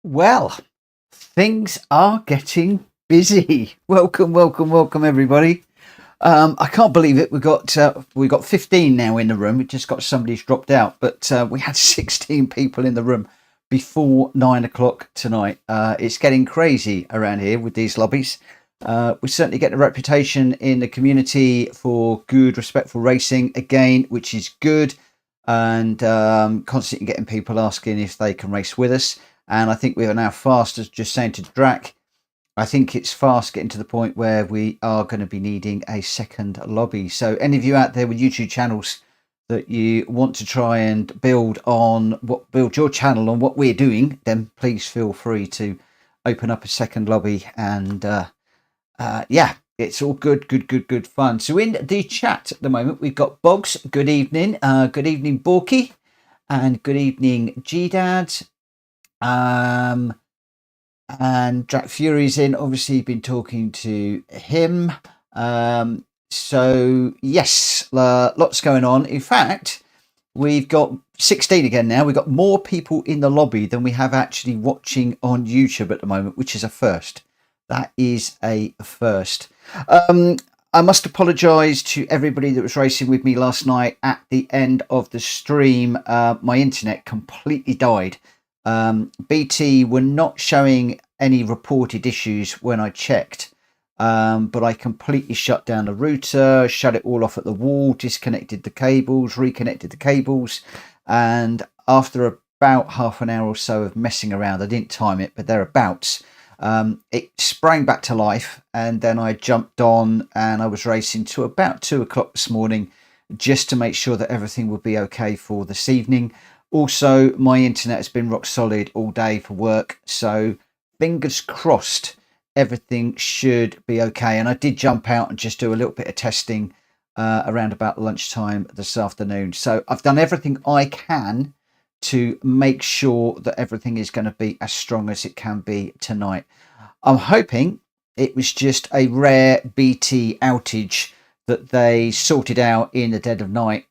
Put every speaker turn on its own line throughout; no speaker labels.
Well, things are getting busy. Welcome, everybody. I can't believe it. We got 15 now in the room. We just got somebody's dropped out, but we had 16 people in the room before 9 o'clock tonight. It's getting crazy around here with these lobbies. We certainly get a reputation in the community for good, respectful racing again, which is good, and constantly getting people asking if they can race with us. And I think we are now fast, as just saying to Drac, I think it's fast getting to the point where we are going to be needing a second lobby. So any of you out there with YouTube channels that you want to try and build your channel on what we're doing, then please feel free to open up a second lobby. And yeah, it's all good fun. So in the chat at the moment, we've got Boggs. Good evening. Good evening, Borky. And good evening, G-Dad. And Jack Fury's in. Obviously, been talking to him. So yes, lots going on. In fact, we've got 16 again now. We've got more people in the lobby than we have actually watching on YouTube at the moment, which is a first. That is a first. I must apologise to everybody that was racing with me last night. At the end of the stream, my internet completely died. BT were not showing any reported issues when I checked, but I completely shut down the router, shut it all off at the wall, disconnected the cables, reconnected the cables, and after about half an hour or so of messing around, I didn't time it, but thereabouts, it sprang back to life, and then I jumped on and I was racing to about 2 o'clock this morning just to make sure that everything would be okay for this evening. Also, my internet has been rock solid all day for work, so fingers crossed everything should be okay. And I did jump out and just do a little bit of testing around about lunchtime this afternoon. So I've done everything I can to make sure that everything is going to be as strong as it can be tonight. I'm hoping it was just a rare BT outage that they sorted out in the dead of night.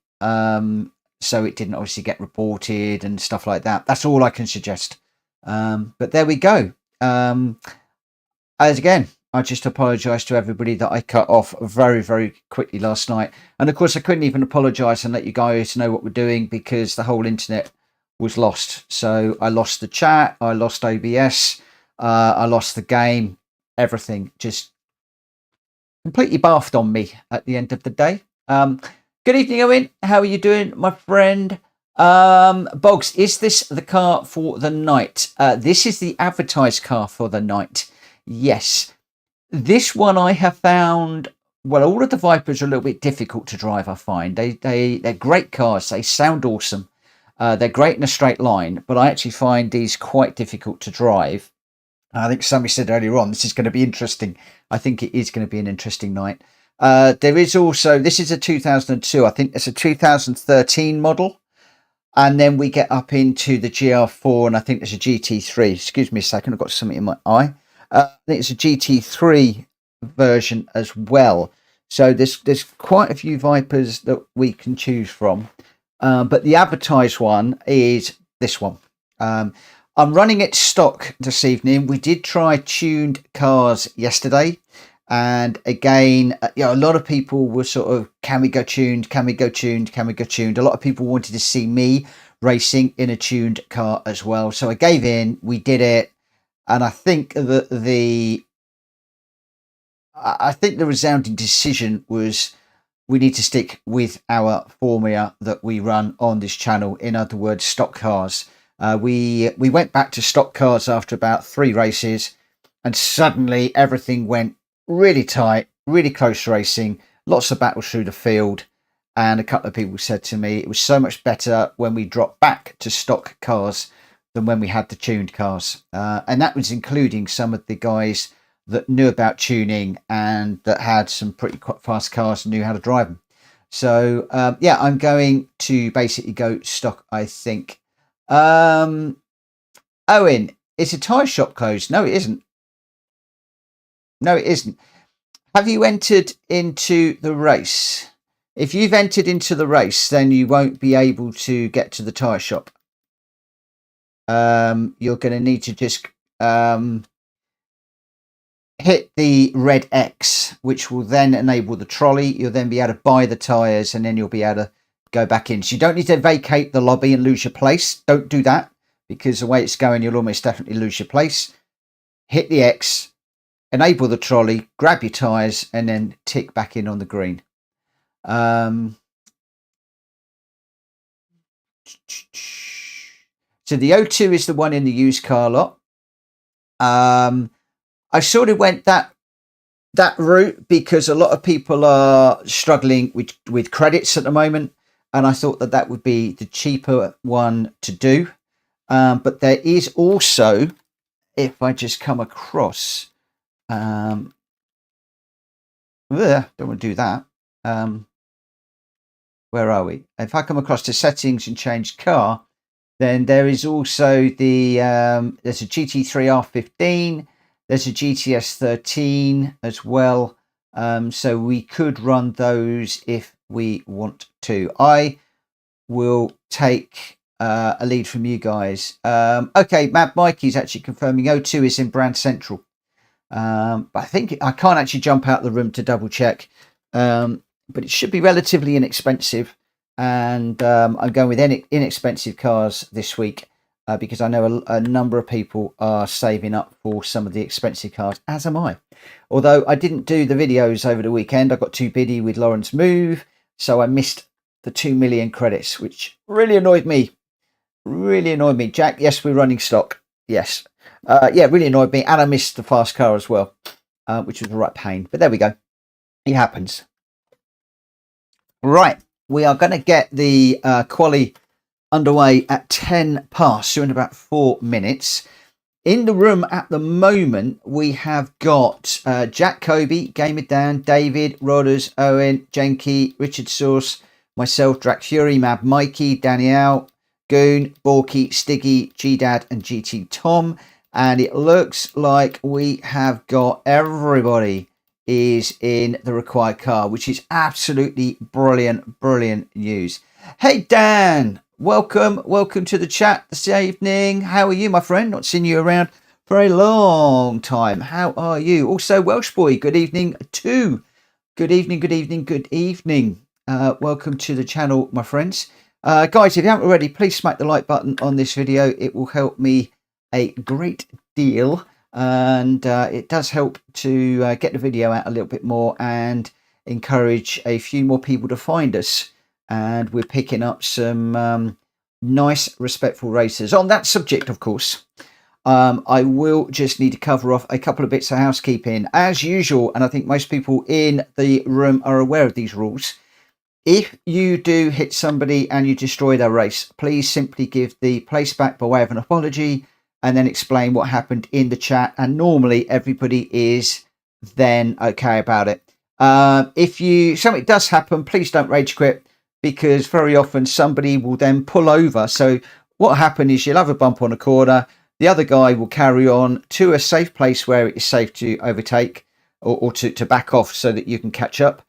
So it didn't obviously get reported and stuff like that. That's all I can suggest. But there we go. As again, I just apologise to everybody that I cut off very quickly last night. And of course, I couldn't even apologise and let you guys know what we're doing because the whole internet was lost. So I lost the chat, I lost OBS, I lost the game, everything just completely bathed on me at the end of the day. Good evening, Owen. How are you doing, my friend? Boggs, is this the car for the night? This is the advertised car for the night. Yes. This one I have found, well, all of the Vipers are a little bit difficult to drive, I find. They're great cars. They sound awesome. They're great in a straight line, but I actually find these quite difficult to drive. I think somebody said earlier on, this is going to be interesting. I think it is going to be an interesting night. There is also, this is a 2002, I think it's a 2013 model. And then we get up into the GR4 and I think there's a GT3. Excuse me a second, I've got something in my eye. I think it's a GT3 version as well. So there's quite a few Vipers that we can choose from. But the advertised one is this one. I'm running it stock this evening. We did try tuned cars yesterday. And again, a lot of people were sort of, can we go tuned? Can we go tuned? Can we go tuned? A lot of people wanted to see me racing in a tuned car as well. So I gave in, we did it. And I think that the resounding decision was we need to stick with our formula that we run on this channel. In other words, stock cars. We went back to stock cars after about 3 races and suddenly everything went really tight, really close racing, lots of battles through the field. And a couple of people said to me, it was so much better when we dropped back to stock cars than when we had the tuned cars. And that was including some of the guys that knew about tuning and that had some pretty fast cars and knew how to drive them. So, yeah, I'm going to basically go stock, I think. Owen, is a tyre shop closed? No, it isn't. No, it isn't. Have you entered into the race? If you've entered into the race, then you won't be able to get to the tyre shop. you're going to need to just hit the red X, which will then enable the trolley. You'll then be able to buy the tyres, and then you'll be able to go back in. So you don't need to vacate the lobby and lose your place. Don't do that, because the way it's going, you'll almost definitely lose your place. Hit the X, enable the trolley, grab your tyres, and then tick back in on the green. So the O2 is the one in the used car lot. I sort of went that route because a lot of people are struggling with credits at the moment, and I thought that would be the cheaper one to do. But there is also, if I just come across, don't want to do that. Where are we? If I come across the settings and change car, then there is also the there's a GT3 R15. There's a GTS 13 as well. So we could run those if we want to. I will take a lead from you guys. Okay, Mad Mikey's actually confirming O2 is in Brand Central. But I think I can't actually jump out of the room to double check. But it should be relatively inexpensive. And I'm going with inexpensive cars this week. Because I know a number of people are saving up for some of the expensive cars, as am I. Although I didn't do the videos over the weekend, I got too busy with Lauren's move, so I missed the 2 million credits, which really annoyed me. Really annoyed me. Jack, yes, we're running stock. Yes. Yeah, really annoyed me. And I missed the fast car as well, which was a right pain. But there we go. It happens. Right. We are going to get the quali underway at 10 past, so in about 4 minutes. In the room at the moment, we have got Jack Kobe, Gamer Dan, David, Rodders, Owen, Jenky, Richard Source, myself, Drac Fury, Mad Mikey, Danielle, Goon, Borky, Stiggy, G-Dad, and GT Tom. And it looks like we have got everybody is in the required car, which is absolutely brilliant news. Hey, Dan. Welcome to the chat this evening. How are you, my friend? Not seen you around for a long time. How are you? Also, Welsh Boy, good evening too. Good evening. Welcome to the channel, my friends. Guys, if you haven't already, please smack the like button on this video. It will help me a great deal. And it does help to get the video out a little bit more and encourage a few more people to find us. And we're picking up some nice, respectful racers. On that subject, of course, I will just need to cover off a couple of bits of housekeeping. As usual, and I think most people in the room are aware of these rules, if you do hit somebody and you destroy their race, please simply give the place back by way of an apology and then explain what happened in the chat. And normally everybody is then okay about it. If something does happen, please don't rage quit, because very often somebody will then pull over. So what happened is you'll have a bump on a corner. The other guy will carry on to a safe place where it is safe to overtake or to back off so that you can catch up.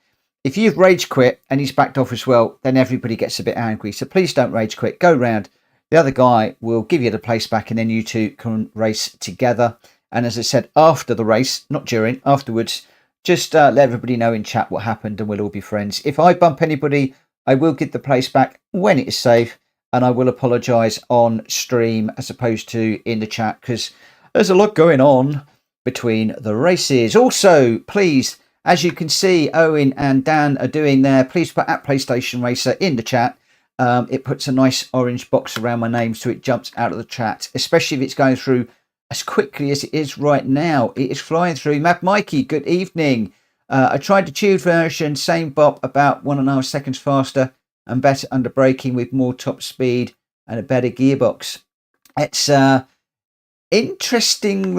If you've rage quit and he's backed off as well, then everybody gets a bit angry. So please don't rage quit. Go round. The other guy will give you the place back and then you two can race together. And as I said, after the race, not during, afterwards, just let everybody know in chat what happened and we'll all be friends. If I bump anybody, I will give the place back when it is safe, and I will apologise on stream as opposed to in the chat, because there's a lot going on between the races. Also, please, as you can see, Owen and Dan are doing there. Please put at PlayStation Racer in the chat. It puts a nice orange box around my name so it jumps out of the chat, especially if it's going through as quickly as it is right now. It is flying through. Mad Mikey, good evening. I tried the tuned version, same bop, about 1.5 seconds faster and better under braking with more top speed and a better gearbox. It's interesting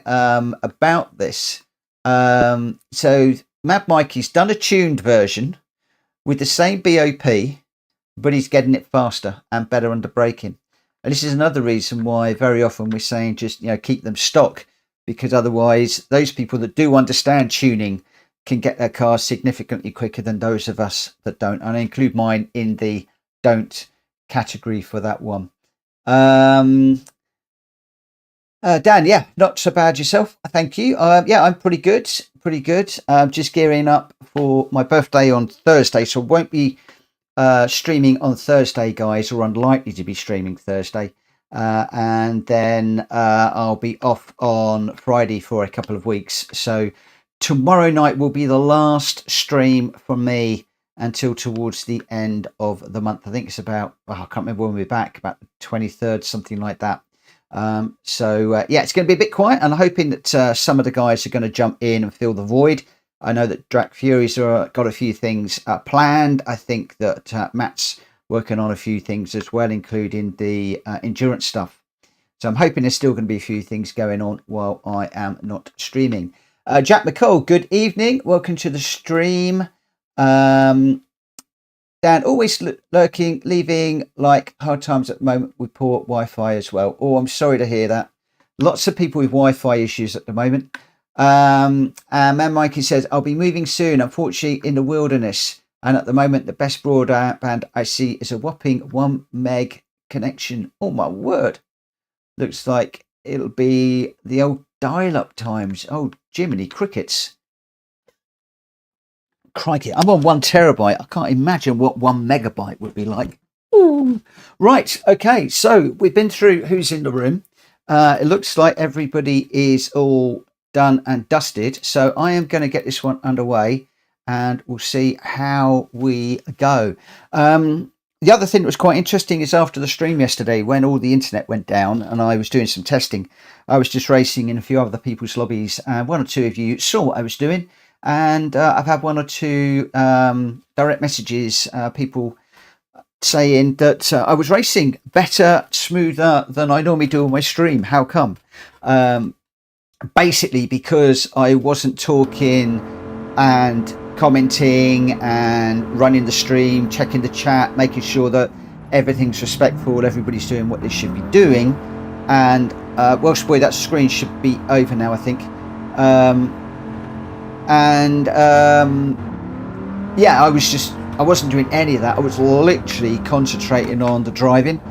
about this. So Mad Mikey's done a tuned version with the same BOP, but he's getting it faster and better under braking. And this is another reason why very often we're saying just keep them stock, because otherwise those people that do understand tuning can get their cars significantly quicker than those of us that don't. And I include mine in the don't category for that one. Dan, yeah, not so bad yourself. Thank you. Yeah, I'm pretty good. Pretty good. Just gearing up for my birthday on Thursday, so won't be streaming on Thursday, guys, or unlikely to be streaming Thursday. And then I'll be off on Friday for a couple of weeks. So tomorrow night will be the last stream for me until towards the end of the month. I think it's about, I can't remember when we're back, about the 23rd, something like that. So yeah, it's going to be a bit quiet, and I'm hoping that some of the guys are going to jump in and fill the void. I know that Drac Fury's got a few things planned. I think that Matt's working on a few things as well, including the endurance stuff. So I'm hoping there's still going to be a few things going on while I am not streaming. Jack McCall, good evening. Welcome to the stream. Dan, always lurking, leaving like hard times at the moment with poor Wi-Fi as well. Oh, I'm sorry to hear that. Lots of people with Wi-Fi issues at the moment. And Man Mikey says, I'll be moving soon, unfortunately in the wilderness. And at the moment, the best broadband I see is a whopping 1 meg connection. Oh my word. Looks like it'll be the old dial-up times. Oh, Jiminy crickets. Crikey, I'm on 1 terabyte. I can't imagine what 1 megabyte would be like. Ooh. Right, okay, so we've been through who's in the room. It looks like everybody is all done and dusted. So I am going to get this one underway and we'll see how we go. The other thing that was quite interesting is after the stream yesterday, when all the internet went down and I was doing some testing, I was just racing in a few other people's lobbies, and 1 or 2 of you saw what I was doing. And I've had 1 or 2 direct messages, people saying that I was racing better, smoother than I normally do on my stream. How come? Basically because I wasn't talking and commenting and running the stream, checking the chat, making sure that everything's respectful, everybody's doing what they should be doing. And Welsh Boy, that screen should be over now, I think. Yeah, I wasn't doing any of that. I was literally concentrating on the driving.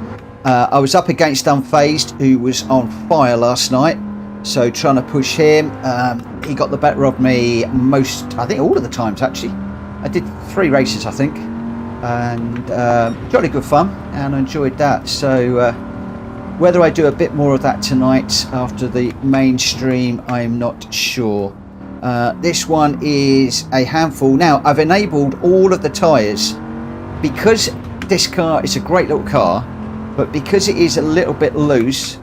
I was up against Unfazed, who was on fire last night, so trying to push him. He got the better of me I think all of the times actually. I did 3 races, I think, and jolly good fun, and I enjoyed that. So whether I do a bit more of that tonight after the main stream, I'm not sure. This one is a handful. Now, I've enabled all of the tyres because this car is a great little car, but because it is a little bit loose,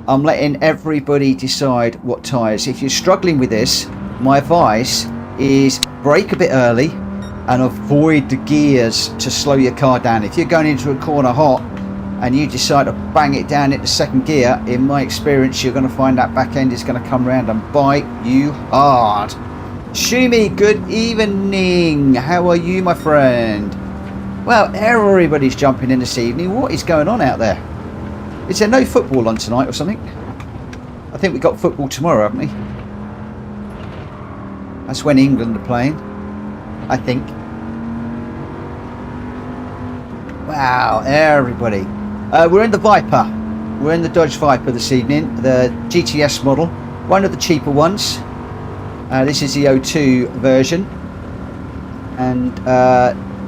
I'm letting everybody decide what tyres. If you're struggling with this, my advice is brake a bit early and avoid the gears to slow your car down. If you're going into a corner hot and you decide to bang it down into 2nd gear, in my experience, you're going to find that back end is going to come around and bite you hard. Shumi, good evening. How are you, my friend? Well, everybody's jumping in this evening. What is going on out there? Is there no football on tonight or something? I think we got football tomorrow, haven't we? That's when England are playing, I think. Wow, everybody. We're in the Viper. We're in the Dodge Viper this evening, the GTS model, one of the cheaper ones. This is the O2 version. And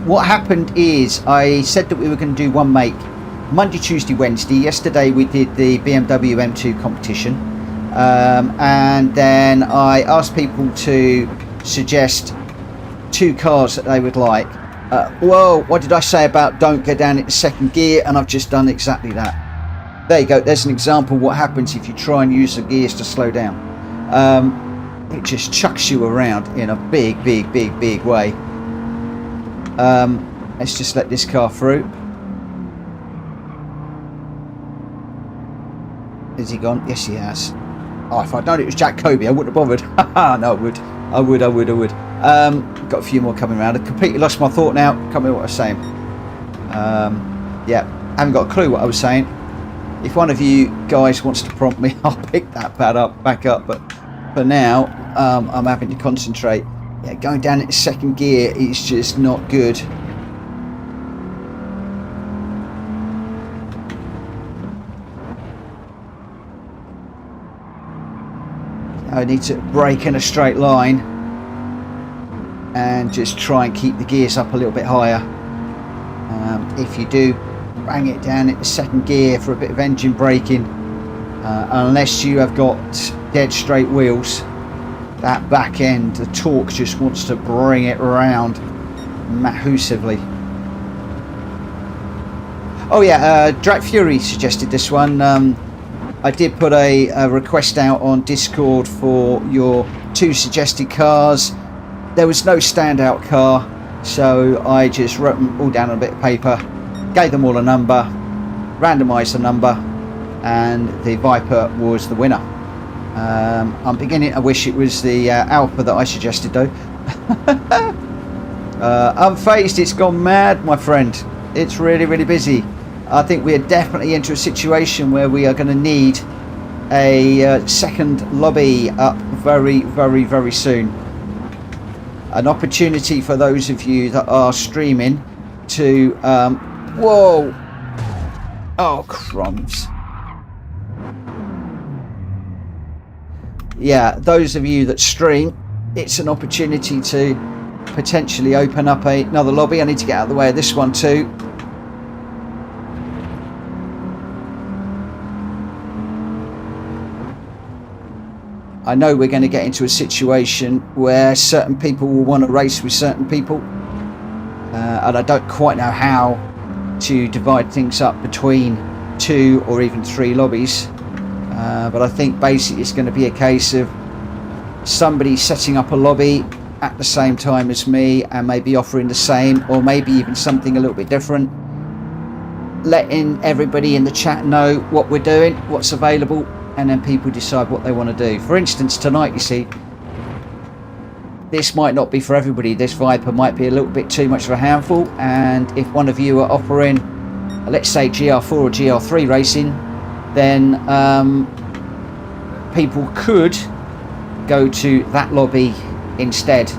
what happened is I said that we were going to do 1 make Monday, Tuesday, Wednesday. Yesterday we did the BMW M2 competition. And then I asked people to suggest 2 cars that they would like. Well, what did I say about don't go down into 2nd gear? And I've just done exactly that. There you go. There's an example of what happens if you try and use the gears to slow down. It just chucks you around in a big way. Let's just let this car through. Has he gone? Yes, he has. Oh, if I'd known it was Jack Kobe, I wouldn't have bothered. No, I would. Got a few more coming around. I completely lost my thought now. Can't remember what I was saying. Yeah, haven't got a clue what I was saying. If one of you guys wants to prompt me, I'll pick that back up. But for now, I'm having to concentrate. Yeah, going down into 2nd gear is just not good. I need to brake in a straight line and just try and keep the gears up a little bit higher. If you do bang it down into second gear for a bit of engine braking, unless you have got dead straight wheels, that back end, the torque just wants to bring it around massively. Oh yeah, Drag Fury suggested this one. I did put a request out on Discord for your 2 suggested cars. There was no standout car, so I just wrote them all down on a bit of paper, gave them all a number, randomised the number, and the Viper was the winner. I'm beginning to wish it was the Alpha that I suggested though. Unfazed, it's gone mad, my friend. It's really, really busy. I think we are definitely into a situation where we are going to need a second lobby up very, very, very soon. An opportunity for those of you that are streaming to whoa, oh crumbs. Yeah, those of you that stream, it's an opportunity to potentially open up another lobby. I need to get out of the way of this one too. I know we're going to get into a situation where certain people will want to race with certain people, and I don't quite know how to divide things up between 2 or even 3 lobbies, but I think basically it's going to be a case of somebody setting up a lobby at the same time as me and maybe offering the same, or maybe even something a little bit different, letting everybody in the chat know what we're doing, what's available, and then people decide what they want to do. For instance, tonight, you see, this might not be for everybody. This Viper might be a little bit too much of a handful, and if one of you are offering, let's say GR4 or GR3 racing, then people could go to that lobby instead,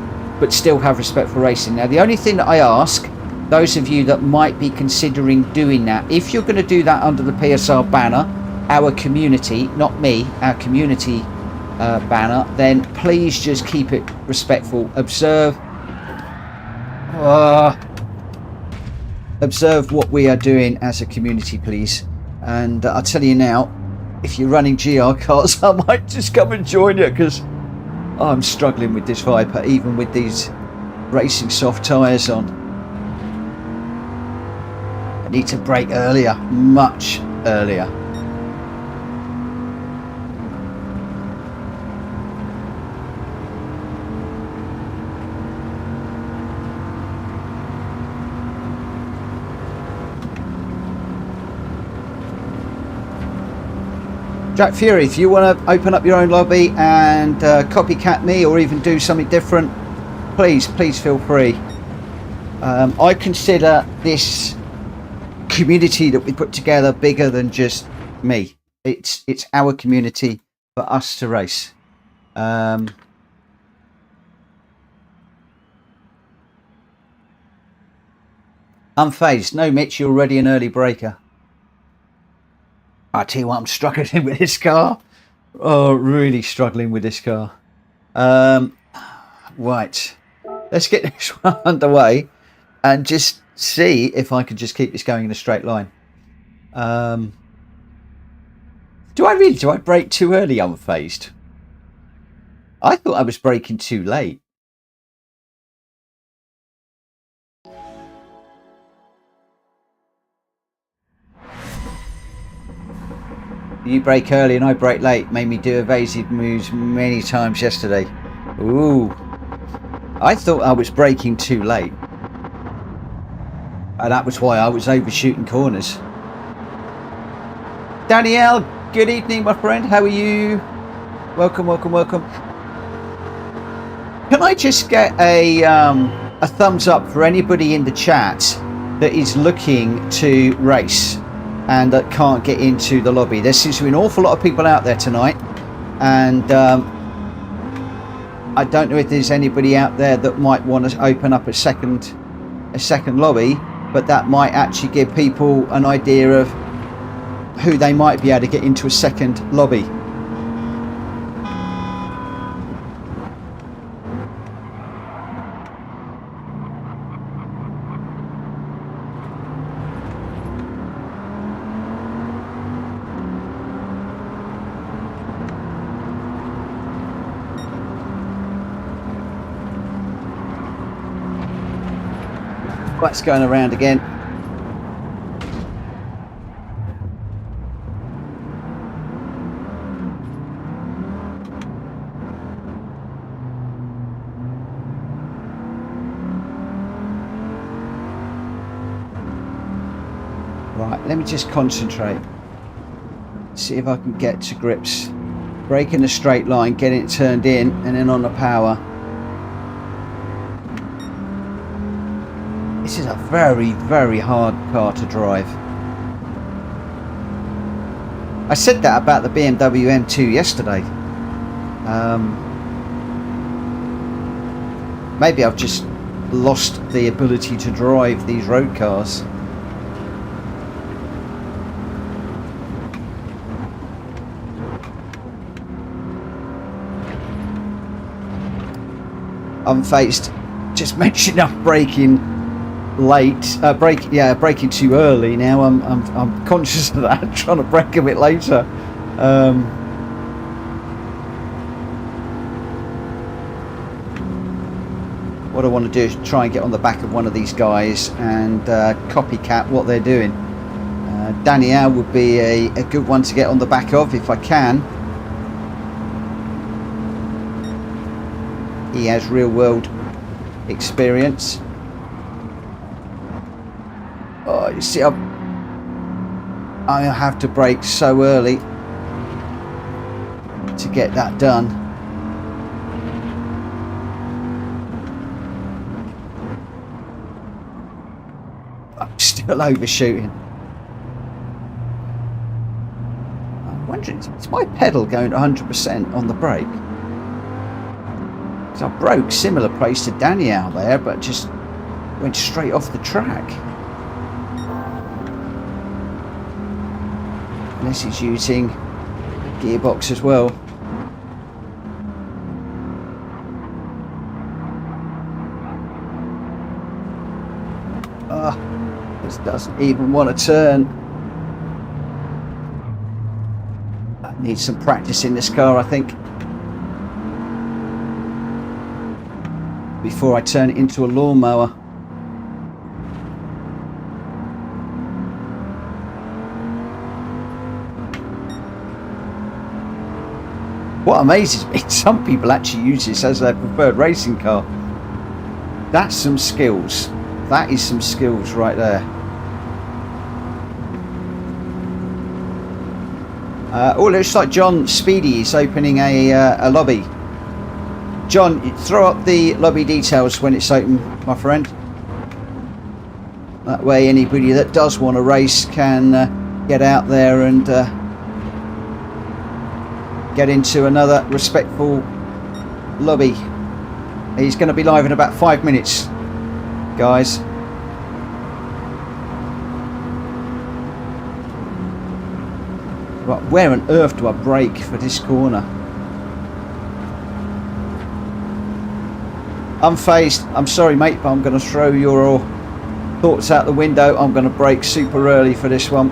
but still have respect for racing. Now, the only thing that I ask those of you that might be considering doing that, if you're going to do that under the PSR banner, our community, not me, our community banner, then please just keep it respectful. Observe what we are doing as a community, please. And I'll tell you now, if you're running GR cars, I might just come and join you, because I'm struggling with this Viper, even with these racing soft tyres on. I need to brake earlier, much earlier. Jack Fury, if you want to open up your own lobby and copycat me, or even do something different, please feel free. I consider this community that we put together bigger than just me. It's our community for us to race. Unfazed. No, Mitch, you're already an early breaker. I tell you what, I'm struggling with this car. Oh, really struggling with this car. Right, let's get this one underway and just see if I can just keep this going in a straight line. Do I brake too early, Unfazed? I thought I was braking too late. You brake early and I brake late. Made me do evasive moves many times yesterday. Ooh. I thought I was braking too late. And that was why I was overshooting corners. Danielle, good evening, my friend. How are you? Welcome, welcome, welcome. Can I just get a thumbs up for anybody in the chat that is looking to race and that can't get into the lobby? There seems to be an awful lot of people out there tonight, and I don't know if there's anybody out there that might want to open up a second lobby, but that might actually give people an idea of who they might be able to get into a second lobby. that's going around again. Right, let me just concentrate. See if I can get to grips. Brake in a straight line, getting it turned in, and then on the power. This is a very, very hard car to drive. I said that about the BMW M2 yesterday. Maybe I've just lost the ability to drive these road cars. Unfazed. Just mentioned I'm braking late. Braking too early. Now I'm conscious of that. Trying to brake a bit later. What I want to do is try and get on the back of one of these guys and copycat what they're doing. Daniel would be a good one to get on the back of if I can. He has real world experience. Oh, you see, I have to brake so early to get that done. I'm still overshooting. I'm wondering, is my pedal going to 100% on the brake? I broke similar place to Daniel there, but just went straight off the track. Unless he's using gearbox as well. This doesn't even want to turn. I need some practice in this car, I think, before I turn it into a lawnmower. What amazes me, some people actually use this as their preferred racing car. That's some skills. That is some skills right there. Oh, it looks like John Speedy is opening a lobby. John, throw up the lobby details when it's open, my friend. That way anybody that does want to race can get out there and get into another respectful lobby. He's going to be live in about 5 minutes, guys. Right, where on earth do I brake for this corner? Unfazed. I'm sorry, mate, but I'm going to throw your thoughts out the window. I'm going to brake super early for this one.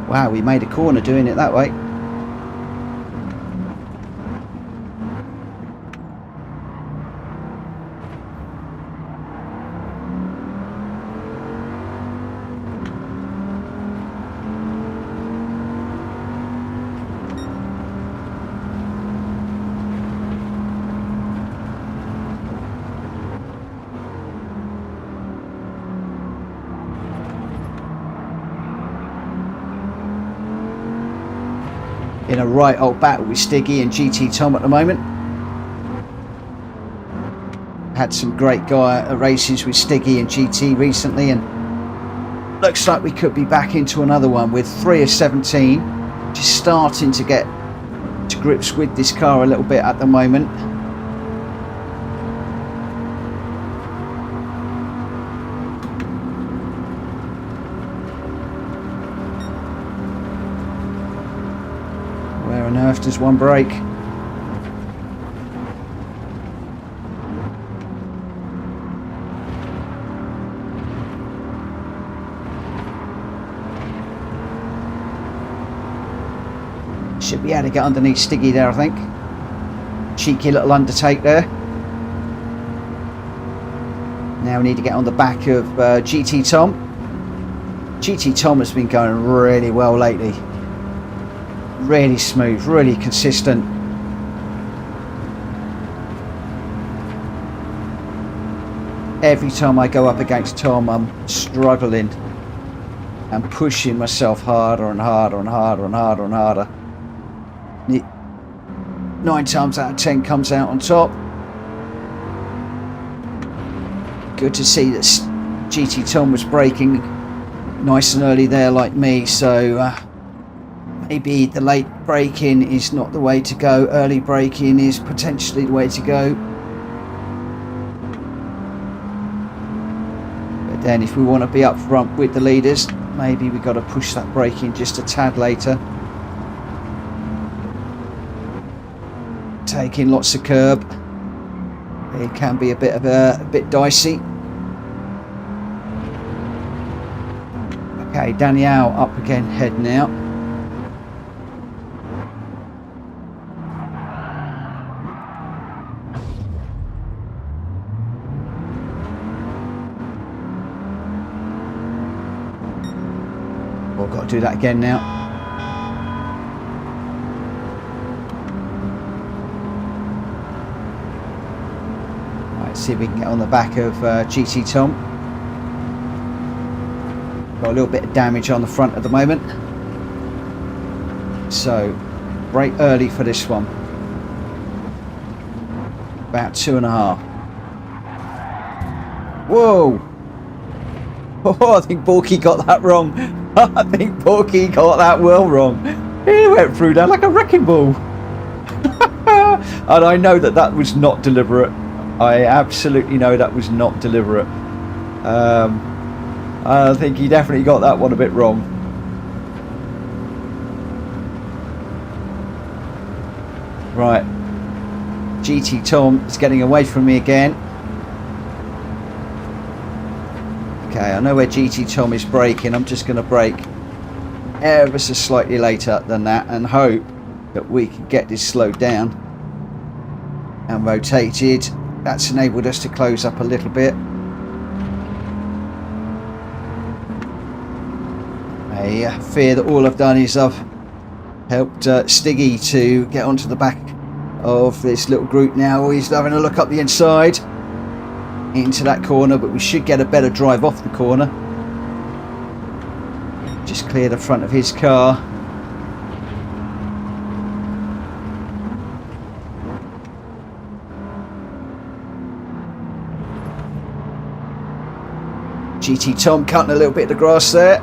Wow, we made a corner doing it that way. In a right old battle with Stiggy and GT Tom at the moment. Had some great races with Stiggy and GT recently, and looks like we could be back into another one with 3 of 17. Just starting to get to grips with this car a little bit at the moment. Where on earth does one brake? Should be able to get underneath Stiggy there, I think. Cheeky little undertake there. Now we need to get on the back of GT Tom. GT Tom has been going really well lately. Really smooth, really consistent. Every time I go up against Tom, I'm struggling and pushing myself harder and harder and harder and harder and harder. 9 times out of 10 comes out on top. Good to see that GT Tom was braking nice and early there like me, so maybe the late braking is not the way to go. Early braking is potentially the way to go. But then if we want to be up front with the leaders, maybe we've got to push that braking just a tad later. Taking lots of curb. It can be a bit dicey. Okay, Danielle up again, heading out. I've got to do that again now. See if we can get on the back of GT Tom. Got a little bit of damage on the front at the moment, so brake early for this one. About 2.5. Whoa! Oh, I think Borky got that wrong. I think Borky got that well wrong. He went through there like a wrecking ball. And I know that that was not deliberate. I absolutely know that was not deliberate. I think he definitely got that one a bit wrong. Right. GT Tom is getting away from me again. Okay, I know where GT Tom is braking. I'm just going to brake ever so slightly later than that and hope that we can get this slowed down and rotated. That's enabled us to close up a little bit. I fear that all I've done is I've helped Stiggy to get onto the back of this little group now. He's having a look up the inside into that corner, but we should get a better drive off the corner. Just clear the front of his car. GT Tom cutting a little bit of the grass there,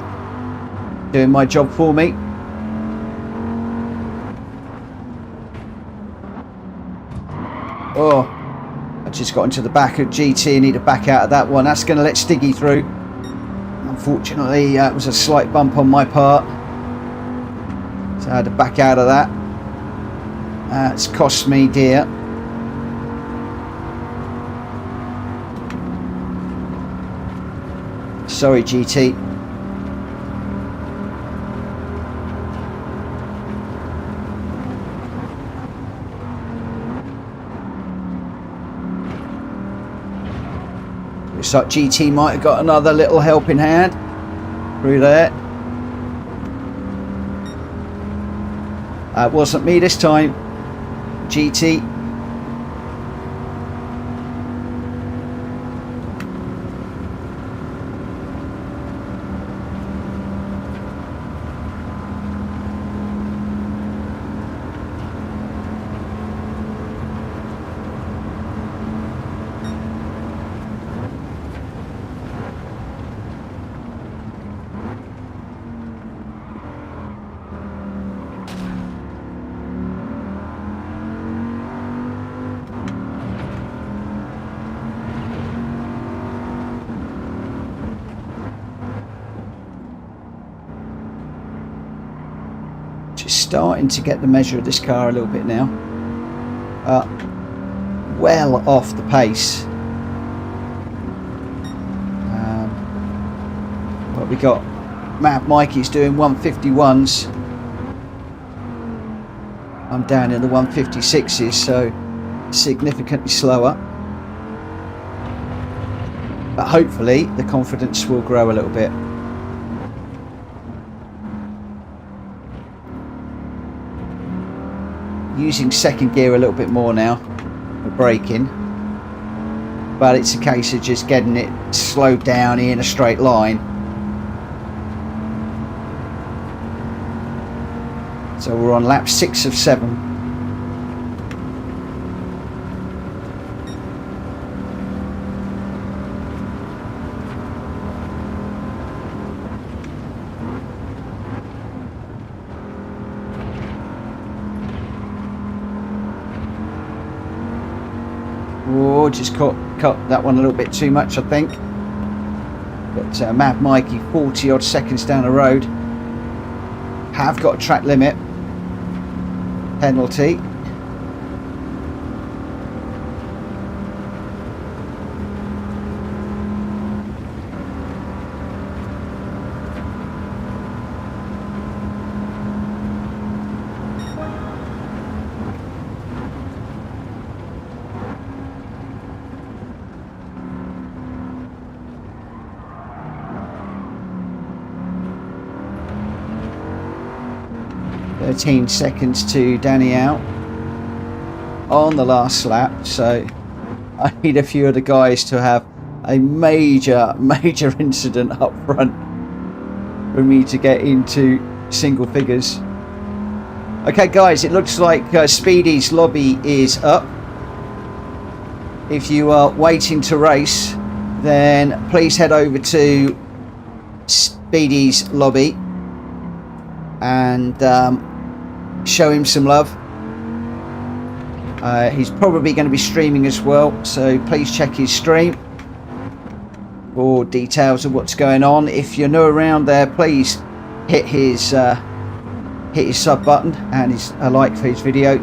doing my job for me. Oh, I just got into the back of GT. I need to back out of that one. That's going to let Stiggy through. Unfortunately, it was a slight bump on my part, so I had to back out of that. It's cost me dear. Sorry, GT. Looks like GT might have got another little helping hand through there. It wasn't me this time, GT. Starting to get the measure of this car a little bit now. Well off the pace. What we got? Mad Mikey's doing 151s. I'm down in the 156s, so significantly slower. But hopefully the confidence will grow a little bit. Using second gear a little bit more now for braking. But it's a case of just getting it slowed down in a straight line. So we're on lap 6 of 7. Oh, just cut that one a little bit too much, I think. But Mad Mikey, 40 odd seconds down the road. Have got a track limit penalty. "13 seconds to Danny out on the last lap," so I need a few of the guys to have a major incident up front for me to get into single figures. Okay guys, it looks like Speedy's lobby is up. If you are waiting to race, then please head over to Speedy's lobby and show him some love. He's probably going to be streaming as well, so please check his stream for details of what's going on. If you're new around there, please hit his sub button and a like for his video.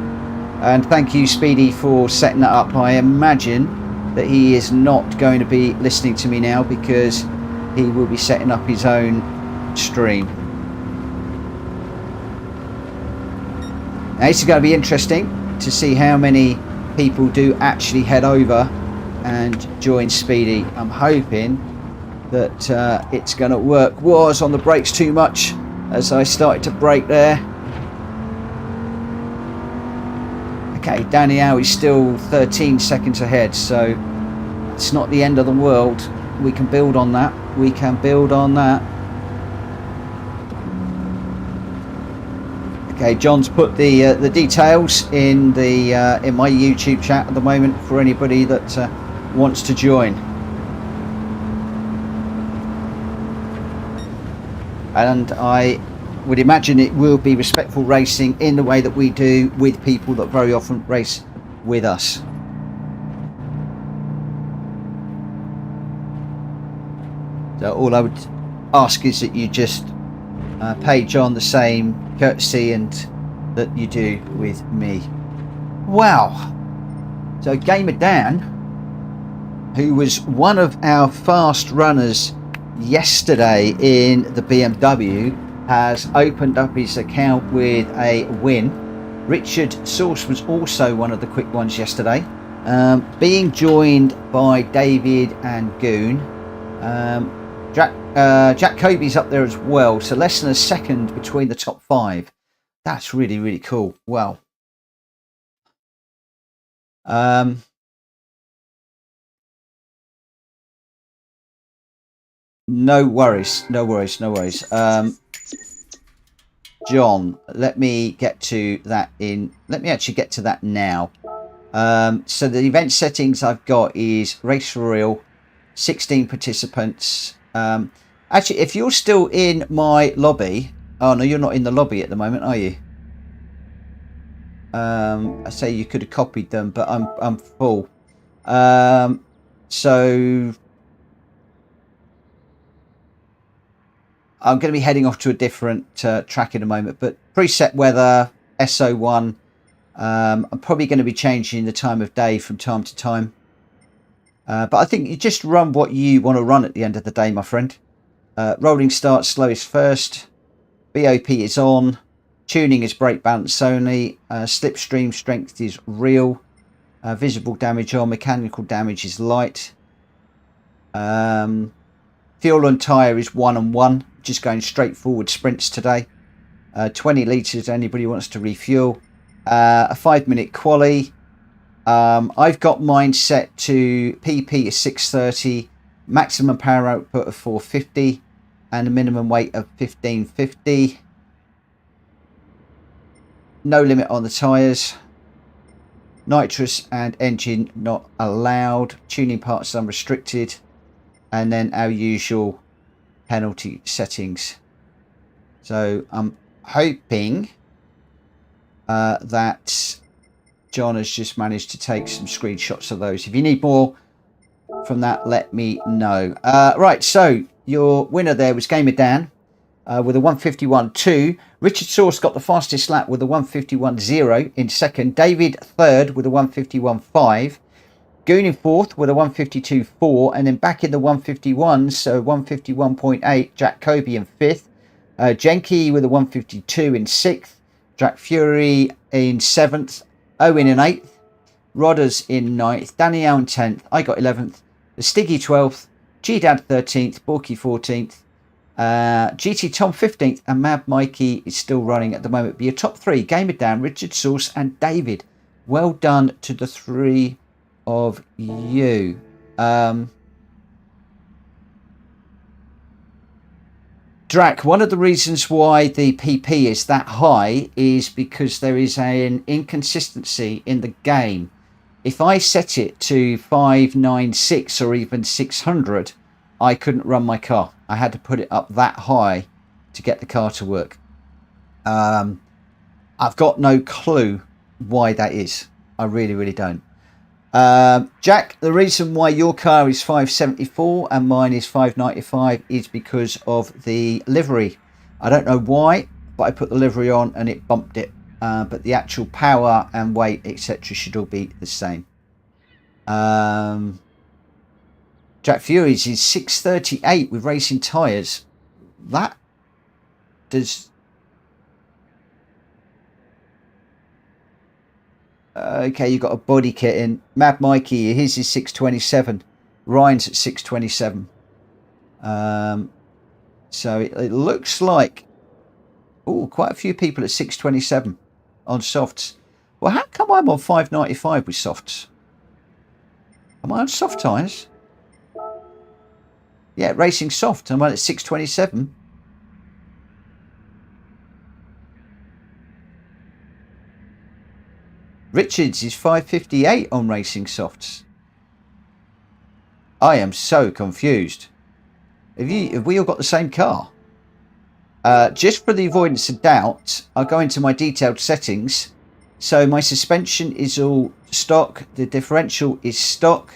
And thank you, Speedy, for setting that up. I imagine that he is not going to be listening to me now because he will be setting up his own stream. Now, this is going to be interesting to see how many people do actually head over and join Speedy. I'm hoping that it's going to work. Was on the brakes too much as I started to brake there. Okay, Danny Howe is still 13 seconds ahead, so it's not the end of the world. We can build on that. We can build on that. Okay, John's put the details in my YouTube chat at the moment for anybody that wants to join. And I would imagine it will be respectful racing in the way that we do with people that very often race with us. So all I would ask is that you just pay John the same courtesy and that you do with me. Wow. So Gamer Dan, who was one of our fast runners yesterday in the BMW, has opened up his account with a win. Richard Source was also one of the quick ones yesterday, being joined by David and Goon. Jack Kobe's up there as well, so less than a second between the top 5. That's really cool. Wow. No worries. John, let me get to that let me actually get to that now. So the event settings I've got is race for real, 16 participants. Actually, if you're still in my lobby, oh no, you're not in the lobby at the moment, are you? I say you could have copied them, but I'm full. So I'm going to be heading off to a different track in a moment, but preset weather, SO1. I'm probably going to be changing the time of day from time to time. But I think you just run what you want to run at the end of the day, my friend. Rolling start, slowest first. BOP is on. Tuning is brake balance only. Slipstream strength is real. Visible damage on. Mechanical damage is light. Fuel on tyre is 1 and 1. Just going straight forward sprints today. 20 litres. Anybody wants to refuel. A 5-minute quali. I've got mine set to PP is 630. Maximum power output of 450. And a minimum weight of 1550. No limit on the tyres. Nitrous and engine not allowed. Tuning parts unrestricted. And then our usual penalty settings. So I'm hoping that John has just managed to take some screenshots of those. If you need more from that, let me know. Right, so your winner there was Gamer Dan with a 151.2. Richard Source got the fastest lap with a 151.0 in second. David third with a 151.5. Goon in fourth with a 152.4. And then back in the 151s, so 151.8, Jack Kobe in fifth. Jenke with a 152 in sixth. Jack Fury in seventh. Owen in eighth. Rodders in ninth. Danielle in 10th. I got 11th. The Stiggy 12th. G-Dad 13th. Borky 14th. GT Tom 15th. And Mad Mikey is still running at the moment. But your top three, Gamer Dan, Richard Source and David. Well done to the three of you. Drac, one of the reasons why the PP is that high is because there is an inconsistency in the game. If I set it to 596 or even 600, I couldn't run my car. I had to put it up that high to get the car to work. I've got no clue why that is. I really, really don't. Jack, the reason why your car is 574 and mine is 595 is because of the livery. I don't know why, but I put the livery on and it bumped it. But the actual power and weight, etc., should all be the same. Jack Fury's is 638 with racing tyres. That does... Okay, you got a body kit in. Mad Mikey, his is 627. Ryan's at 627. So it looks like, oh, quite a few people at 627 on softs. Well, how come I'm on 595 with softs? Am I on soft tyres? Yeah, racing soft. I'm on at 627. Richards is 558 on racing softs. I am so confused. Have we all got the same car? Just for the avoidance of doubt, I'll go into my detailed settings. So my suspension is all stock. The differential is stock.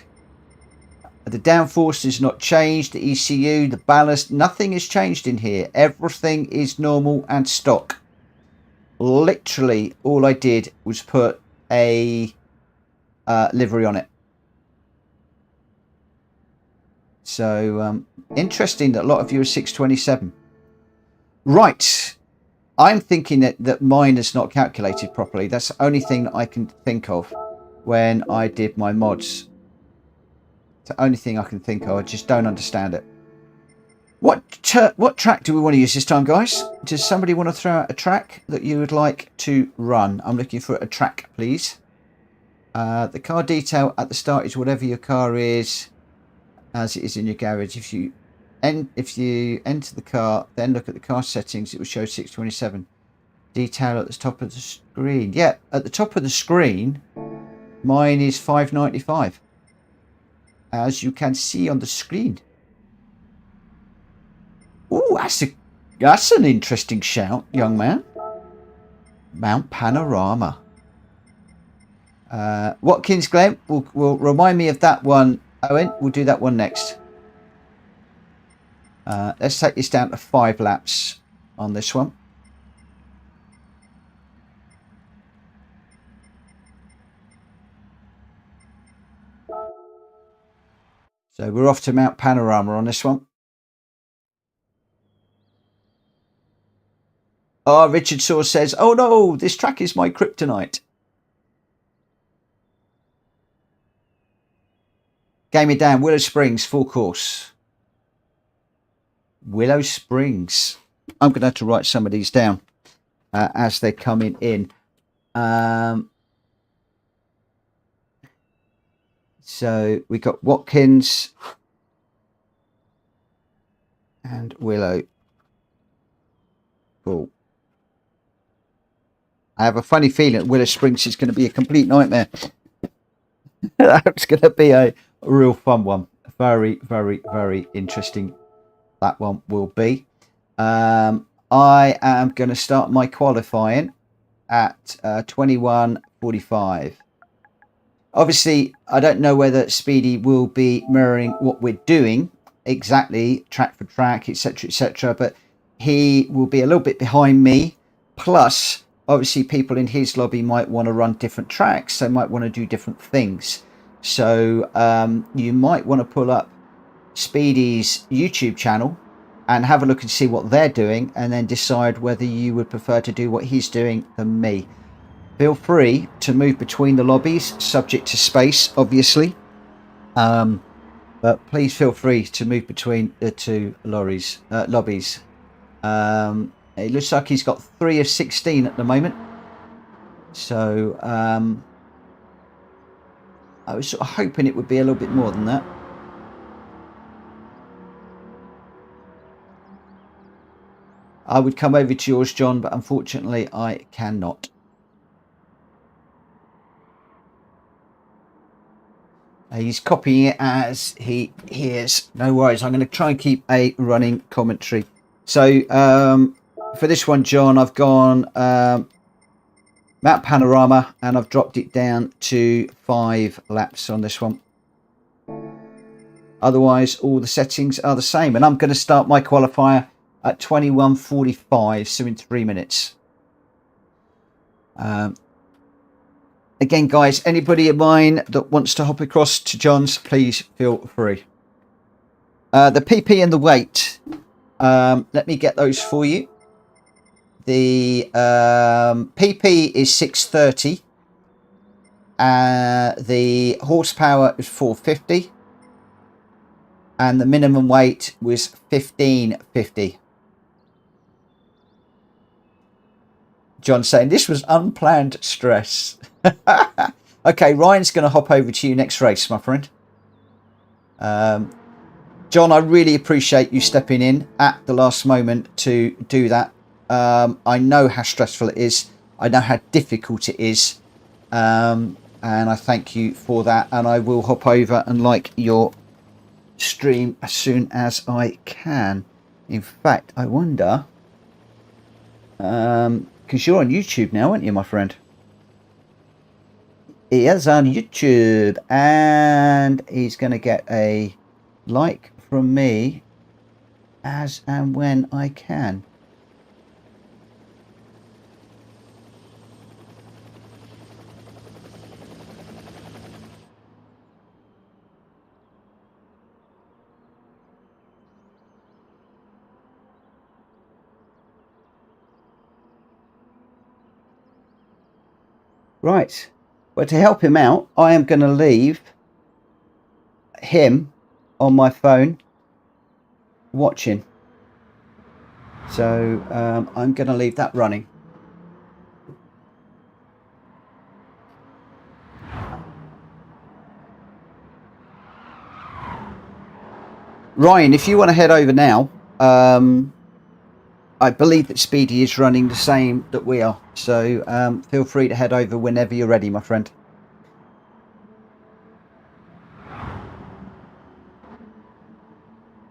The downforce is not changed. The ECU, the ballast, nothing has changed in here. Everything is normal and stock. Literally, all I did was put a livery on it. So interesting that a lot of you are 627. Right, I'm thinking that mine is not calculated properly. That's the only thing that I can think of when I did my mods. It's the only thing I can think of. I just don't understand it. What track do we want to use this time, guys? Does somebody want to throw out a track that you would like to run? I'm looking for a track, please. The car detail at the start is whatever your car is as it is in your garage. If you enter the car, then look at the car settings, it will show 627. Detail at the top of the screen. Yeah, at the top of the screen, mine is 595. As you can see on the screen. Oh, that's an interesting shout, young man. Mount Panorama. Watkins Glen will remind me of that one, Owen. We'll do that one next. Let's take this down to 5 laps on this one. So we're off to Mount Panorama on this one. Oh, Richard Saw says, oh no, this track is my kryptonite. Game it down. Willow Springs, full course. Willow Springs. I'm going to have to write some of these down as they're coming in. So we got Watkins and Willow. Cool. I have a funny feeling Willow Springs is going to be a complete nightmare. That's going to be a real fun one. Very, very, very interesting. That one will be. I am going to start my qualifying at 21:45. Obviously, I don't know whether Speedy will be mirroring what we're doing exactly, track for track, etc., etc. But he will be a little bit behind me. Plus, obviously, people in his lobby might want to run different tracks. They might want to do different things. So you might want to pull up Speedy's YouTube channel and have a look and see what they're doing, and then decide whether you would prefer to do what he's doing than me. Feel free to move between the lobbies, subject to space, obviously. But please feel free to move between the two lobbies. It looks like he's got 3 of 16 at the moment. So I was sort of hoping it would be a little bit more than that. I would come over to yours, John, but unfortunately I cannot. He's copying it as he hears. No worries. I'm going to try and keep a running commentary. So for this one, John, I've gone map panorama, and I've dropped it down to 5 laps on this one. Otherwise, all the settings are the same. And I'm going to start my qualifier at 21:45, so in 3 minutes. Again, guys, anybody of mine that wants to hop across to John's, please feel free. The PP and the weight, let me get those for you. The PP is 630. The horsepower is 450. And the minimum weight was 1550. John saying this was unplanned stress. Okay, Ryan's going to hop over to you next race, my friend. John, I really appreciate you stepping in at the last moment to do that. I know how stressful it is. I know how difficult it is. And I thank you for that. And I will hop over and like your stream as soon as I can. In fact, I wonder... because you're on YouTube now, aren't you, my friend? He is on YouTube, and he's going to get a like from me as and when I can. Right. But to help him out, I am going to leave him on my phone watching. So I'm going to leave that running. Ryan, if you want to head over now, I believe that Speedy is running the same that we are. So feel free to head over whenever you're ready, my friend.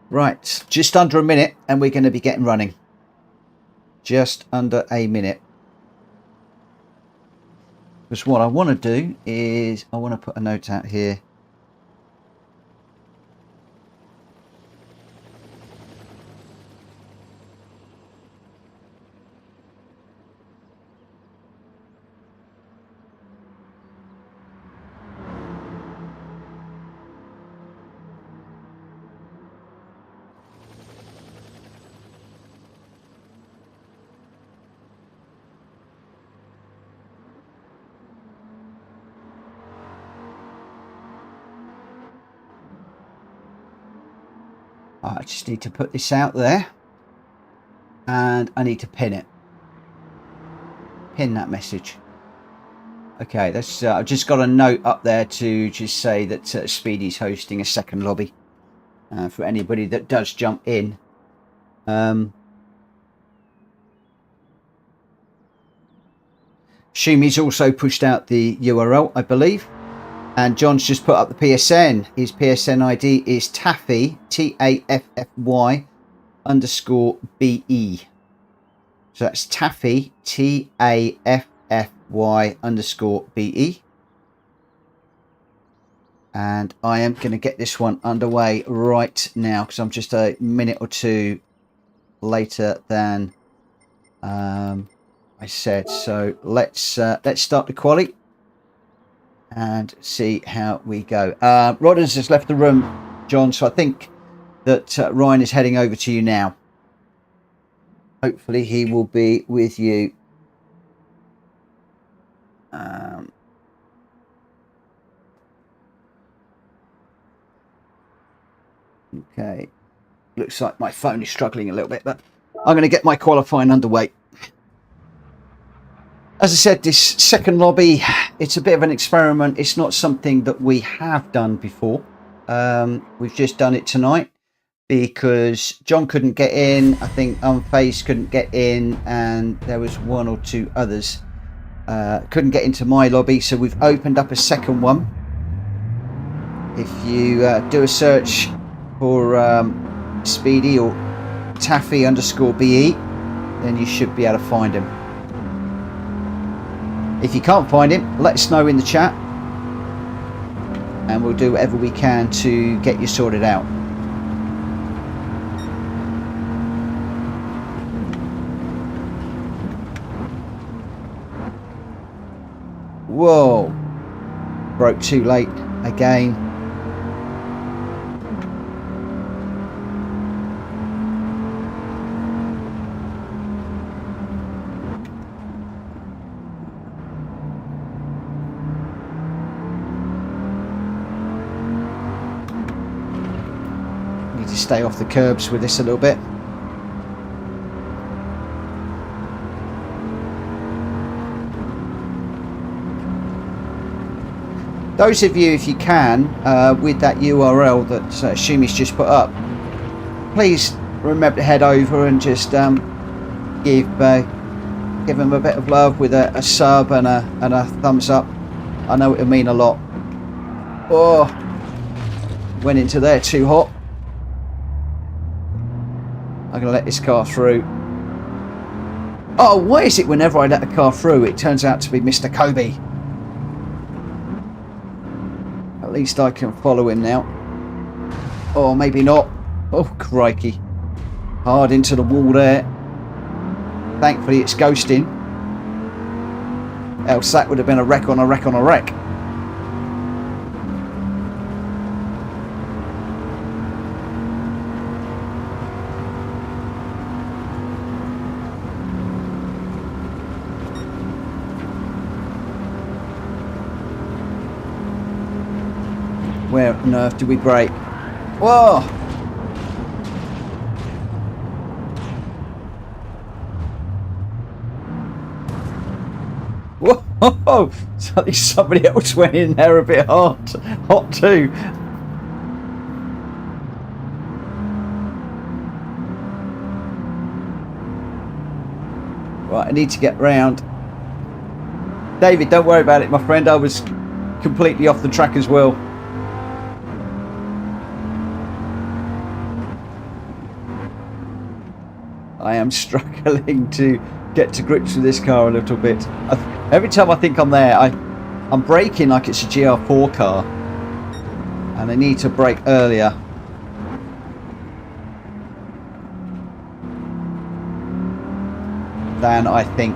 Right, just under a minute and we're going to be getting running. Just under a minute. Because what I want to do is I want to put a note out here. I just need to put this out there. And I need to pin it. Pin that message. Okay, that's. I've just got a note up there to just say that Speedy's hosting a second lobby for anybody that does jump in. Shumi's also pushed out the URL, I believe. And John's just put up the PSN. His PSN ID is Taffy, Taffy _BE. So that's Taffy, Taffy_BE. And I am going to get this one underway right now because I'm just a minute or two later than I said. So let's start the quali and see how we go. Rodden's just left the room, John, so I think that Ryan is heading over to you now. Hopefully he will be with you. Okay. Looks like my phone is struggling a little bit, but I'm going to get my qualifying underway. As I said, this second lobby, it's a bit of an experiment. It's not something that we have done before. We've just done it tonight because John couldn't get in. I think Unfazed couldn't get in, and there was one or two others couldn't get into my lobby. So we've opened up a second one. If you do a search for Speedy or Taffy _BE, then you should be able to find him. If you can't find him, let us know in the chat and we'll do whatever we can to get you sorted out. Whoa, broke too late again. Need to stay off the curbs with this a little bit. Those of you, if you can, with that URL that Shumi's just put up, please remember to head over and just give them a bit of love with a sub and a thumbs up. I know it'll mean a lot. Oh, went into there too hot. I'm going to let this car through. Oh, why is it whenever I let a car through, it turns out to be Mr. Kobe? At least I can follow him now. Or maybe not. Oh, crikey. Hard into the wall there. Thankfully, it's ghosting. Else that would have been a wreck on a wreck on a wreck. Where on earth do we brake? Whoa! Whoa! Somebody else went in there a bit hot too. Right, I need to get round. David, don't worry about it, my friend. I was completely off the track as well. I am struggling to get to grips with this car a little bit. Every time I think I'm there, I'm braking like it's a GR4 car. And I need to brake earlier. Than I think.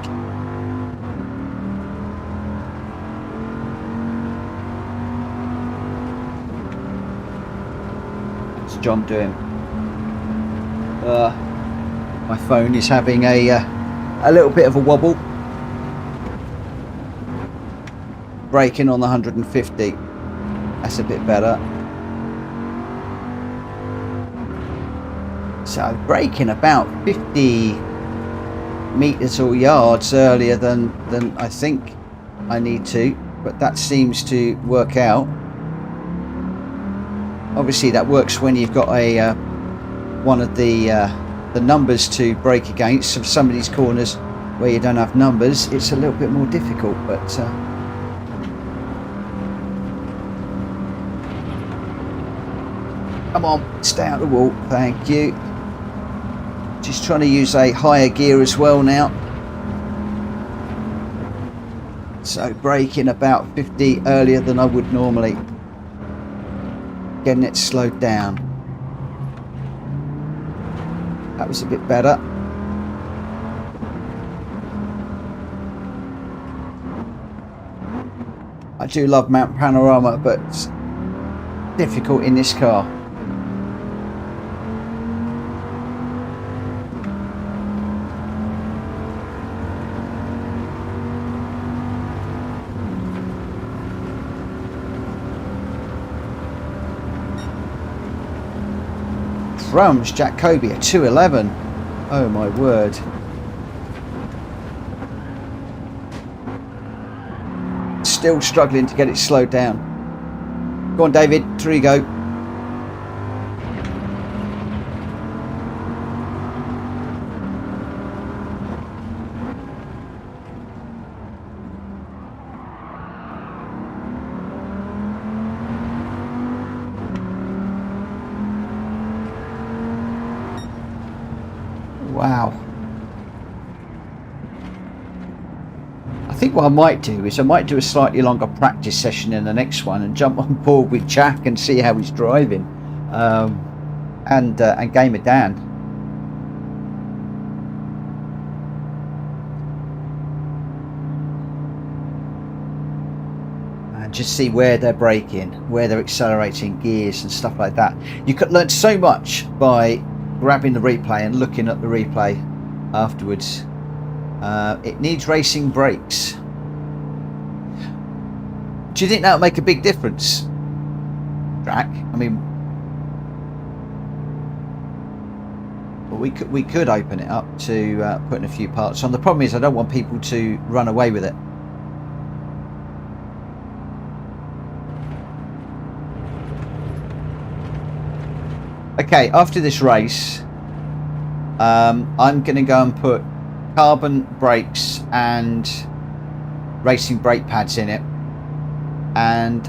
What's John doing? My phone is having a little bit of a wobble. Braking on the 150. That's a bit better. So braking about 50 meters or yards earlier than I think I need to, but that seems to work out. Obviously that works when you've got a one of the numbers to brake against. So some of these corners where you don't have numbers, it's a little bit more difficult, but come on, stay out of the wall, thank you. Just trying to use a higher gear as well now. So braking about 50 earlier than I would normally. Getting it slowed down. That was a bit better. I do love Mount Panorama, but it's difficult in this car. Drums, Jack Kobe, a 211. Oh my word. Still struggling to get it slowed down. Go on, David, through you go. Wow. I think what I might do is I might do a slightly longer practice session in the next one and jump on board with Jack and see how he's driving, and game it down. And just see where they're braking, where they're accelerating, gears and stuff like that. You could learn so much by grabbing the replay and looking at the replay afterwards. It needs racing brakes. Do you think that would make a big difference, Jack? I mean, well, we could open it up to putting a few parts on. The problem is I don't want people to run away with it. Okay, after this race, I'm going to go and put carbon brakes and racing brake pads in it, and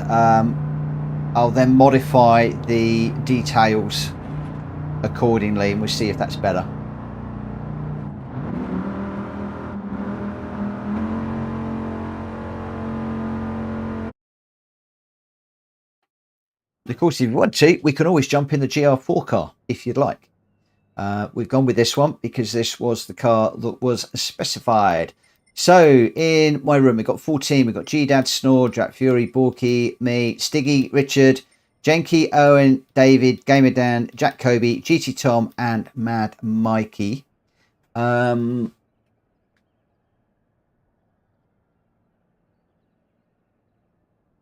I'll then modify the details accordingly, and we'll see if that's better. Of course, if you want to, we can always jump in the GR4 car if you'd like. We've gone with this one because this was the car that was specified. So in my room, we've got 14. We've got G-Dad, Snore, Jack Fury, Borky, me, Stiggy, Richard, Jenky, Owen, David, Gamer Dan, Jack Kobe, GT Tom, and Mad Mikey.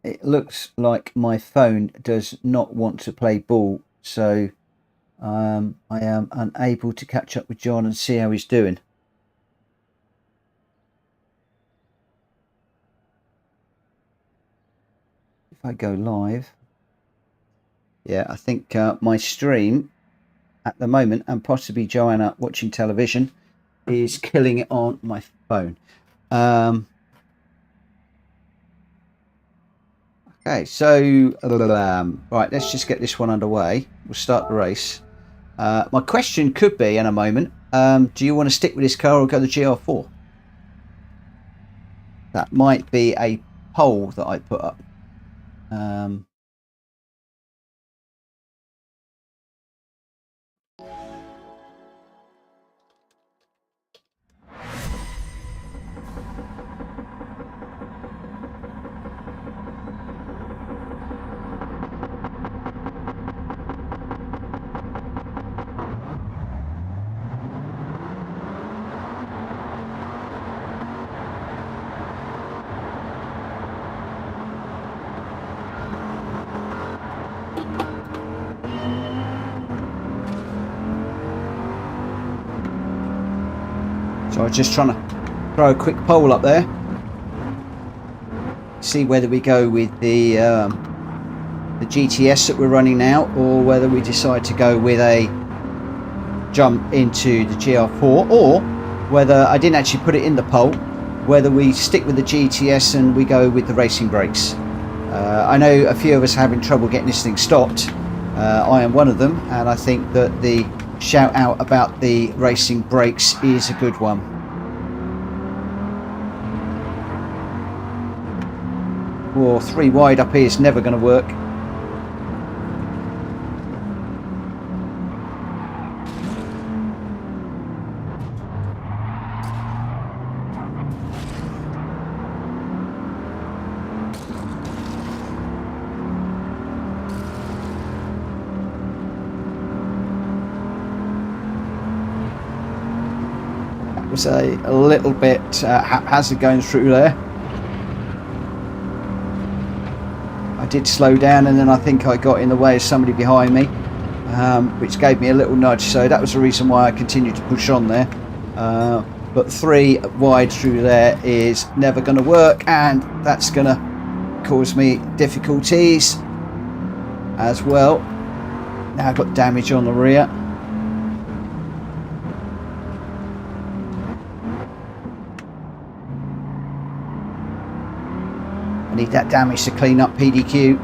It looks like my phone does not want to play ball, so I am unable to catch up with John and see how he's doing. If I go live, yeah, I think my stream at the moment, and possibly Joanna watching television, is killing it on my phone. Okay, so right, let's just get this one underway. We'll start the race. My question could be in a moment, do you want to stick with this car or go the GR4? That might be a poll that I put up. So I was just trying to throw a quick poll up there, see whether we go with the GTS that we're running now, or whether we decide to go with a jump into the GR4, or whether, I didn't actually put it in the poll, whether we stick with the GTS and we go with the racing brakes. I know a few of us are having trouble getting this thing stopped. I am one of them, and I think that the shout out about the racing brakes is a good one. Or 3 wide up here is never going to work. Was a little bit haphazard going through there. I did slow down, and then I think I got in the way of somebody behind me, which gave me a little nudge, so that was the reason why I continued to push on there. But 3 wide through there is never going to work, and that's going to cause me difficulties as well. Now I've got damage on the rear. I need that damage to clean up PDQ.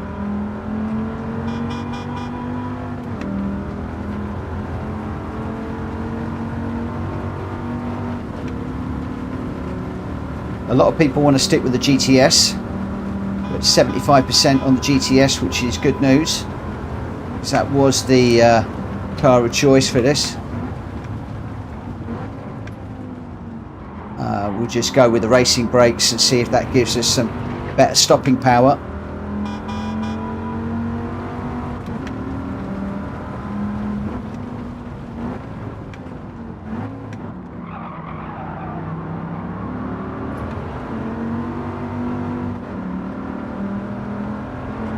A lot of people want to stick with the GTS, but 75% on the GTS, which is good news, because that was the car of choice for this. We'll just go with the racing brakes and see if that gives us some better stopping power.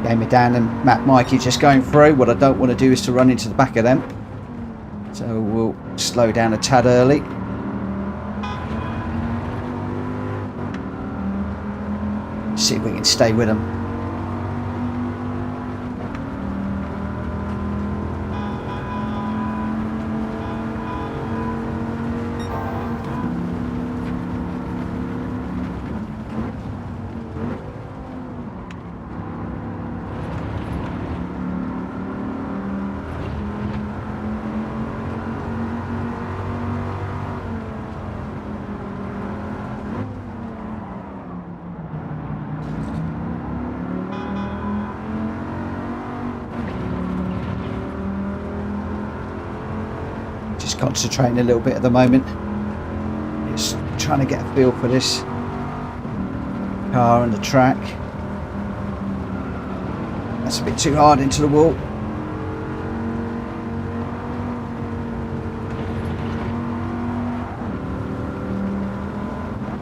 Gamer Dan and Matt Mikey just going through. What I don't want to do is to run into the back of them, so we'll slow down a tad early. See if we can stay with them. Just concentrating a little bit at the moment, just trying to get a feel for this car and the track. That's a bit too hard into the wall.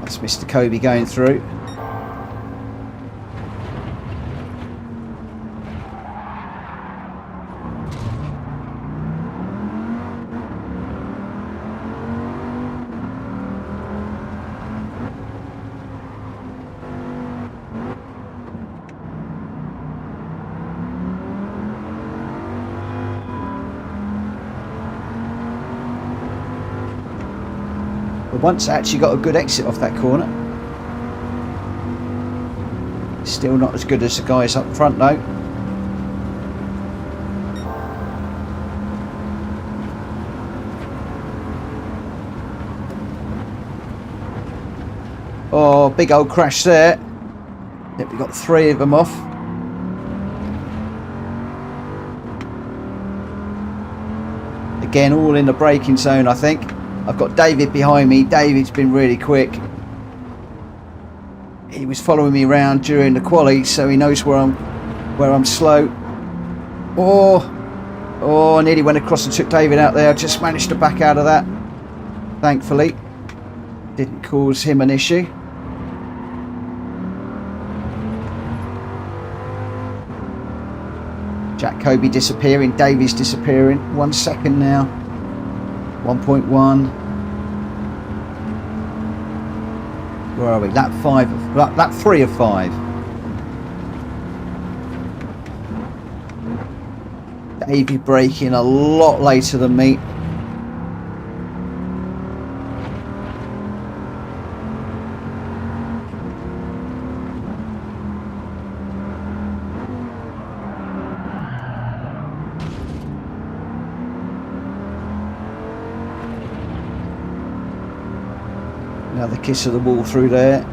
That's Mr. Kobe going through. Once I actually got a good exit off that corner. Still not as good as the guys up front though. Oh, big old crash there. Yep, we got 3 of them off. Again, all in the braking zone, I think. I've got David behind me. David's been really quick. He was following me around during the quali, so he knows where I'm slow. Oh, I nearly went across and took David out there. I just managed to back out of that. Thankfully, didn't cause him an issue. Jack Kobe disappearing. David's disappearing. 1 second now. 1.1. Where are we? Lap 5, lap 3 of 5. Davey braking a lot later than me. Another kiss of the wall through there.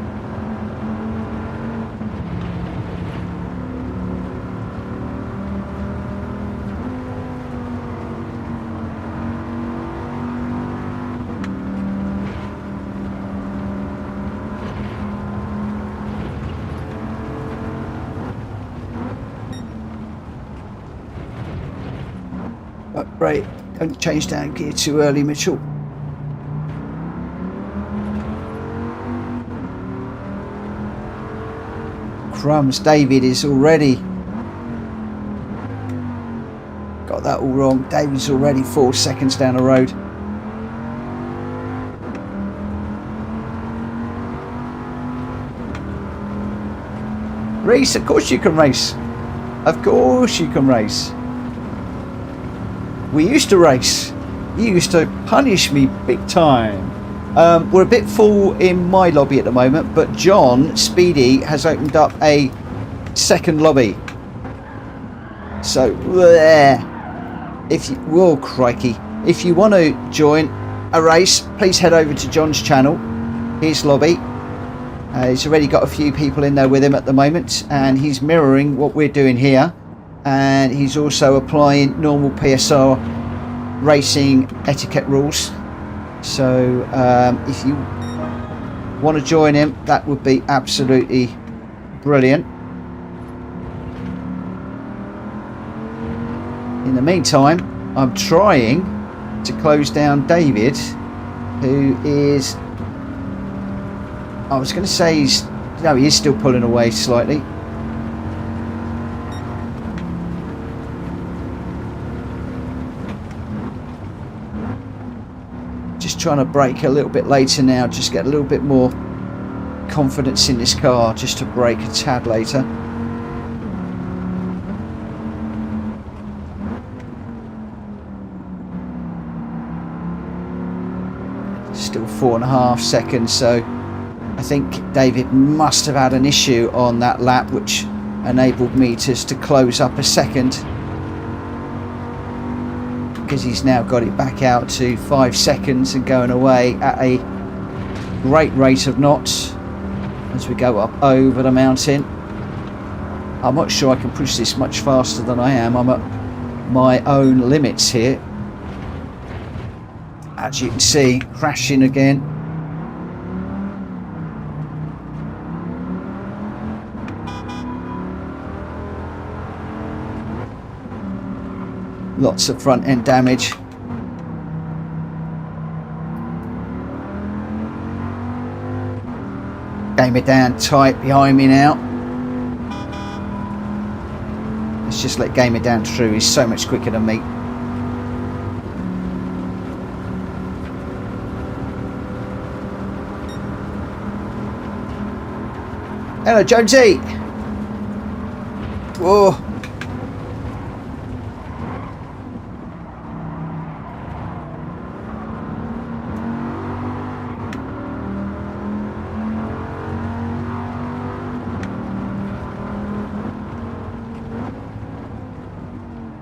Right, don't change down gear too early, Mitchell. Crumbs, David is already got that all wrong. David's already 4 seconds down the road. Race, of course you can race. Of course you can race. We used to race. You used to punish me big time. We're a bit full in my lobby at the moment, but John Speedy has opened up a second lobby. So, if you, whoa, crikey! If you want to join a race, please head over to John's channel, his lobby. He's already got a few people in there with him at the moment, and he's mirroring what we're doing here. And he's also applying normal PSR racing etiquette rules. So if you want to join him, that would be absolutely brilliant. In the meantime, I'm trying to close down David, who is, I was going to say he is still pulling away slightly. Just trying to brake a little bit later now, just get a little bit more confidence in this car, just to brake a tad later. Still 4.5 seconds, so I think David must have had an issue on that lap, which enabled me to close up a second, because he's now got it back out to 5 seconds and going away at a great rate of knots as we go up over the mountain. I'm not sure I can push this much faster than I am. I'm at my own limits here. As you can see, crashing again. Lots of front end damage. Gamer down tight behind me now. Let's just let Gamer down through. He's so much quicker than me. Hello, Jonesy. Whoa.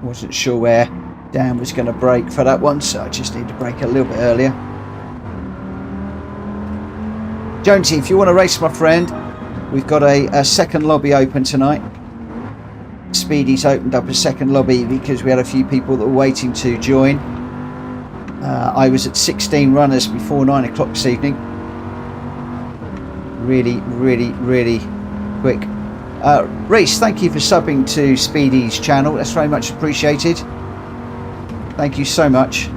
Wasn't sure where Dan was going to brake for that one, so I just need to brake a little bit earlier. Jonesy, if you want to race, my friend, we've got a second lobby open tonight. Speedy's opened up a second lobby because we had a few people that were waiting to join. I was at 16 runners before 9 o'clock this evening. Really quick. Reese, thank you for subbing to Speedy's channel. That's very much appreciated. Thank you so much.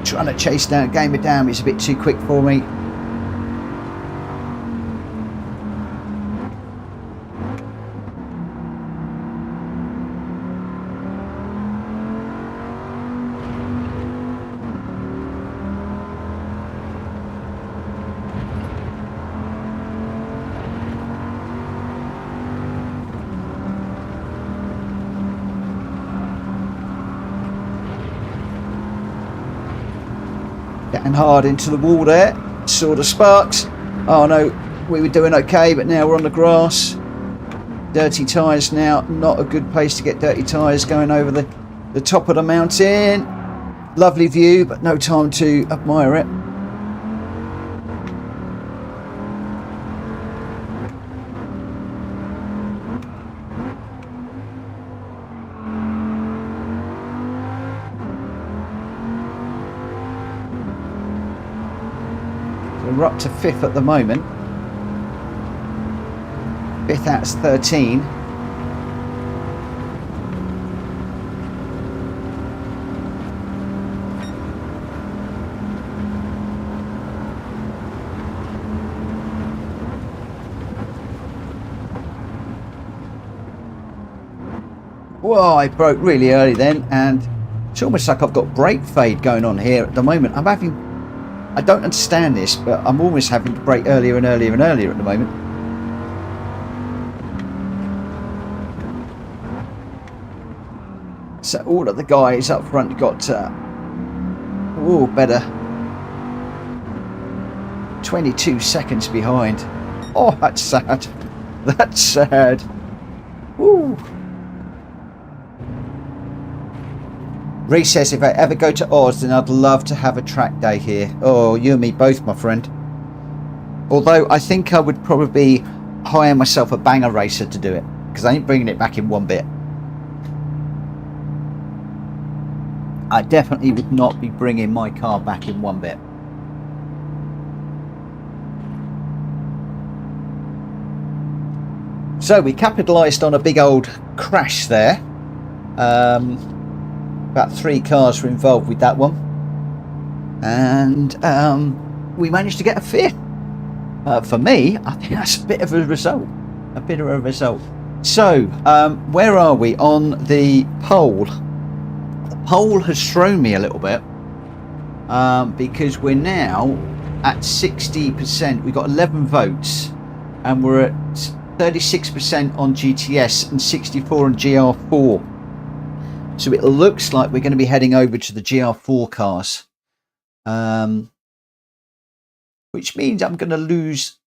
Trying to chase down Gamer down is a bit too quick for me. Getting hard into the wall there. Saw the sparks. Oh no, we were doing okay, but now we're on the grass. Dirty tyres now. Not a good place to get dirty tyres going over the top of the mountain. Lovely view, but no time to admire it. We're up to 5th at the moment. 5th out of 13. Whoa, I broke really early then, and it's almost like I've got brake fade going on here at the moment. I don't understand this, but I'm always having to brake earlier and earlier and earlier at the moment. So all of the guys up front got, better. 22 seconds behind. Oh, that's sad. That's sad. Woo. Reece says, if I ever go to Oz, then I'd love to have a track day here. Oh, you and me both, my friend. Although I think I would probably hire myself a banger racer to do it, because I ain't bringing it back in one bit. I definitely would not be bringing my car back in one bit. So we capitalised on a big old crash there. About 3 cars were involved with that one, and we managed to get a 5th. For me, I think that's a bit of a result. So where are we on the poll? The poll has thrown me a little bit, because we're now at 60%. We've got 11 votes, and we're at 36% on GTS and 64 on GR4. So it looks like we're going to be heading over to the GR4 cars, which means I'm going to lose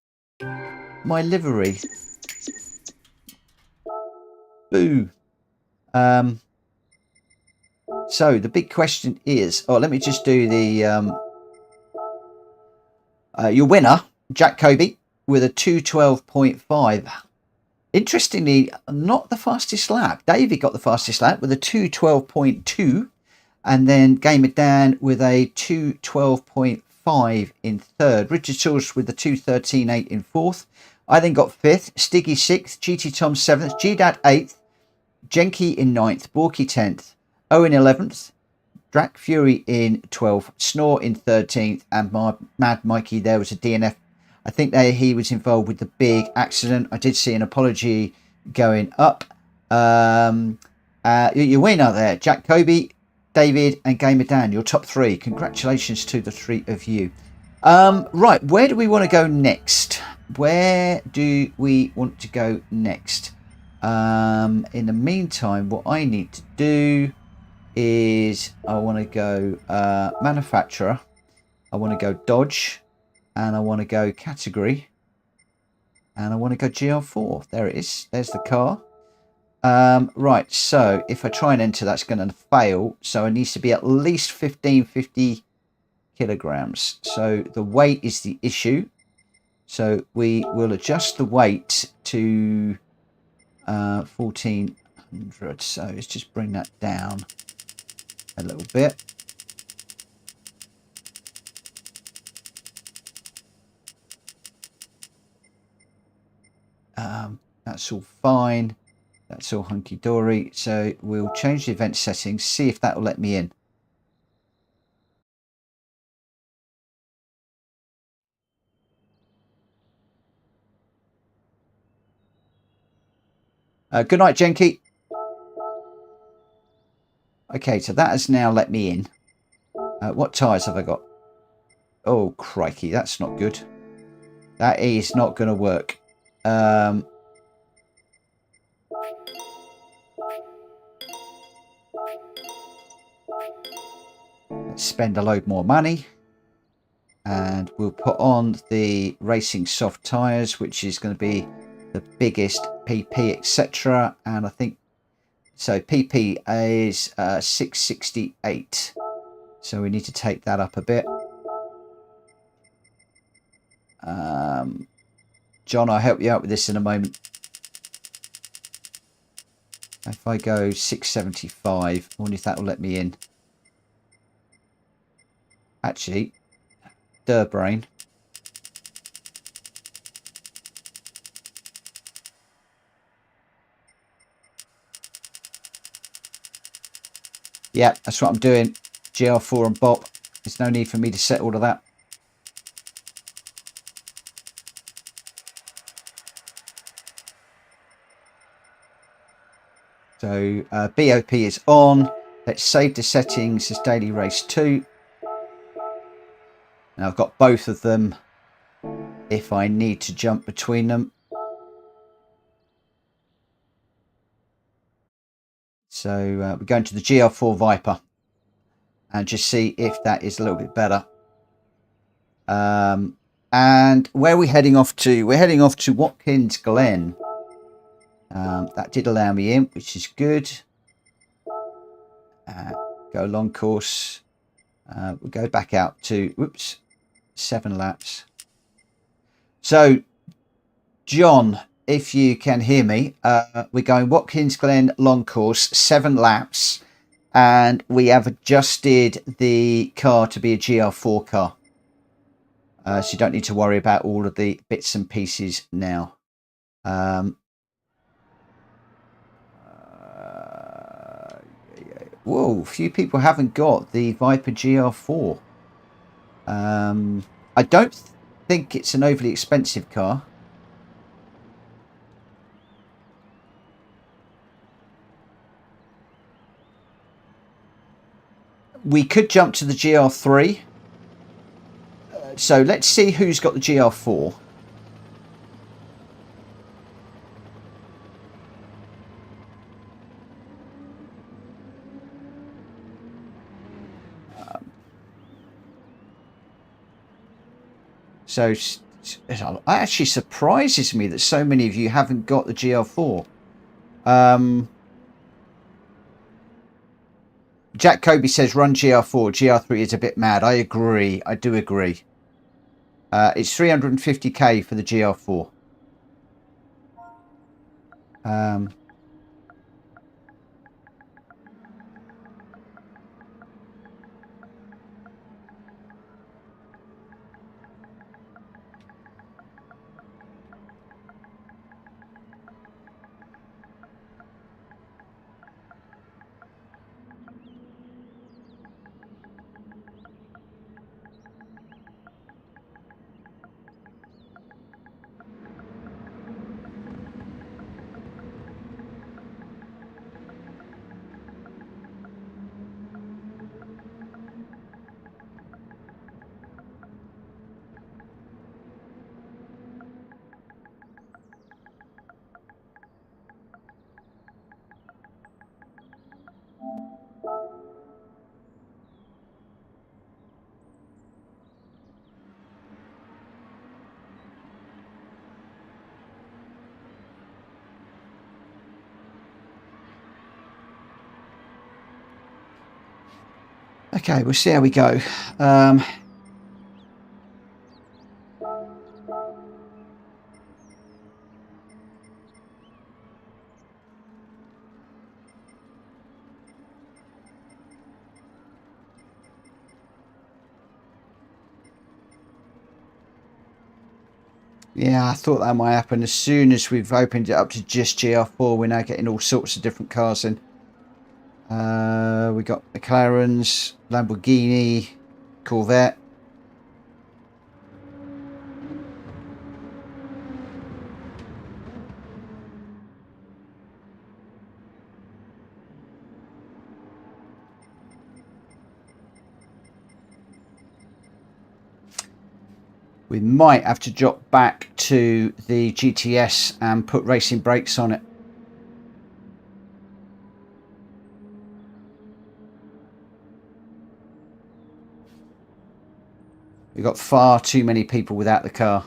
my livery. Boo. So the big question is, let me just do the your winner, Jack Kobe, with a 2:12.5. Interestingly, not the fastest lap. David got the fastest lap with a 2:12.2, and then Gamer Dan with a 2:12.5 in 3rd. Richard Sauce with the 2:13.8 in 4th. I then got 5th, Stiggy 6th, GT Tom 7th, GDad 8th, Jenky in 9th, Borky 10th, Owen 11th, Drac Fury in 12th, Snore in 13th, and my Mad Mikey there was a DNF. I think he was involved with the big accident. I did see an apology going up. Your winner there, Jack Kobe, David, and Gamer Dan, your top 3. Congratulations to the 3 of you. Right, where do we want to go next? In the meantime, what I need to do is I want to go manufacturer. I want to go Dodge. And I want to go category, and I want to go GR4. There it is. There's the car. Right, so if I try and enter, that's going to fail. So it needs to be at least 1550 kilograms. So the weight is the issue. So we will adjust the weight to 1400. So let's just bring that down a little bit. That's all fine. That's all hunky-dory. So we'll change the event settings, see if that will let me in. Good night, Jenky. Okay, so that has now let me in. What tyres have I got? Oh, crikey, that's not good. That is not going to work. Let's spend a load more money. And we'll put on the racing soft tyres, which is going to be the biggest PP, etc. And I think so PP is 668, so we need to take that up a bit. John, I'll help you out with this in a moment. If I go 675, I wonder if that will let me in. Actually, Nürburgring. Yeah, that's what I'm doing. GR4 and BOP. There's no need for me to set all of that. So BOP is on. Let's save the settings as daily race 2. Now I've got both of them if I need to jump between them. So we're going to the GR4 Viper and just see if that is a little bit better. And where are we heading off to? We're heading off to Watkins Glen. That did allow me in, which is good. Go long course. We'll go back out to, whoops, 7 laps. So, John, if you can hear me, we're going Watkins Glen long course, 7 laps. And we have adjusted the car to be a GR4 car. So you don't need to worry about all of the bits and pieces now. Whoa, few people haven't got the Viper Gr.4. I don't think it's an overly expensive car. We could jump to the GR3. So let's see who's got the GR4. So it actually surprises me that so many of you haven't got the GR4. Jack Kobe says run GR4. GR3 is a bit mad. I agree. I do agree. It's 350k for the GR4. Okay, we'll see how we go. Yeah, I thought that might happen. As soon as we've opened it up to just GR4, we're now getting all sorts of different cars in. We got McLarens, Lamborghini, Corvette. We might have to drop back to the GTS and put racing brakes on it. We've got far too many people without the car.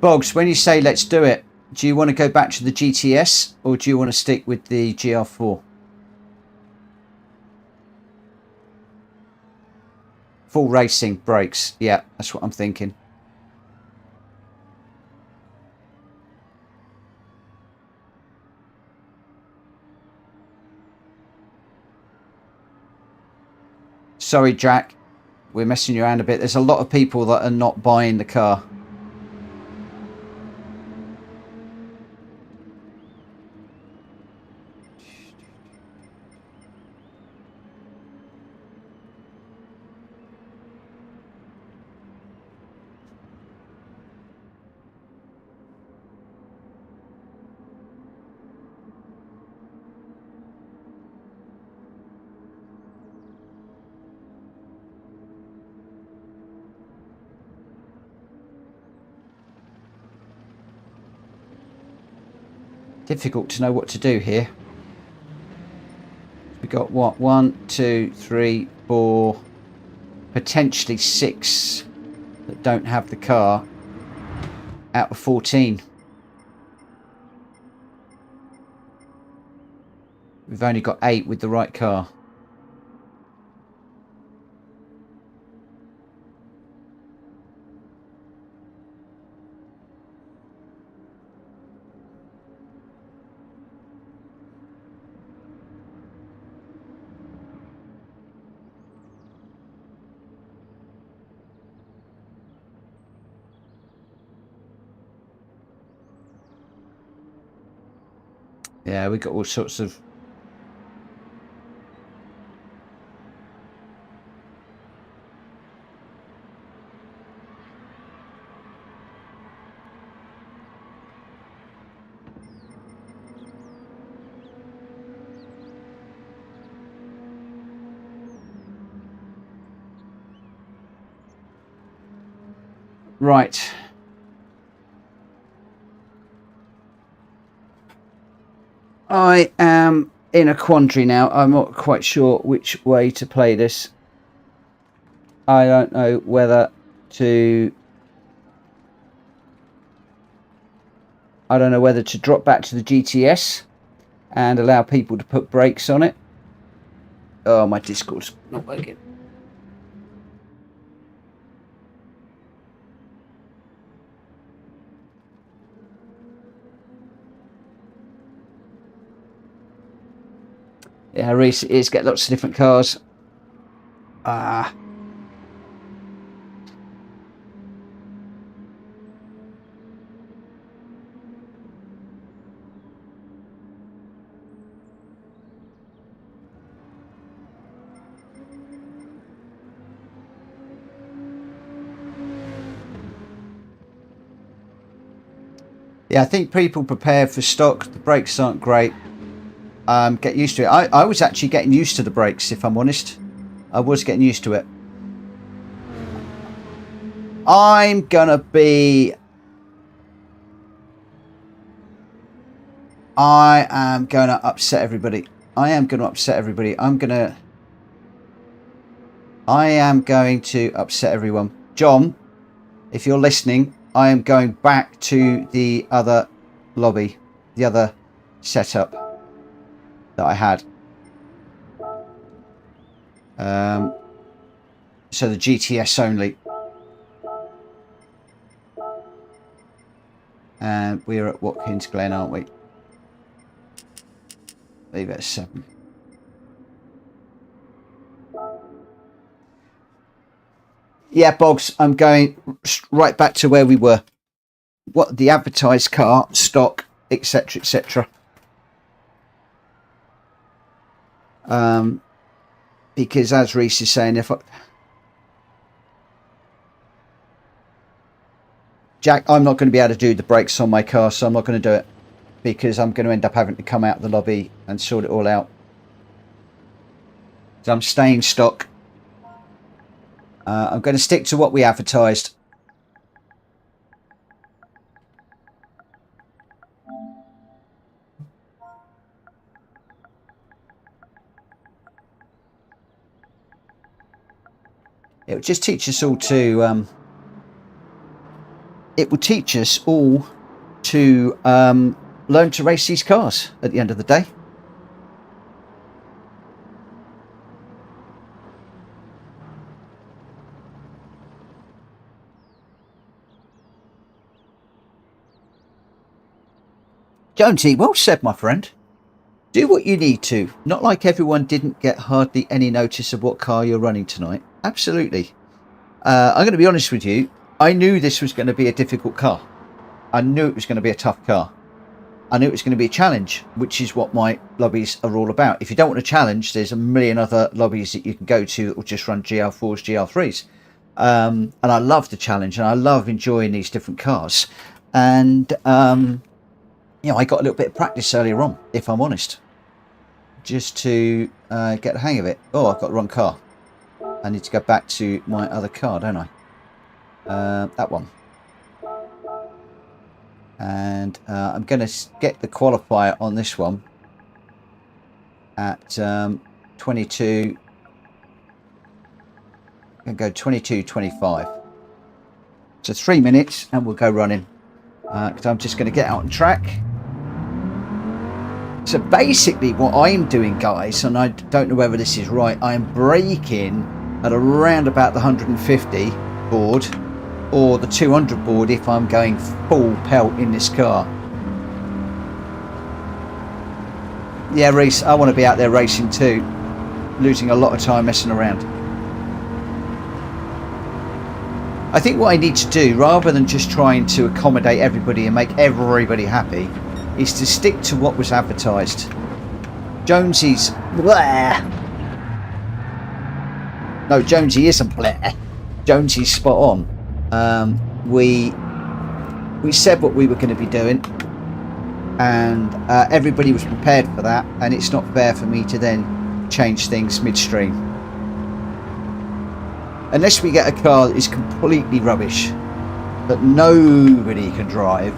Boggs, when you say let's do it, do you want to go back to the GTS or do you want to stick with the GR4? Full racing brakes. Yeah, that's what I'm thinking. Sorry, Jack. We're messing you around a bit. There's a lot of people that are not buying the car. Difficult to know what to do here. We got what? 1, 2, 3, 4, potentially 6 that don't have the car out of 14. We've only got 8 with the right car. Yeah, we got all sorts of... Right. I am in a quandary now. I'm not quite sure which way to play this. I don't know whether to... I don't know whether to drop back to the GTS and allow people to put brakes on it. Oh, my Discord's not working. Yeah, race it is. Get lots of different cars. Yeah, I think people prepare for stock. The brakes aren't great. Get used to it. I was actually getting used to the brakes, if I'm honest. I was getting used to it. I'm gonna be... I am gonna upset everybody. I am going to upset everybody. I am going to upset everyone. John, if you're listening, I am going back to the other lobby, the other setup that I had. So the GTS only. And we're at Watkins Glen, aren't we? Leave it at 7. Yeah, Boggs, I'm going right back to where we were. What the advertised car, stock, etc., etc. Because as Reese is saying, Jack, I'm not going to be able to do the brakes on my car, so I'm not going to do it because I'm going to end up having to come out of the lobby and sort it all out. So I'm staying stock. I'm going to stick to what we advertised. It will just teach us all to it will teach us all to learn to race these cars at the end of the day. Jonesy, well said, my friend. Do what you need to. Not like everyone didn't get hardly any notice of what car you're running tonight. Absolutely. I'm going to be honest with you. I knew this was going to be a difficult car. I knew it was going to be a tough car. I knew it was going to be a challenge, which is what my lobbies are all about. If you don't want a challenge, there's a million other lobbies that you can go to that will just run GR4s, GR3s. And I love the challenge, and I love enjoying these different cars. And, you know, I got a little bit of practice earlier on, if I'm honest, just to get the hang of it. Oh, I've got the wrong car. I need to go back to my other car, don't I? That one. And I'm going to get the qualifier on this one at 22. I'm going to go 22:25. So 3 minutes and we'll go running. Because I'm just going to get out on track. So basically what I'm doing, guys, and I don't know whether this is right, I'm braking at around about the 150 board or the 200 board if I'm going full pelt in this car. Yeah, Reese, I want to be out there racing too, losing a lot of time messing around. I think what I need to do, rather than just trying to accommodate everybody and make everybody happy, is to stick to what was advertised. Jonesy's blah. No, Jonesy isn't blah. Jonesy's spot on. We said what we were going to be doing, and everybody was prepared for that, and it's not fair for me to then change things midstream. Unless we get a car that is completely rubbish, that nobody can drive,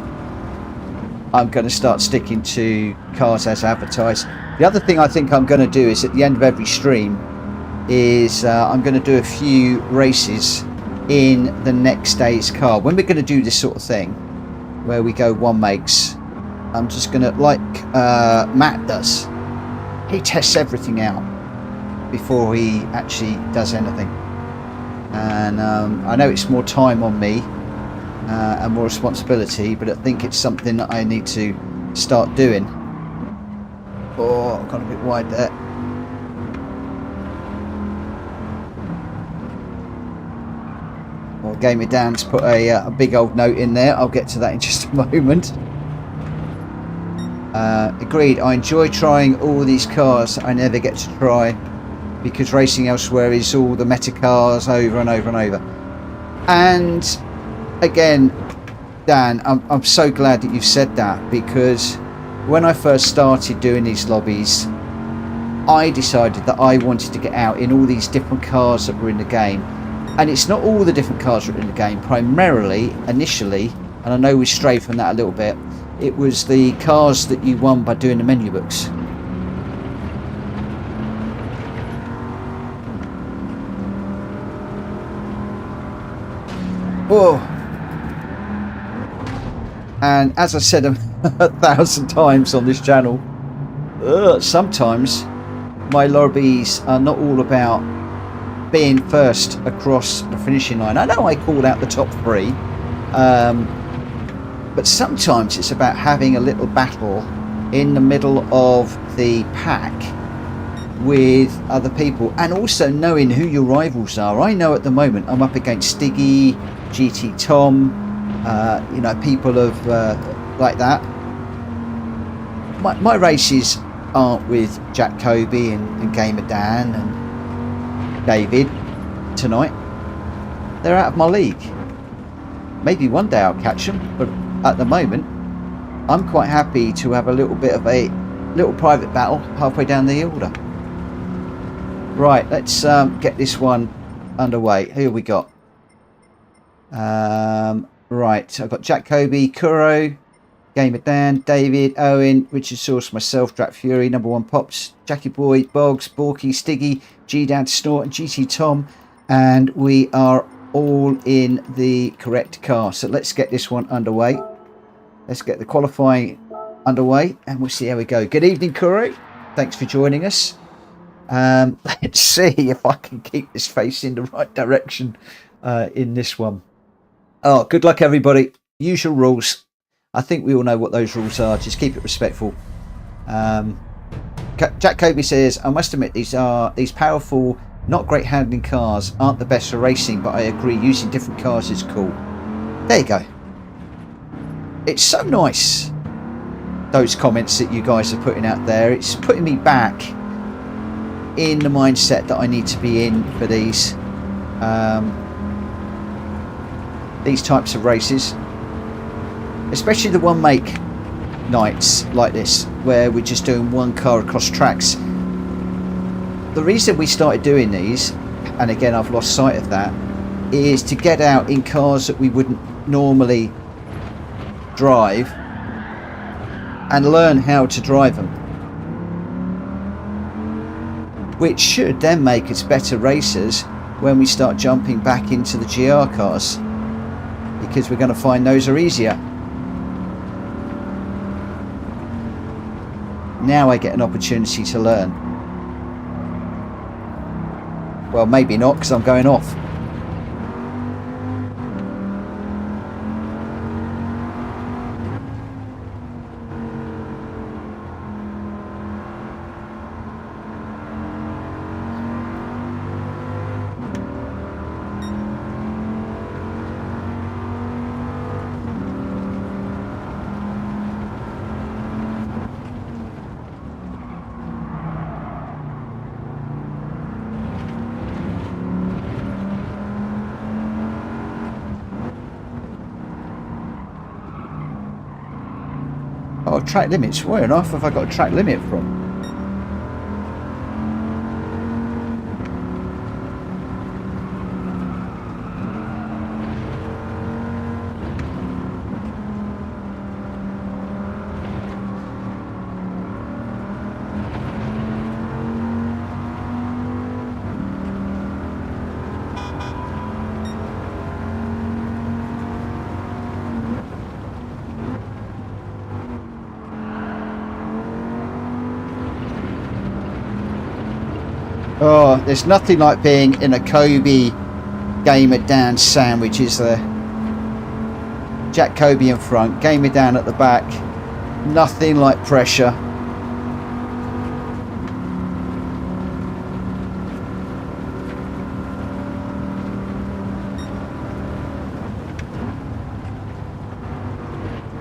I'm going to start sticking to cars as advertised. The other thing I think I'm going to do is at the end of every stream is I'm going to do a few races in the next day's car. When we're going to do this sort of thing, where we go one makes, I'm just going to, like Matt does, he tests everything out before he actually does anything. And I know it's more time on me and more responsibility, but I think it's something that I need to start doing. Oh, I've gone a bit wide there. Well, Gamer Dan's put a big old note in there. I'll get to that in just a moment. Agreed, I enjoy trying all these cars I never get to try, because racing elsewhere is all the meta cars over and over and over. And again, Dan, I'm so glad that you've said that, because when I first started doing these lobbies, I decided that I wanted to get out in all these different cars that were in the game. And it's not all the different cars that are in the game. Primarily, initially, and I know we strayed from that a little bit, it was the cars that you won by doing the menu books. Oh, and as I said 1,000 times on this channel, sometimes my lobbies are not all about being first across the finishing line. I know I called out the top three, but sometimes it's about having a little battle in the middle of the pack with other people, and also knowing who your rivals are. I know at the moment I'm up against Stiggy, GT Tom, you know, people of like that. My races aren't with Jack Kobe and Gamer Dan and David tonight. They're out of my league. Maybe one day I'll catch them, but at the moment I'm quite happy to have a little bit of a little private battle halfway down the order. Right, let's get this one underway. Who have we got? Right, I've got Jack Kobe, Kuro, Gamer Dan, David, Owen, Richard Source, myself, Drat Fury, Number One Pops, Jackie Boy, Boggs, Borky, Stiggy, G Down to Snort, and GT Tom, And we are all in the correct car. So let's get this one underway. Let's get the qualifying underway and we'll see how we go. Good evening, Corey. Thanks for joining us. Let's see if I can keep this facing the right direction in this one. Oh, good luck, everybody. Usual rules. I think we all know what those rules are. Just keep it respectful. Jack Kobe says, I must admit these powerful, not great handling cars aren't the best for racing, but I agree using different cars is cool. There you go. It's so nice, those comments that you guys are putting out there. It's putting me back in the mindset that I need to be in for these types of races, especially the one make nights like this where we're just doing one car across tracks. The reason we started doing these, and again I've lost sight of that, is to get out in cars that we wouldn't normally drive and learn how to drive them, which should then make us better racers when we start jumping back into the GR cars, because we're going to find those are easier. Now I get an opportunity to learn. Well, maybe not, because I'm going off. Oh, track limits. Where on earth have I got a track limit from? Oh, there's nothing like being in a Kobe Gamer Dan sandwich, is there? Jack Kobe in front, Gamer Dan at the back. Nothing like pressure.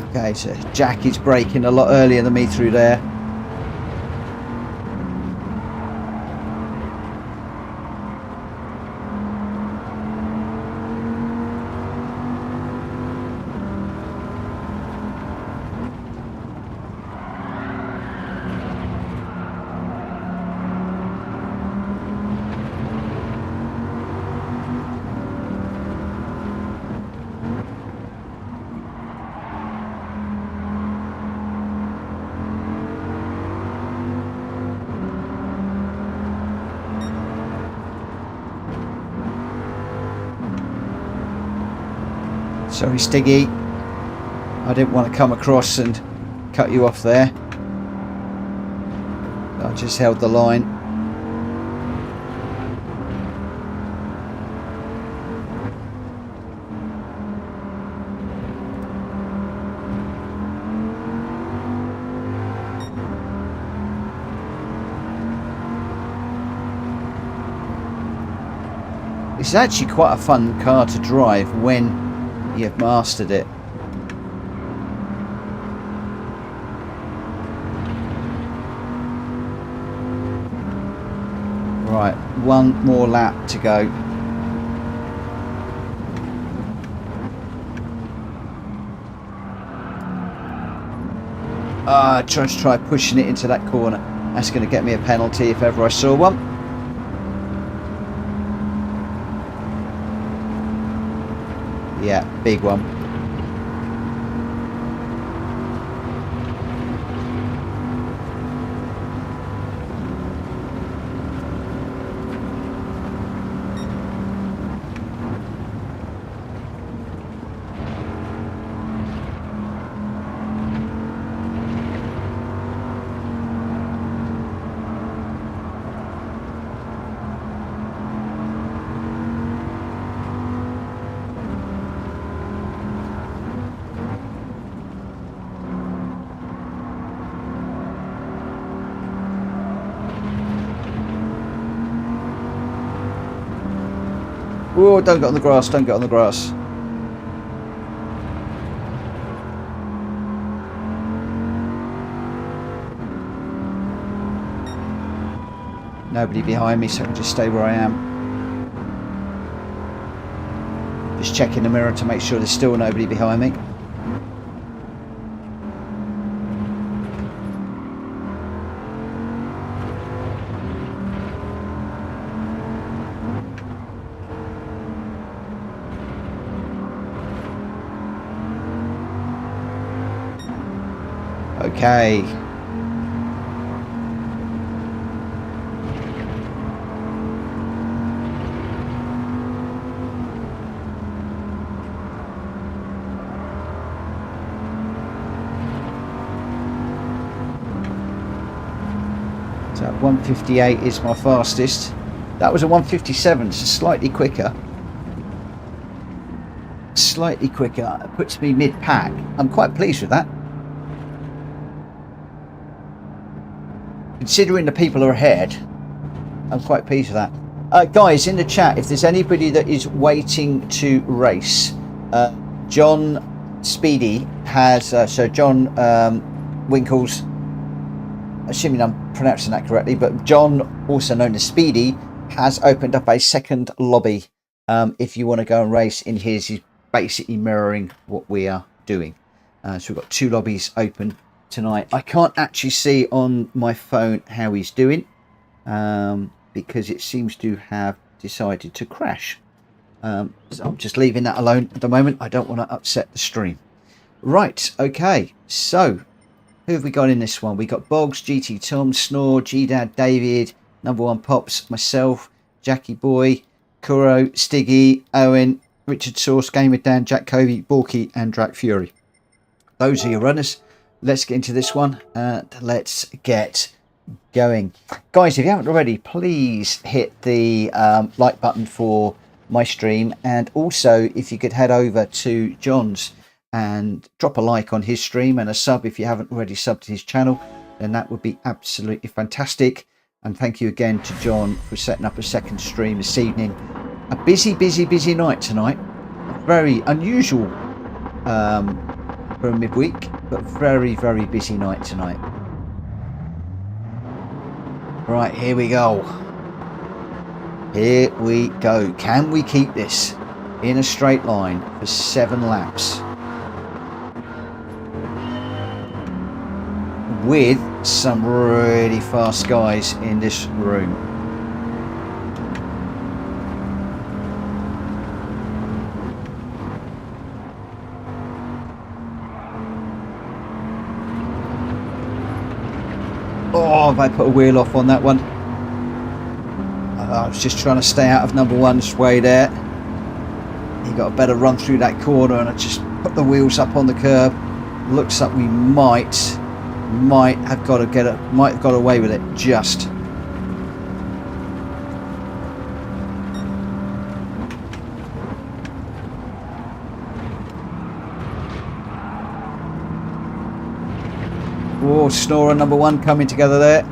Okay, so Jack is braking a lot earlier than me through there. Sorry, Stiggy. I didn't want to come across and cut you off there. I just held the line. It's actually quite a fun car to drive when you've mastered it. Right, one more lap to go. Just try pushing it into that corner. That's going to get me a penalty if ever I saw one. Yeah, big one. Oh, don't get on the grass, don't get on the grass. Nobody behind me, so I can just stay where I am. Just checking the mirror to make sure there's still nobody behind me. Okay. So 158 is my fastest. That was a 157, so slightly quicker. Slightly quicker. It puts me mid-pack. I'm quite pleased with that. Considering the people are ahead, I'm quite pleased with that. Guys, in the chat, if there's anybody that is waiting to race, John Speedy has, so John Winkles, assuming I'm pronouncing that correctly, but John, also known as Speedy, has opened up a second lobby. If you want to go and race in his, he's basically mirroring what we are doing. So we've got 2 lobbies open tonight. I can't actually see on my phone how he's doing, because it seems to have decided to crash. So I'm just leaving that alone at the moment. I don't want to upset the stream. Right, okay, so who have we got in this one? We got Boggs, GT Tom, Snore, G-Dad, David, Number One Pops, myself, Jackie Boy, Kuro, Stiggy, Owen, Richard Source, Gamer Dan, Jack Covey, Borky, and Drac Fury. Those are your runners. Let's get into this one and let's get going. Guys, if you haven't already, please hit the like button for my stream, and also if you could head over to John's and drop a like on his stream and a sub if you haven't already subbed to his channel, then that would be absolutely fantastic. And thank you again to John for setting up a second stream this evening. A busy night tonight. A very unusual for a midweek, but very busy night tonight. Right, here we go. Here we go. Can we keep this in a straight line for 7 laps with some really fast guys in this room? Oh, have I put a wheel off on that one? I was just trying to stay out of Number One's way there. He got a better run through that corner, and I just put the wheels up on the curb. Looks like we might have got away with it just. Oh, Snore and Number One coming together there.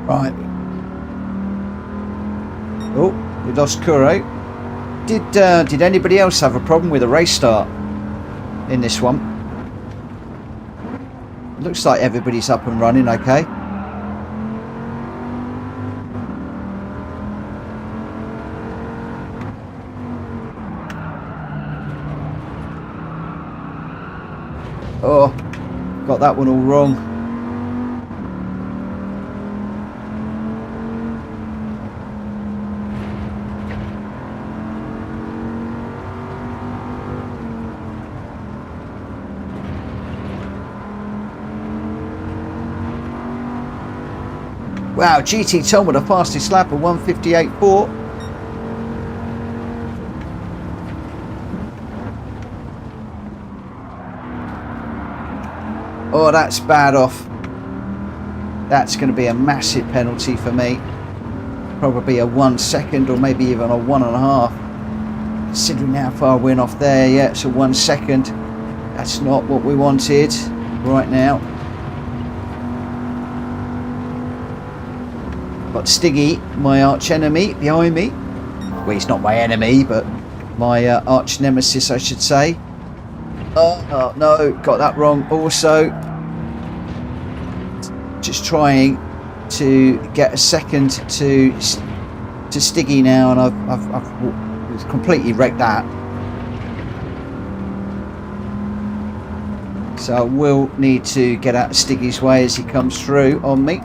Right. Oh, we lost Kuro. Did anybody else have a problem with a race start in this one? Looks like everybody's up and running okay. Oh, got that one all wrong. Wow, GT Tom with the fastest lap of 1:58.4. Oh, that's bad off. That's going to be a massive penalty for me. Probably a 1 second or maybe even a 1.5. Considering how far I went off there. Yeah, it's a 1 second. That's not what we wanted right now. Got Stiggy, my arch enemy, behind me. Well, he's not my enemy, but my arch nemesis, I should say. Oh no, got that wrong also. Just trying to get a second to Stiggy now, and I've completely wrecked that. So I will need to get out of Stiggy's way as he comes through on me.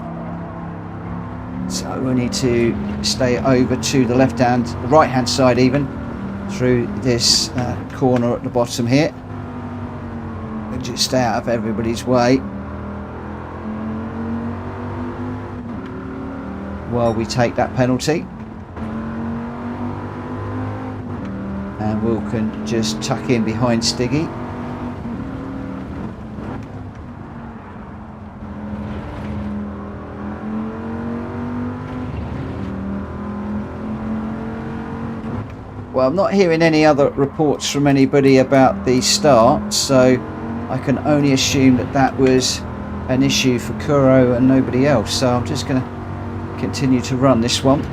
So we need to stay over to the left hand, the right hand side even, through this corner at the bottom here. And just stay out of everybody's way while we take that penalty. And we can just tuck in behind Stiggy. Well, I'm not hearing any other reports from anybody about the start, so I can only assume that that was an issue for Kuro and nobody else. So I'm just going to continue to run this one.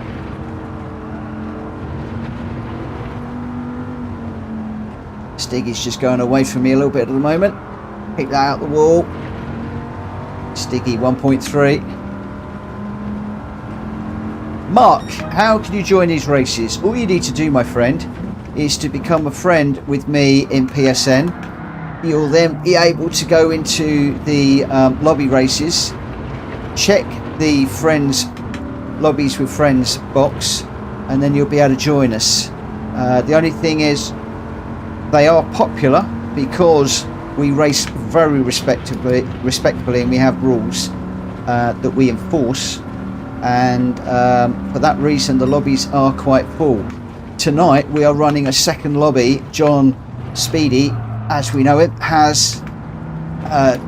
Stiggy's just going away from me a little bit at the moment. Pick that out the wall. Stiggy 1.3. Mark, how can you join these races? All you need to do, my friend, is to become a friend with me in PSN. You'll then be able to go into the lobby races, check the friends, lobbies with friends box, and then you'll be able to join us. The only thing is, they are popular because we race very respectfully, and we have rules that we enforce. And for that reason the lobbies are quite full. Tonight we are running a second lobby. John Speedy, as we know it, has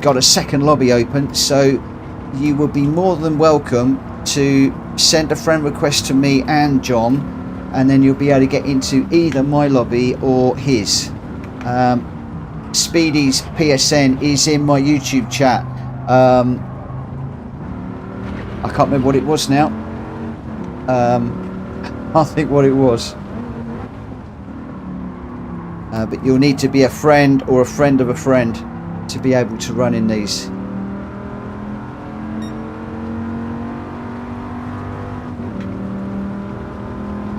got a second lobby open, so you will be more than welcome to send a friend request to me and John, and then you'll be able to get into either my lobby or his. Speedy's PSN is in my YouTube chat. I can't remember what it was now. I think what it was. But you'll need to be a friend or a friend of a friend to be able to run in these.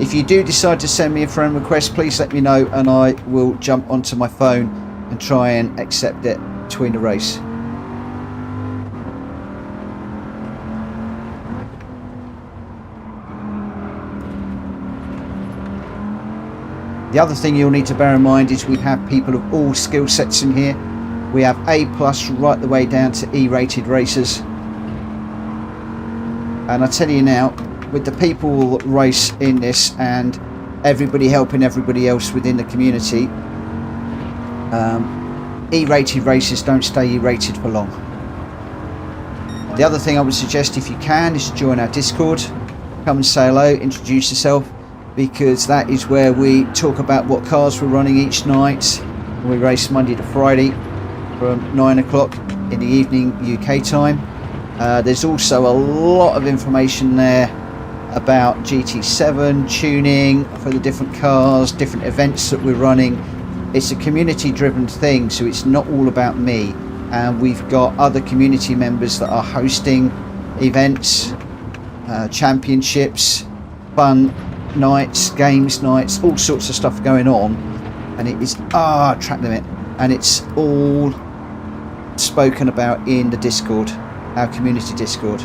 If you do decide to send me a friend request, please let me know and I will jump onto my phone and try and accept it between the race. The other thing you'll need to bear in mind is we have people of all skill sets in here. We have A+ right the way down to E-rated racers. And I tell you now, with the people that race in this and everybody helping everybody else within the community, E-rated racers don't stay E-rated for long. The other thing I would suggest, if you can, is to join our Discord. Come and say hello, introduce yourself, because that is where we talk about what cars we're running each night. We race Monday to Friday from 9 o'clock in the evening UK time. There's also a lot of information there about GT7 tuning for the different cars, different events that we're running. It's a community driven thing, so it's not all about me, and we've got other community members that are hosting events, championships, fun nights, games nights, all sorts of stuff going on. And it is track limit, and it's all spoken about in the Discord, our community Discord.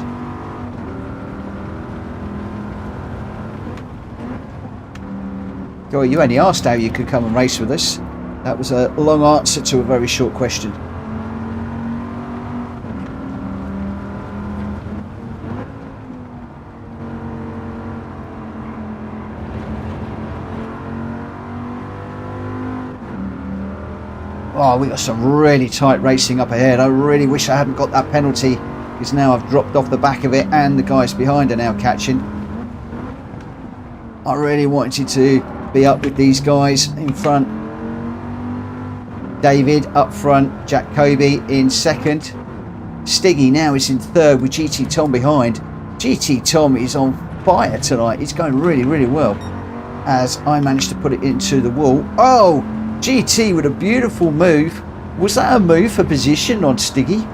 God, you only asked how you could come and race with us. That was a long answer to a very short question. Oh, we got some really tight racing up ahead. I really wish I hadn't got that penalty, because now I've dropped off the back of it and the guys behind are now catching. I really wanted to be up with these guys in front. David up front, Jack Kobe in second. Stiggy now is in third with GT Tom behind. GT Tom is on fire tonight. He's going really, really well, as I managed to put it into the wall. Oh, GT with a beautiful move. Was that a move for position on Stiggy?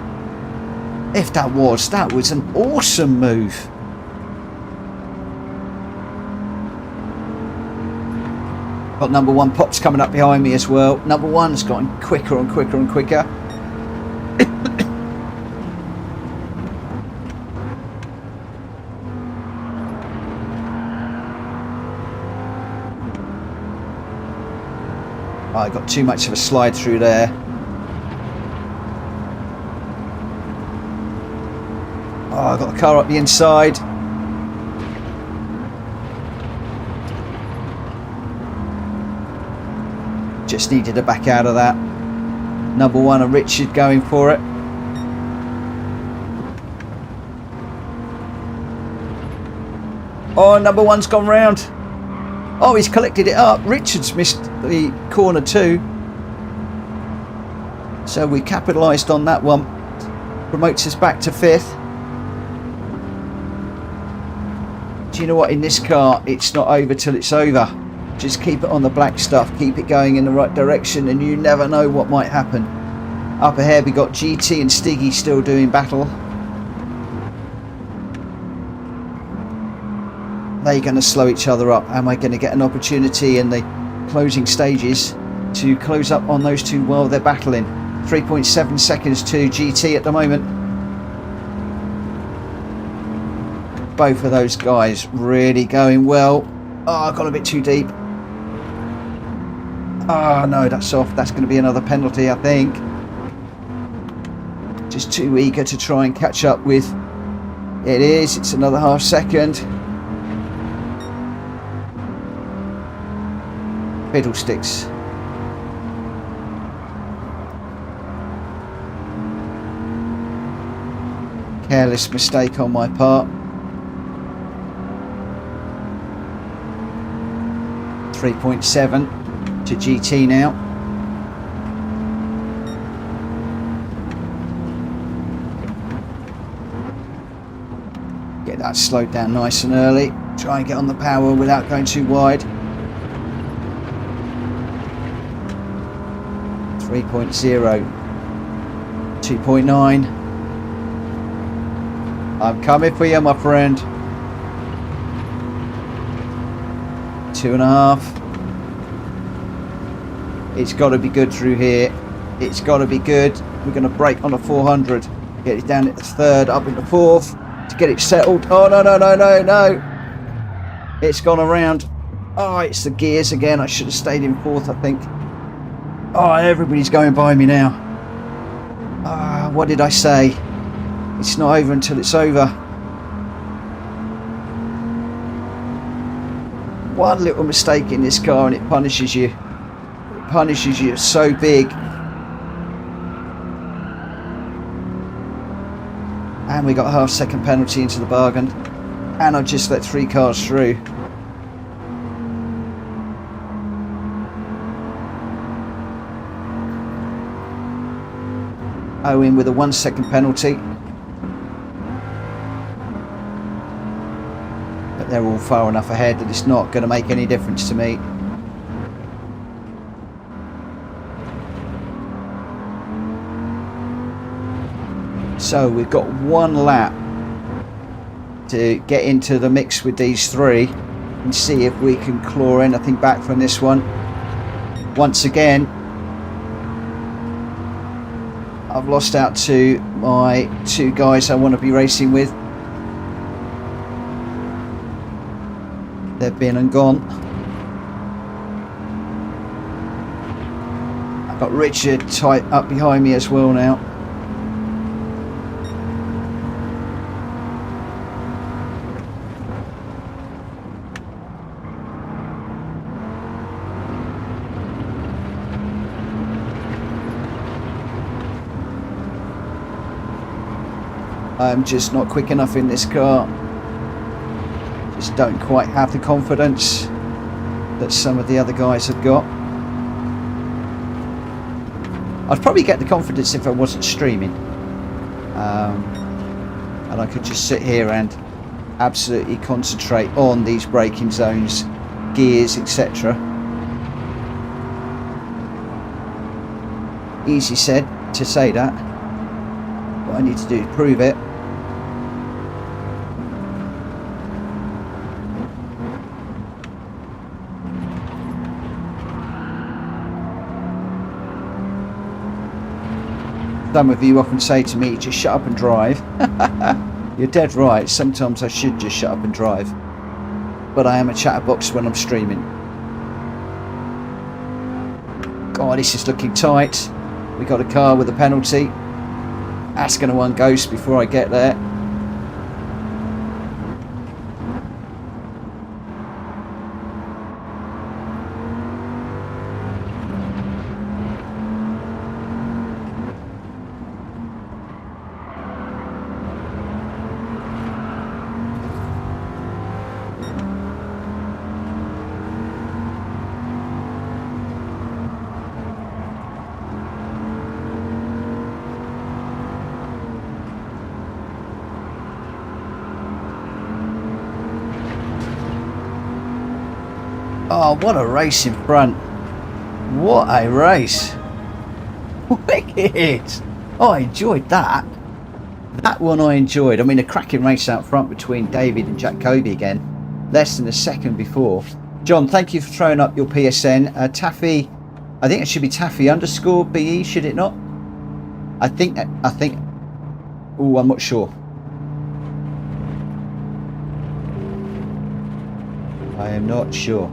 If that was an awesome move. Got number one Pops coming up behind me as well. Number one's gotten quicker and quicker and quicker. I got too much of a slide through there. Oh, I got the car up the inside. Just needed to back out of that. Number one and Richard going for it. Oh, number one's gone round. Oh, he's collected it up. Richard's missed the corner too. So we capitalised on that one. Promotes us back to fifth. Do you know what? In this car, it's not over till it's over. Just keep it on the black stuff, keep it going in the right direction, and you never know what might happen. Up ahead we got GT and Stiggy still doing battle. They're going to slow each other up. Am I going to get an opportunity in the closing stages to close up on those two while they're battling? 3.7 seconds to GT at the moment. Both of those guys really going well. Oh, I got a bit too deep. Oh no, that's off. That's going to be another penalty, I think. Just too eager to try and catch up with. It is. It's another half second. Fiddlesticks. Careless mistake on my part. 3.7 to GT now. Get that slowed down nice and early. Try and get on the power without going too wide. 3.0, 2.9. I'm coming for you, my friend. 2.5. It's got to be good through here. It's got to be good. We're going to brake on a 400. Get it down at the third, up into fourth to get it settled. Oh, no, no, no, no, no. It's gone around. Oh, it's the gears again. I should have stayed in fourth, I think. Oh, everybody's going by me now. What did I say? It's not over until it's over. One little mistake in this car and it punishes you. It punishes you so big. And we got a half second penalty into the bargain. And I've just let 3 cars through. Owen with a 1 second penalty. But they're all far enough ahead that it's not going to make any difference to me. So we've got 1 lap to get into the mix with these 3 and see if we can claw anything back from this one. Once again, I've lost out to my 2 guys I want to be racing with. They've been and gone. I've got Richard tight up behind me as well now. I'm just not quick enough in this car. Just don't quite have the confidence that some of the other guys have got. I'd probably get the confidence if I wasn't streaming. And I could just sit here and absolutely concentrate on these braking zones, gears, etc. Easy said to say that. What I need to do is prove it. Some of you often say to me, just shut up and drive. You're dead right. Sometimes I should just shut up and drive. But I am a chatterbox when I'm streaming. God, this is looking tight. We got a car with a penalty. That's going to unghost before I get there. Oh, what a race in front. What a race. Wicked. Oh, I enjoyed that. That one I enjoyed. I mean, a cracking race out front between David and Jack Kobe again. Less than a second before. John, thank you for throwing up your PSN. Taffy, I think it should be Taffy_BE, should it not? I think, oh, I'm not sure. I am not sure.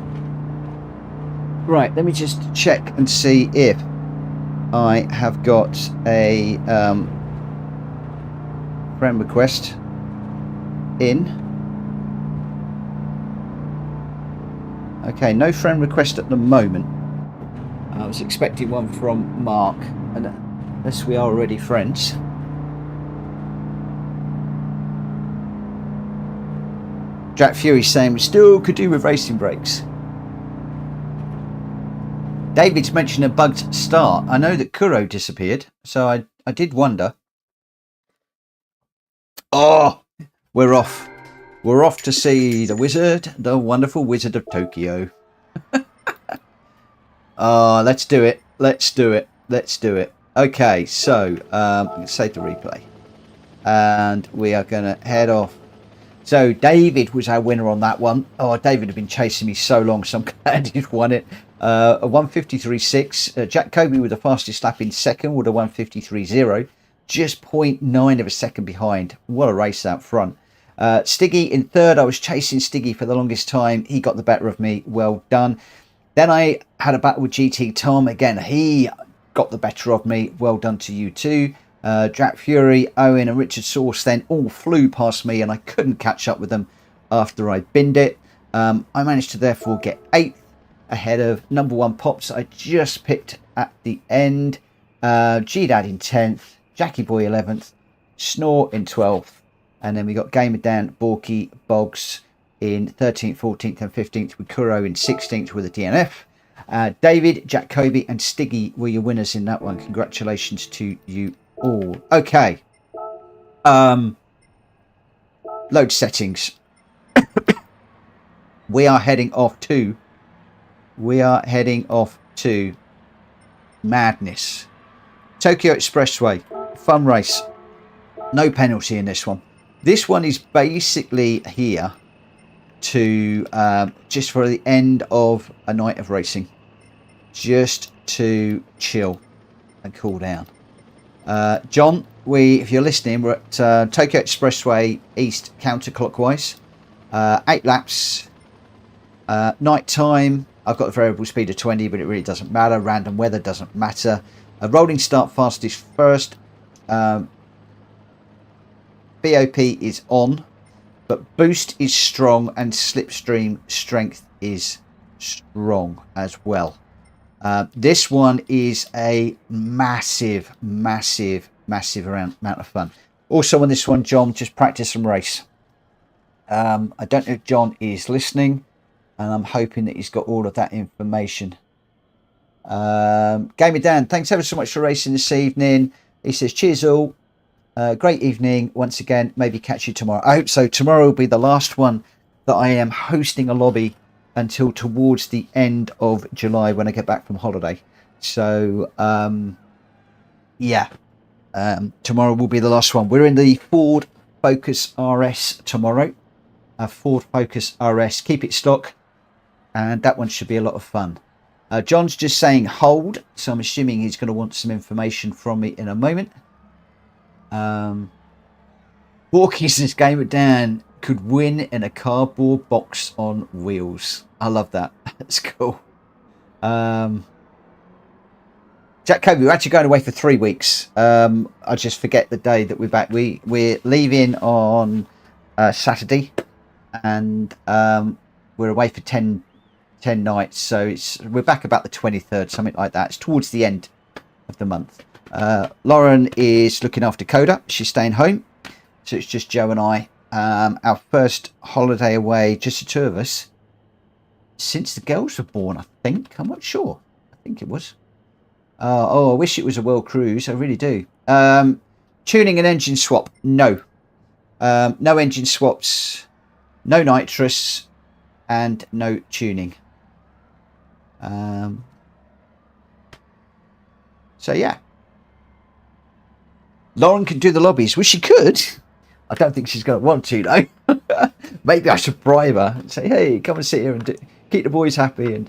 Right, let me just check and see if I have got a friend request in. Okay, no friend request at the moment. I was expecting one from Mark, and unless we are already friends. Jack Fury saying we still could do with racing brakes. David's mentioned a bugged start. I know that Kuro disappeared, so I did wonder. Oh, we're off. We're off to see the wizard, the wonderful Wizard of Tokyo. Oh, let's do it. Let's do it. Let's do it. Okay, so let's save the replay. And we are going to head off. So David was our winner on that one. Oh, David had been chasing me so long, so I'm glad he'd won it. A 153.6. Jack Kobe with the fastest lap in second with a 153.0. Just 0.9 of a second behind. What a race out front. Stiggy in third. I was chasing Stiggy for the longest time. He got the better of me. Well done. Then I had a battle with GT Tom. Again, he got the better of me. Well done to you too. Jack Fury, Owen and Richard Sauce then all flew past me and I couldn't catch up with them after I binned it. I managed to therefore get 8th ahead of number 1 Pops I just picked at the end. G-Dad in 10th, Jackie Boy 11th, Snore in 12th, and then we got Gamer Dan, Borky, Boggs in 13th, 14th and 15th with Kuro in 16th with a DNF. David, Jack Kobe and Stiggy were your winners in that one. Congratulations to you all. Okay. Load settings. We are heading off to madness. Tokyo Expressway. Fun race. No penalty in this one. This one is basically here to just for the end of a night of racing. Just to chill and cool down. John, if you're listening, we're at Tokyo Expressway East counterclockwise. 8 laps. Night time. I've got a variable speed of 20, but it really doesn't matter. Random weather doesn't matter. A rolling start fastest first. BOP is on, but boost is strong and slipstream strength is strong as well. This one is a massive amount of fun. Also on this one, John, just practice and race. I don't know if John is listening, and I'm hoping that he's got all of that information. Gamer Dan, thanks ever so much for racing this evening. He says, cheers all. Great evening once again. Maybe catch you tomorrow. I hope so. Tomorrow will be the last one that I am hosting a lobby until towards the end of July when I get back from holiday. So, yeah, tomorrow will be the last one. We're in the Ford Focus RS tomorrow. Ford Focus RS. Keep it stock. And that one should be a lot of fun. John's just saying hold. So I'm assuming he's going to want some information from me in a moment. Borkies this game, Dan could win in a cardboard box on wheels. I love that. That's cool. Jack Kobe, we're actually going away for 3 weeks. I just forget the day that we're back. We're leaving on Saturday, and we're away for 10 nights. So we're back about the 23rd, something like that. It's towards the end of the month. Lauren is looking after Coda. She's staying home. So it's just Joe and I. Our first holiday away, just the two of us, since the girls were born, I think. I'm not sure. I think it was. I wish it was a world cruise. I really do. Tuning and engine swap. No. No engine swaps. No nitrous. And no tuning. So, yeah. Lauren can do the lobbies. Well, she could. I don't think she's going to want to, though. Maybe I should bribe her and say, hey, come and sit here and keep the boys happy and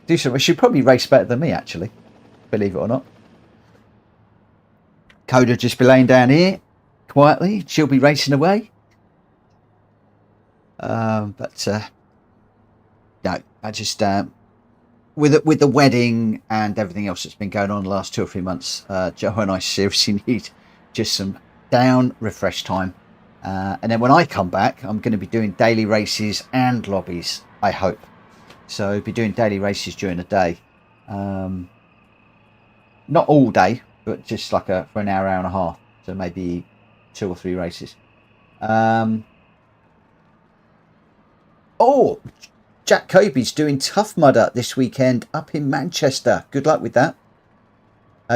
do something. She'd probably race better than me, actually. Believe it or not. Coda just be laying down here quietly. She'll be racing away. But no, I just with the wedding and everything else that's been going on the last 2 or 3 months, Joe and I seriously need just some down refresh time. And then when I come back, I'm going to be doing daily races and lobbies, I hope. So I'll be doing daily races during the day. Not all day, but just like for an hour and a half. So maybe 2 or 3 races. Oh, Jack Kobe's doing Tough Mudder this weekend up in Manchester. Good luck with that.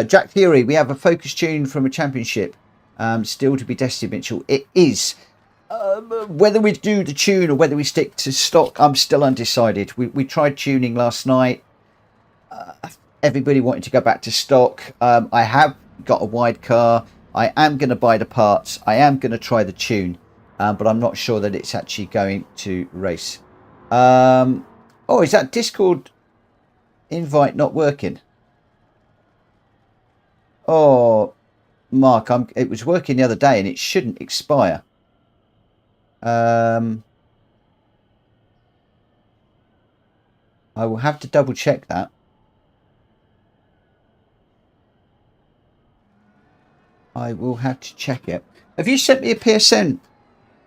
Jack Fury, we have a focus tune from a championship. Still to be tested, Mitchell. It is. Whether we do the tune or whether we stick to stock, I'm still undecided. We tried tuning last night. Everybody wanted to go back to stock. I have got a wide car. I am going to buy the parts. I am going to try the tune. But I'm not sure that it's actually going to race. Oh, is that Discord invite not working? Oh, Mark, it was working the other day and it shouldn't expire. I will have to double check that. I will have to check it. Have you sent me a PSN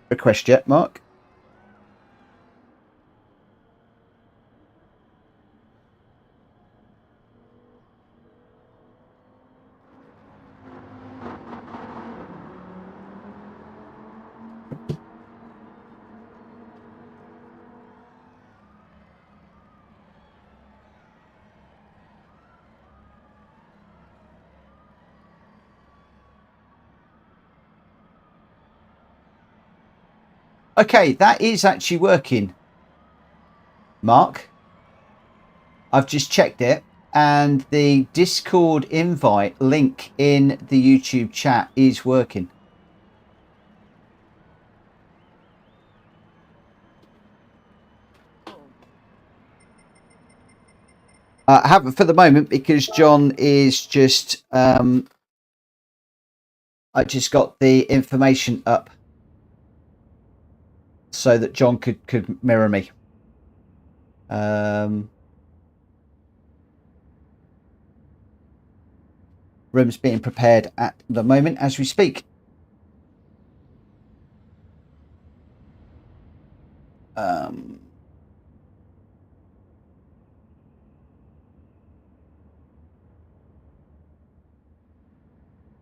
request yet, Mark? Okay, that is actually working, Mark. I've just checked it, and the Discord invite link in the YouTube chat is working. I haven't for the moment because John is just... I just got the information up so that John could mirror me. Room's being prepared at the moment as we speak.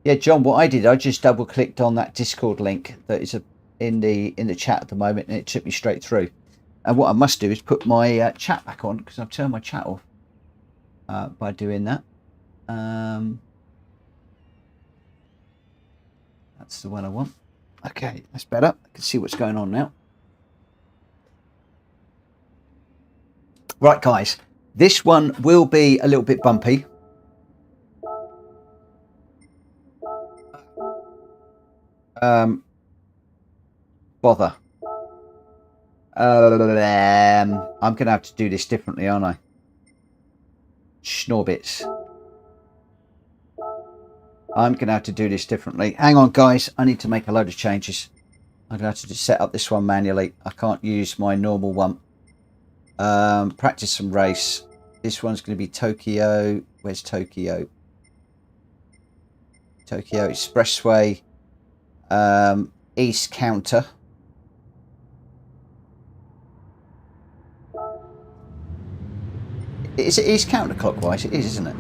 Yeah, John, what I did, I just double clicked on that Discord link that is in the chat at the moment, and it took me straight through. And what I must do is put my chat back on, because I've turned my chat off by doing that. That's the one I want. Okay, that's better. I can see what's going on now. Right, guys, this one will be a little bit bumpy. Bother. I'm going to have to do this differently, aren't I? Schnorbits. I'm going to have to do this differently. Hang on, guys. I need to make a load of changes. I'm going to have to just set up this one manually. I can't use my normal one. Practice some race. This one's going to be Tokyo. Where's Tokyo? Tokyo Expressway. East counter. Is it east counterclockwise? It is, isn't it?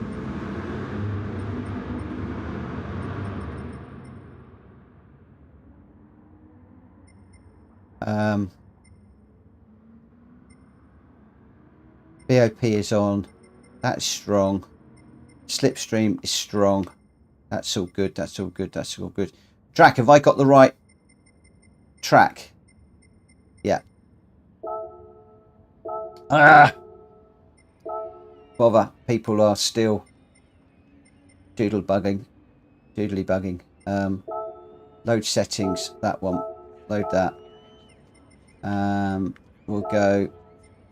BOP is on. That's strong. Slipstream is strong. That's all good. That's all good. That's all good. Track, have I got the right track? Yeah. Bother. People are still doodly bugging. Load settings. That one. Load that. We'll go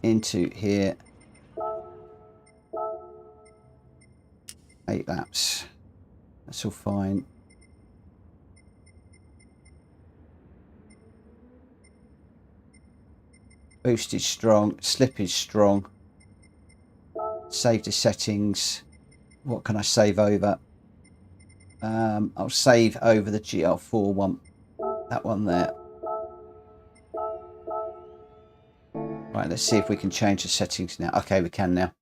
into here. 8 laps. That's all fine. Boost is strong. Slip is strong. Save the settings. What can I save over? I'll save over the GR4 one. That one there. Right, let's see if we can change the settings now. Okay, we can now.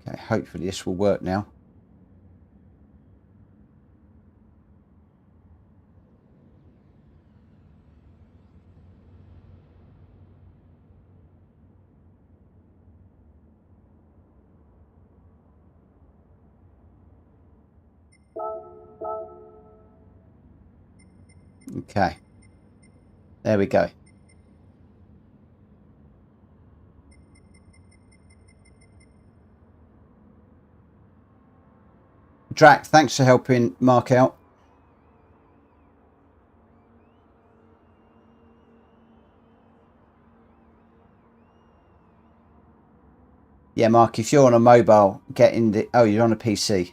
Okay, hopefully this will work now. Okay, there we go. Drac, thanks for helping Mark out. Yeah, Mark, if you're on a mobile, get in the... Oh, you're on a PC.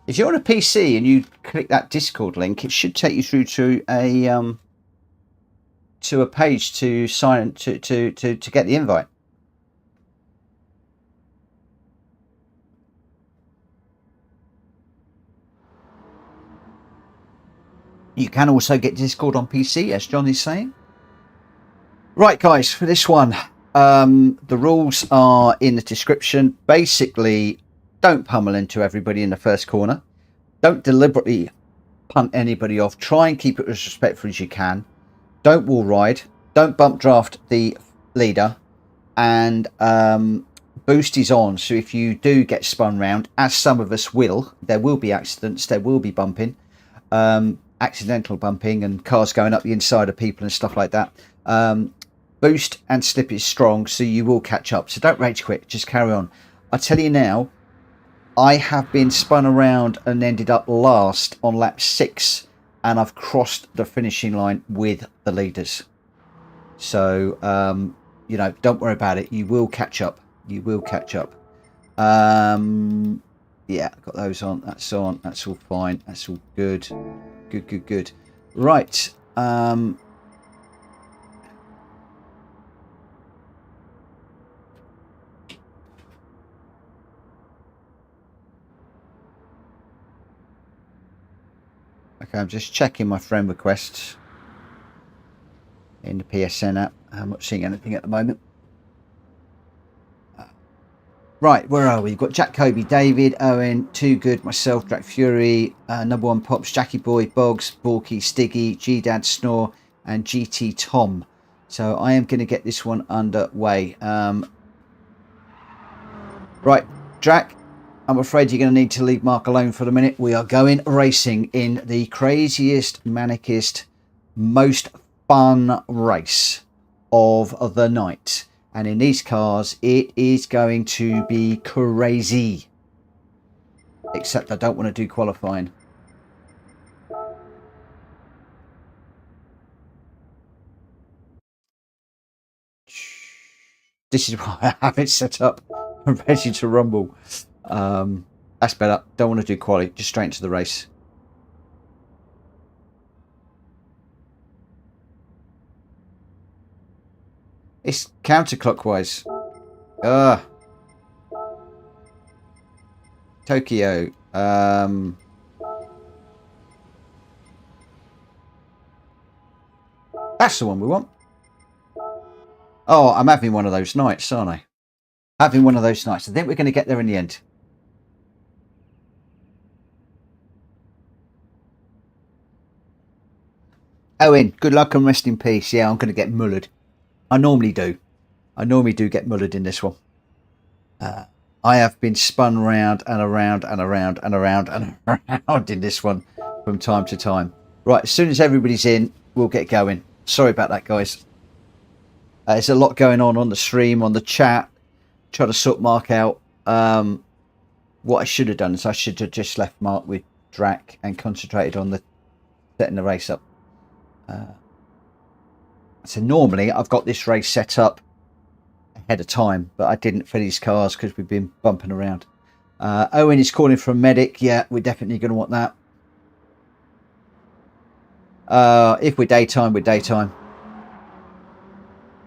If you're on a PC and you click that Discord link, it should take you through to a page to sign to get the invite. You can also get Discord on PC, as John is saying. Right, guys, for this one, the rules are in the description. Basically, don't pummel into everybody in the first corner. Don't deliberately punt anybody off. Try and keep it as respectful as you can. Don't wall ride. Don't bump draft the leader. And boost is on. So if you do get spun round, as some of us will, there will be accidents. There will be bumping. Accidental bumping and cars going up the inside of people and stuff like that. Boost and slip is strong, so you will catch up. So don't rage quit, just carry on. I tell you now, I have been spun around and ended up last on lap 6, and I've crossed the finishing line with the leaders. So, you know, don't worry about it. You will catch up. You will catch up. Yeah, got those on. That's on. That's all fine. That's all good. Good. Right. Okay, I'm just checking my friend requests. in the PSN app. I'm not seeing anything at the moment. Right, where are we? We've got Jack, Kobe, David, Owen, Too Good, myself, Drac Fury, Number One Pops, Jackie Boy, Boggs, Borky, Stiggy, G-Dad, Snore, and GT Tom. So I am going to get this one underway. Right, Drac, I'm afraid you're going to need to leave Mark alone for a minute. We are going racing in the craziest, manicest, most fun race of the night. And in these cars, it is going to be crazy. Except I don't want to do qualifying. This is why I have it set up and ready to rumble. That's better. Don't want to do quali, just straight into the race. It's counterclockwise. Tokyo. That's the one we want. Oh, I'm having one of those nights, aren't I? Having one of those nights. I think we're going to get there in the end. Owen, good luck and rest in peace. Yeah, I'm going to get mullered. I normally do. I normally do get mullered in this one. I have been spun round and around and around and around and around in this one from time to time. Right, as soon as everybody's in, we'll get going. Sorry about that, guys. There's a lot going on the stream, on the chat. Try to sort Mark out. What I should have done is I should have just left Mark with Drac and concentrated on the setting the race up. So normally I've got this race set up ahead of time, but I didn't for these cars because we've been bumping around. Owen is calling from Medic. Yeah, we're definitely going to want that. If we're daytime, we're daytime.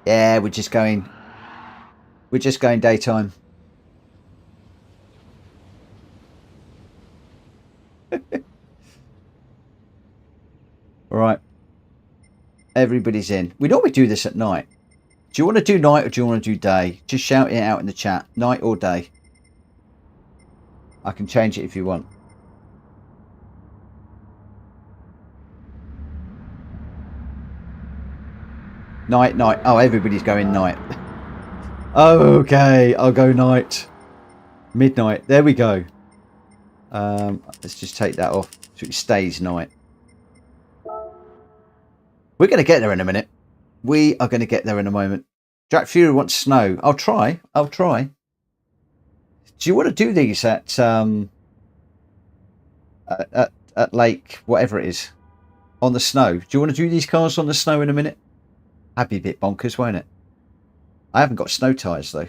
Yeah, we're just going daytime. All right. Everybody's in. We normally do this at night. Do you want to do night or do you want to do day? Just shout it out in the chat. Night or day. I can change it if you want. Night, night. Oh, everybody's going night. Okay, I'll go night. Midnight. There we go. Let's just take that off so it stays night. We're going to get there in a minute. We are going to get there in a moment. Jack Fury wants snow. I'll try. I'll try. Do you want to do these at Lake, whatever it is, on the snow? Do you want to do these cars on the snow in a minute? That'd be a bit bonkers, won't it? I haven't got snow tyres, though.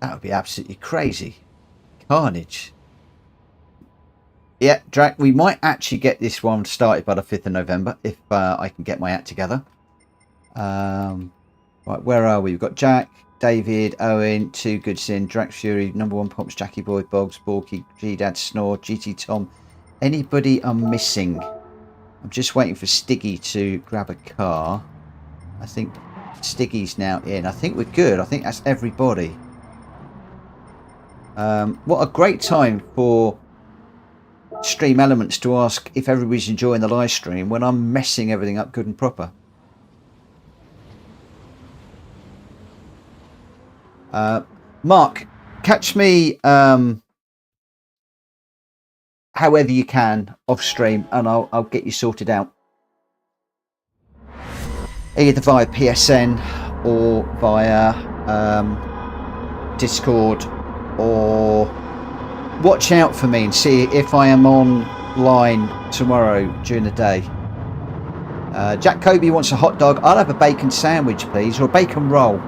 That would be absolutely crazy. Carnage. Yeah, Drac, we might actually get this one started by the 5th of November if I can get my act together. Right, where are we? We've got Jack, David, Owen, Too Good Sin, Drac Fury, Number One Pops, Jackie Boy, Boggs, Borky, G-Dad, Snore, GT Tom. Anybody I'm missing? I'm just waiting for Stiggy to grab a car. I think Stiggy's now in. I think we're good. I think that's everybody. What a great time for Stream Elements to ask if everybody's enjoying the live stream when I'm messing everything up good and proper. Mark, catch me however you can off stream and I'll get you sorted out. Either via PSN or via Discord, or watch out for me and see if I am online tomorrow during the day. Jack Kobe wants a hot dog. I'll have a bacon sandwich, please, or a bacon roll.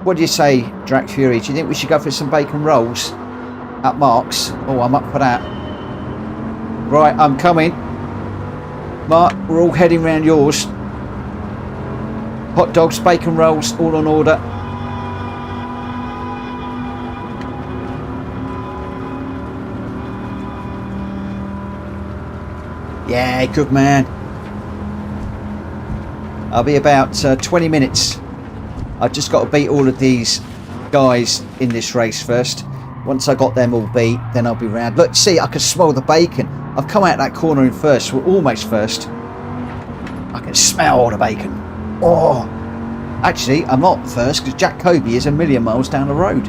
What do you say, Drac Fury? Do you think we should go for some bacon rolls at Mark's? Oh, I'm up for that. Right, I'm coming. Mark, we're all heading round yours. Hot dogs, bacon rolls, all on order. Yeah, good man. I'll be about 20 minutes. I've just got to beat all of these guys in this race first. Once I got them all beat, then I'll be round. Look, see, I can smell the bacon. I've come out that corner in first. We're almost first. I can smell all the bacon. Oh, actually, I'm not first because Jack Kobe is a million miles down the road.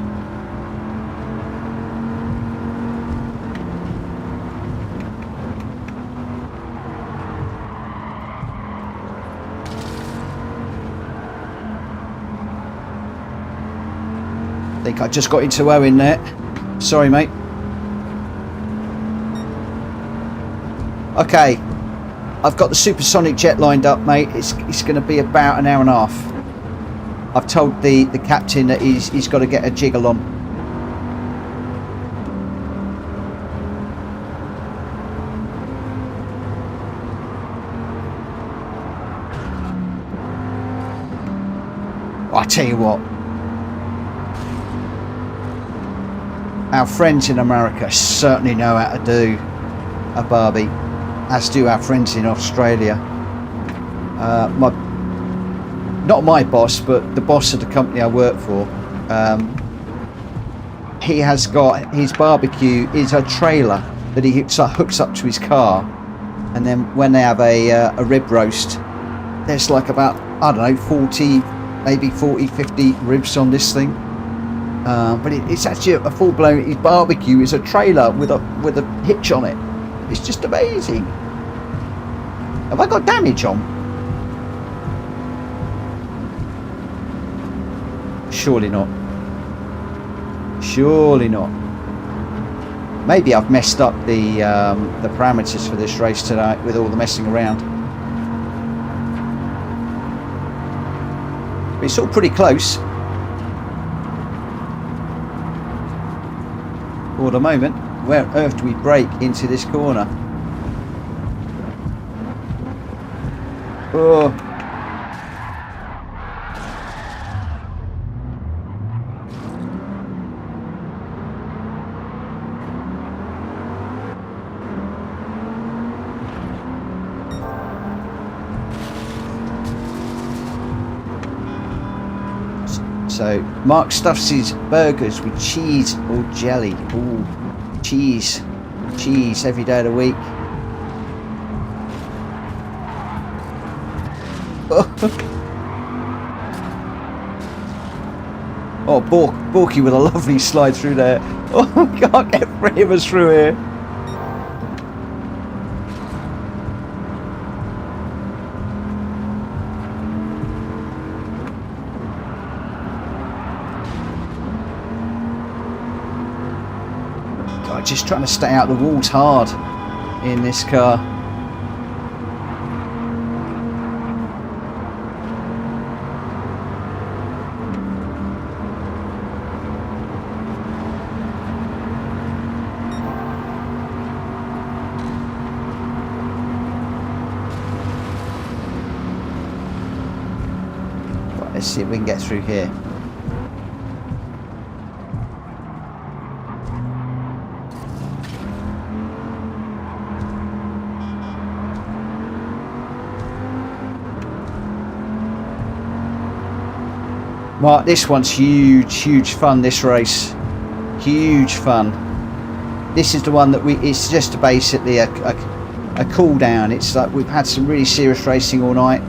I think I just got into Owen there. Sorry, mate. Okay, I've got the supersonic jet lined up, mate. It's going to be about an hour and a half. I've told the captain that he's got to get a jiggle on. I tell you what, our friends in America certainly know how to do a Barbie, as do our friends in Australia. Not my boss, but the boss of the company I work for. He has got his barbecue is a trailer that he hooks up to his car, and then when they have a rib roast, there's like about, I don't know, 40, maybe 40, 50 ribs on this thing. But it's actually a full-blown, his barbecue is a trailer with a hitch on it. It's just amazing. Have I got damage on? Surely not. Surely not. Maybe I've messed up the parameters for this race tonight with all the messing around. But it's all pretty close. For the moment, where on earth do we brake into this corner? Oh. So Mark stuffs his burgers with cheese or jelly. Ooh, cheese every day of the week. Oh, Borky with a lovely slide through there. Oh, I can't get three of us through here. Just trying to stay out the walls hard in this car. Right, let's see if we can get through here. Mark, this one's huge fun, this race. Huge fun. This is the one that it's just basically a cool down. It's like we've had some really serious racing all night.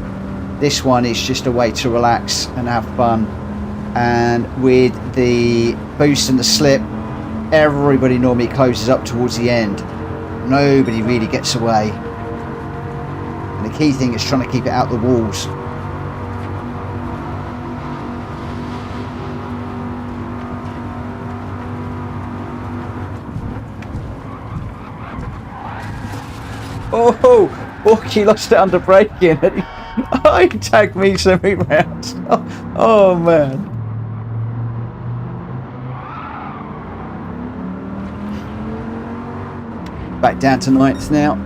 This one is just a way to relax and have fun. And with the boost and the slip, everybody normally closes up towards the end. Nobody really gets away. And the key thing is trying to keep it out the walls. Oh, he lost it under braking. He tagged me semi rounds. Oh man. Back down to 9th now.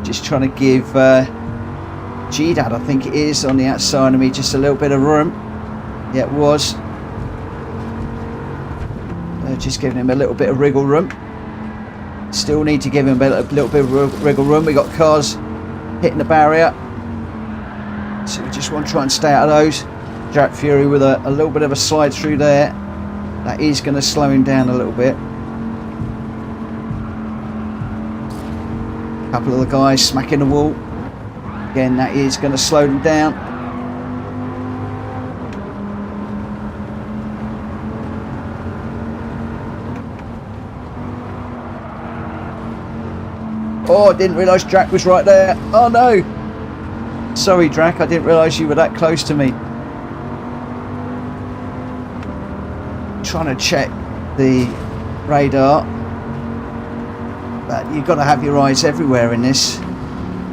Just trying to give G-Dad, I think it is, on the outside of me, just a little bit of room. Yeah, it was. Just giving him a little bit of wriggle room. Still need to give him a little bit of wriggle room. We got cars hitting the barrier. So we just want to try and stay out of those. Jack Fury with a little bit of a slide through there. That is going to slow him down a little bit. A couple of the guys smacking the wall. Again, that is going to slow them down. Oh, I didn't realise Drac was right there. Oh no! Sorry Drac, I didn't realise you were that close to me. Trying to check the radar. But you've got to have your eyes everywhere in this.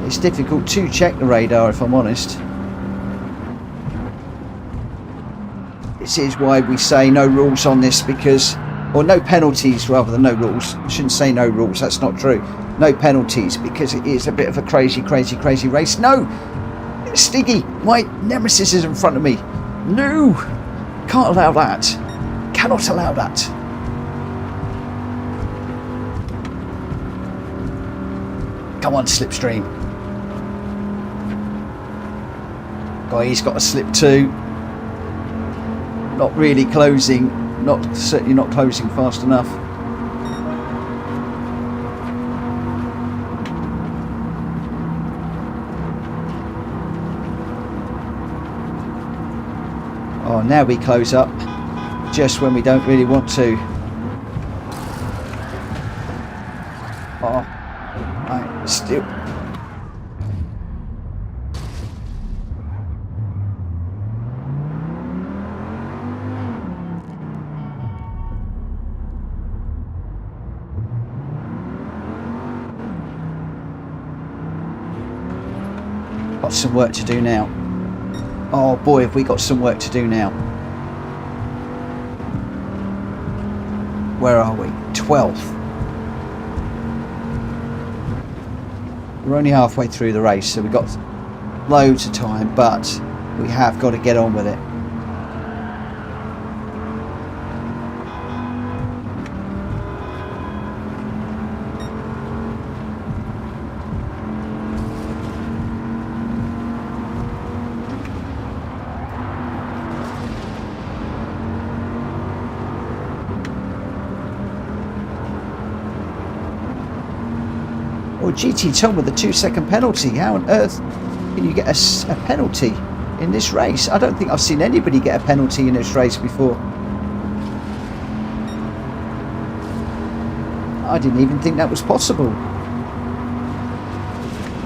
It's difficult to check the radar, if I'm honest. This is why we say no rules on this, because, or no penalties rather than no rules. I shouldn't say no rules, that's not true. No penalties, because it is a bit of a crazy race. No! Stiggy, my nemesis is in front of me. No! Can't allow that. Cannot allow that. Come on, Slipstream. Guy, he's got a slip too. Not really closing. Certainly not closing fast enough. Oh, now we close up just when we don't really want to. Oh, right, still. Got some work to do now. Oh boy, have we got some work to do now. Where are we? 12th. We're only halfway through the race, so we've got loads of time, but we have got to get on with it. Or GT Tom with the 2-second penalty. How on earth can you get a penalty in this race? I don't think I've seen anybody get a penalty in this race before. I didn't even think that was possible.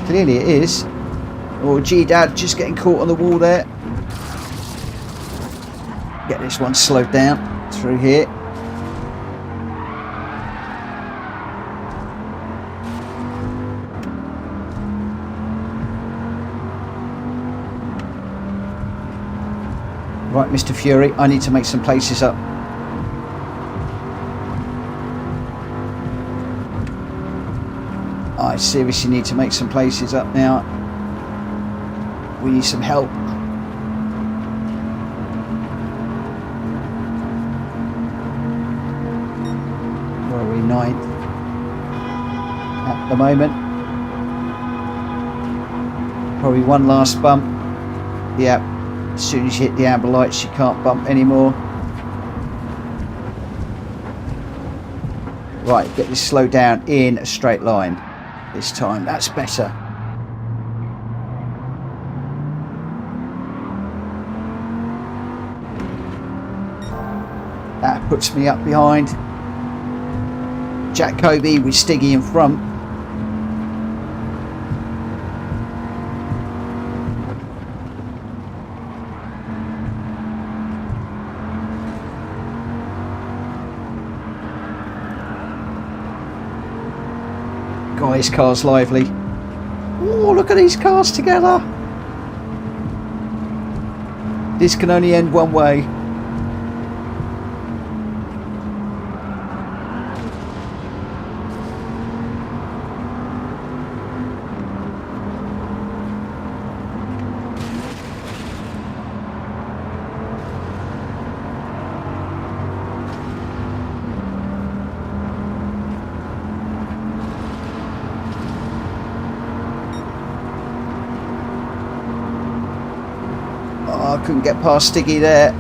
Clearly it is. Or G-Dad just getting caught on the wall there. Get this one slowed down through here. Right, Mr. Fury, I need to make some places up. I seriously need to make some places up now. We need some help. Where are we? 9th at the moment. Probably one last bump. Yeah. As soon as you hit the amber lights, you can't bump anymore. Right, get this slowed down in a straight line this time. That's better. That puts me up behind Jack Kobe with Stiggy in front. His car's lively. Oh, look at these cars together. This can only end one way. I couldn't get past Stiggy there.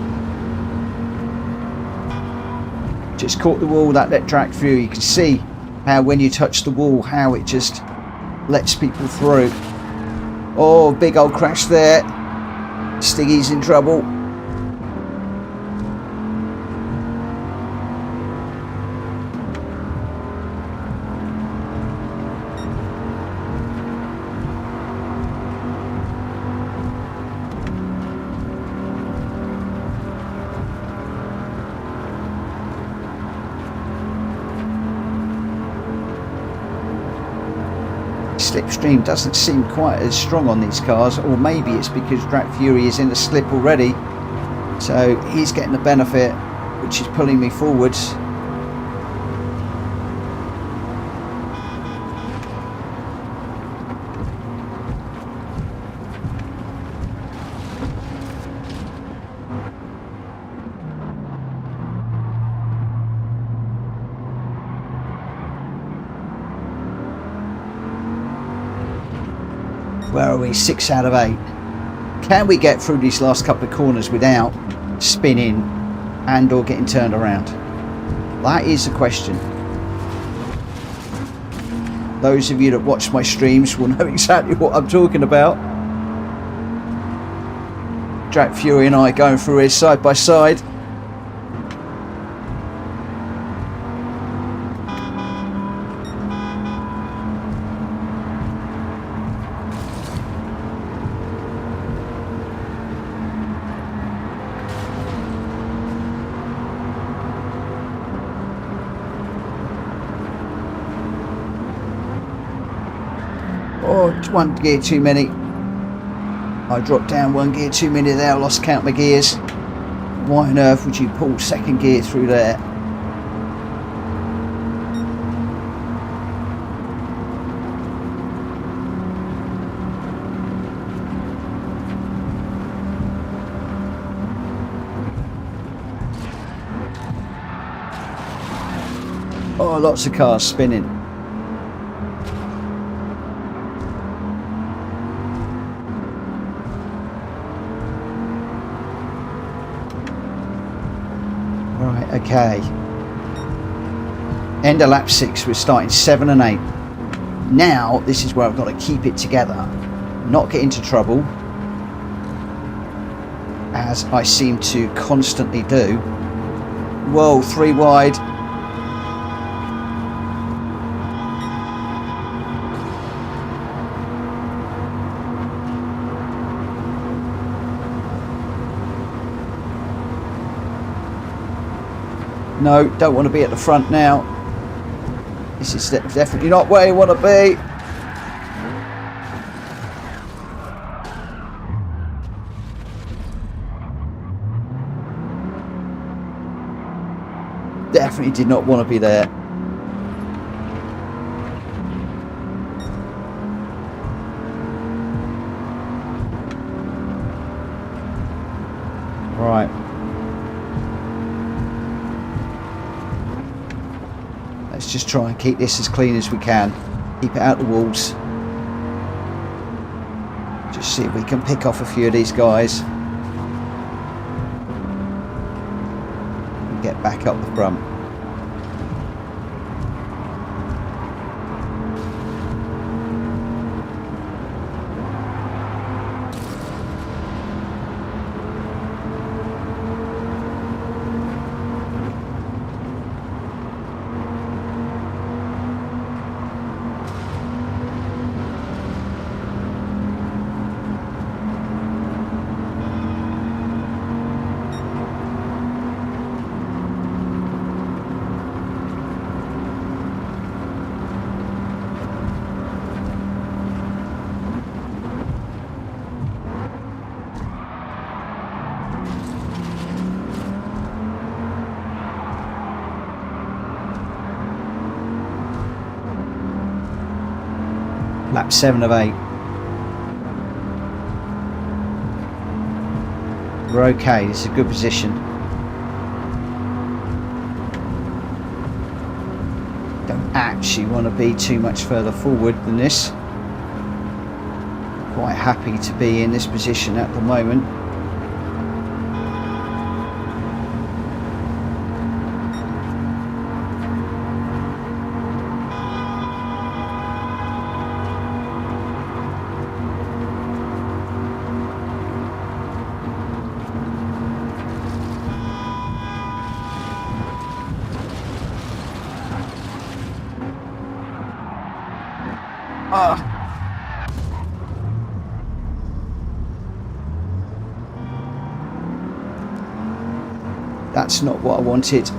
Just caught the wall, that let track through. You can see how when you touch the wall, how it just lets people through. Oh, big old crash there. Stiggy's in trouble. Slipstream doesn't seem quite as strong on these cars, or maybe it's because Drag Fury is in the slip already, so he's getting the benefit, which is pulling me forwards. Where are we? 6 out of 8. Can we get through these last couple of corners without spinning and or getting turned around? That is the question. Those of you that watch my streams will know exactly what I'm talking about. Drag Fury and I going through here side by side. Oh, one gear too many. I dropped down one gear too many there. I lost count of my gears. Why on earth would you pull second gear through there? Oh, lots of cars spinning. Right, okay. End of lap 6, we're starting 7 and 8. Now, this is where I've got to keep it together, not get into trouble, as I seem to constantly do. Whoa, 3 wide. No, don't want to be at the front now. This is definitely not where you want to be. Definitely did not want to be there. Right. Let's just try and keep this as clean as we can. Keep it out the walls. Just see if we can pick off a few of these guys. And get back up the front. Lap 7 of 8. We're okay, this is a good position. Don't actually want to be too much further forward than this. Quite happy to be in this position at the moment. That's not what I wanted.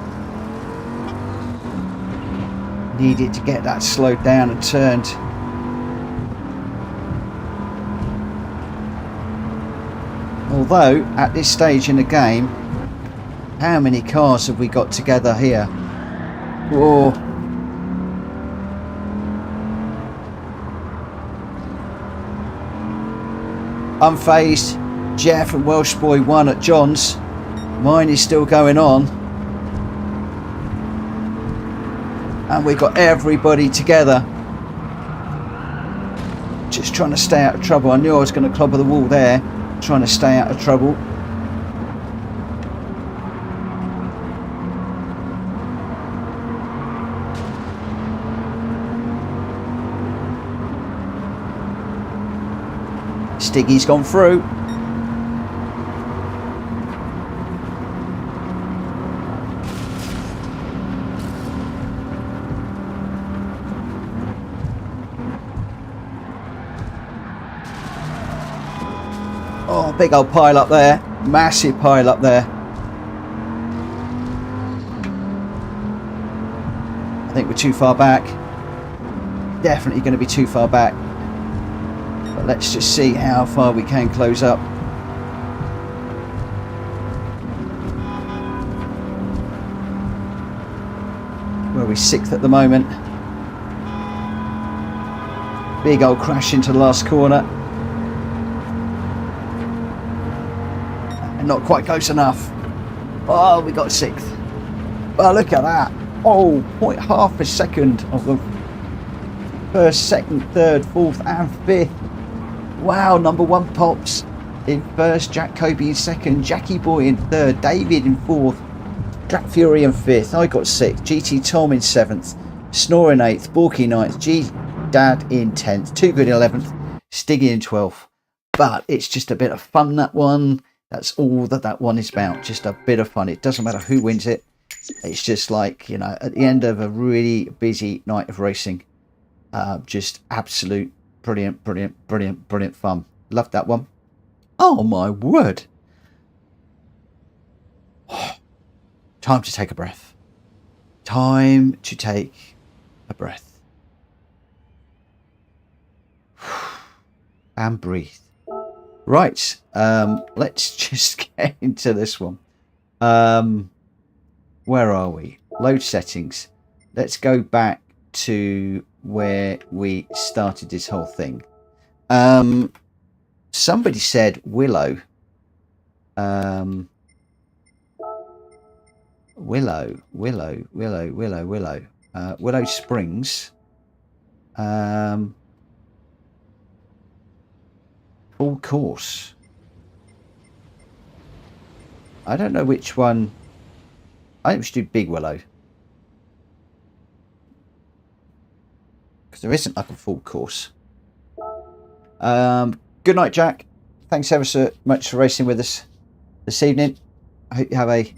Needed to get that slowed down and turned. Although, at this stage in the game, how many cars have we got together here? Whoa. Unfazed, Jeff and Welsh Boy won at John's. Mine is still going on. And we've got everybody together. Just trying to stay out of trouble. I knew I was going to clobber the wall there. Trying to stay out of trouble. Stiggy's gone through. Oh, big old pile up there. Massive pile up there. I think we're too far back. Definitely going to be too far back. But let's just see how far we can close up. Where are we? 6th at the moment. Big old crash into the last corner. Not quite close enough. Oh, we got 6th. Oh, look at that. Oh, 0.5 a second of the first, second, third, fourth and fifth. Wow, number 1 Pops in first, Jack Kobe in second, Jackie Boy in third, David in fourth, Jack Fury in fifth. I got 6th, GT Tom in 7th, Snore in 8th, Borky 9th, G Dad in 10th, Too Good in 11th, Stiggy in 12th. But it's just a bit of fun, that one. That's all that one is about. Just a bit of fun. It doesn't matter who wins it. It's just like, you know, at the end of a really busy night of racing, just absolute brilliant fun. Loved that one. Oh my word. Time to take a breath. Time to take a breath. And breathe. Right, let's just get into this one. Where are we? Load settings. Let's go back to where we started this whole thing. Somebody said Willow. Willow Springs. Full course. I don't know which one. I think we should do Big Willow. Because there isn't like a full course. Good night, Jack. Thanks ever so much for racing with us this evening. I hope you have a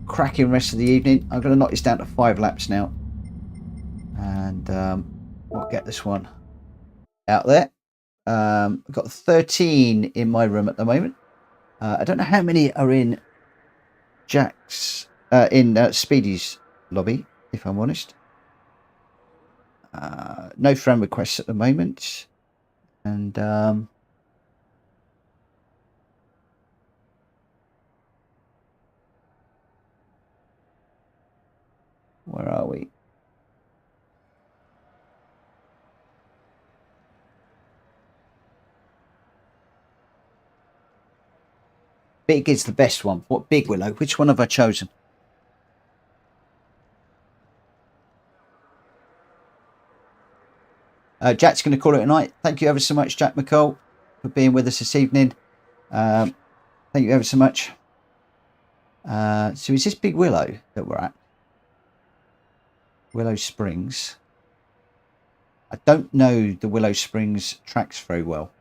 cracking rest of the evening. I'm going to knock this down to 5 laps now. And we'll get this one out there. I've got 13 in my room at the moment. I don't know how many are in Jack's, in Speedy's lobby, if I'm honest. No friend requests at the moment. And where are we? Big is the best one. What Big Willow? Which one have I chosen? Jack's going to call it a night. Thank you ever so much, Jack McCall, for being with us this evening. Thank you ever so much. So is this Big Willow that we're at? Willow Springs. I don't know the Willow Springs tracks very well.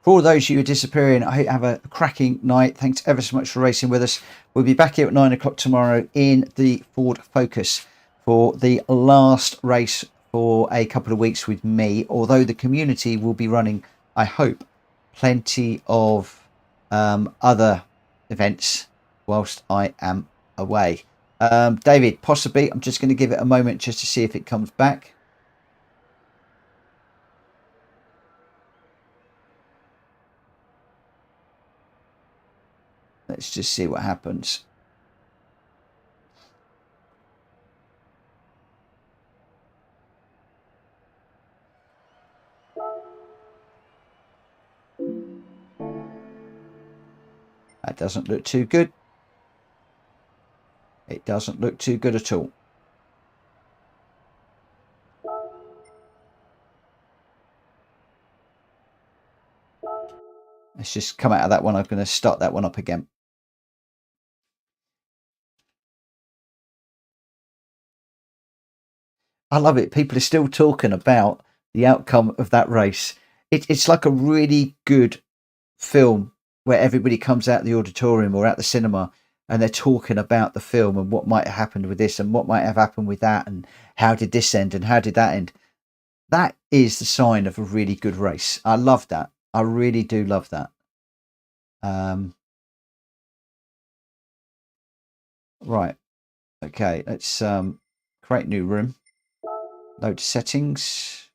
For all those of you who are disappearing, I hope you have a cracking night. Thanks ever so much for racing with us. We'll be back here at 9 o'clock tomorrow in the Ford Focus. for the last race for a couple of weeks with me, although the community will be running, I hope, plenty of other events whilst I am away. David, possibly, I'm just going to give it a moment just to see if it comes back. Let's just see what happens. That doesn't look too good. It doesn't look too good at all. Let's just come out of that one. I'm going to start that one up again. I love it. People are still talking about the outcome of that race. It's like a really good film where everybody comes out the auditorium or out the cinema and they're talking about the film and what might have happened with this and what might have happened with that and how did this end and how did that end. That is the sign of a really good race. I love that. I really do love that. Right. Okay. Let's create new room. Load settings.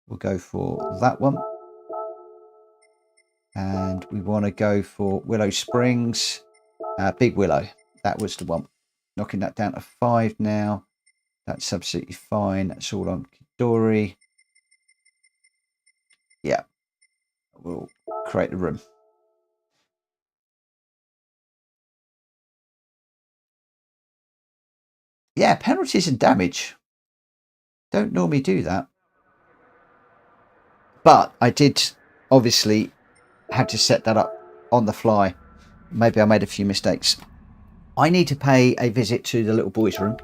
We'll go for that one. And we want to go for Willow Springs. Big Willow. That was the one. Knocking that down to 5 now. That's absolutely fine. That's all on Kidori. Yeah. We'll create the room. Yeah, penalties and damage. Don't normally do that. But I did obviously have to set that up on the fly. Maybe I made a few mistakes. I need to pay a visit to the little boys' room.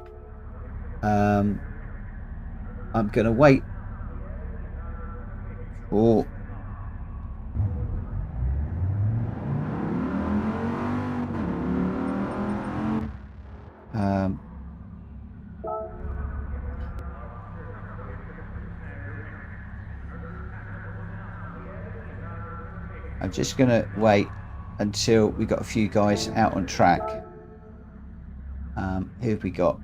I'm going to wait for I'm just going to wait until we got a few guys out on track. Who have we got?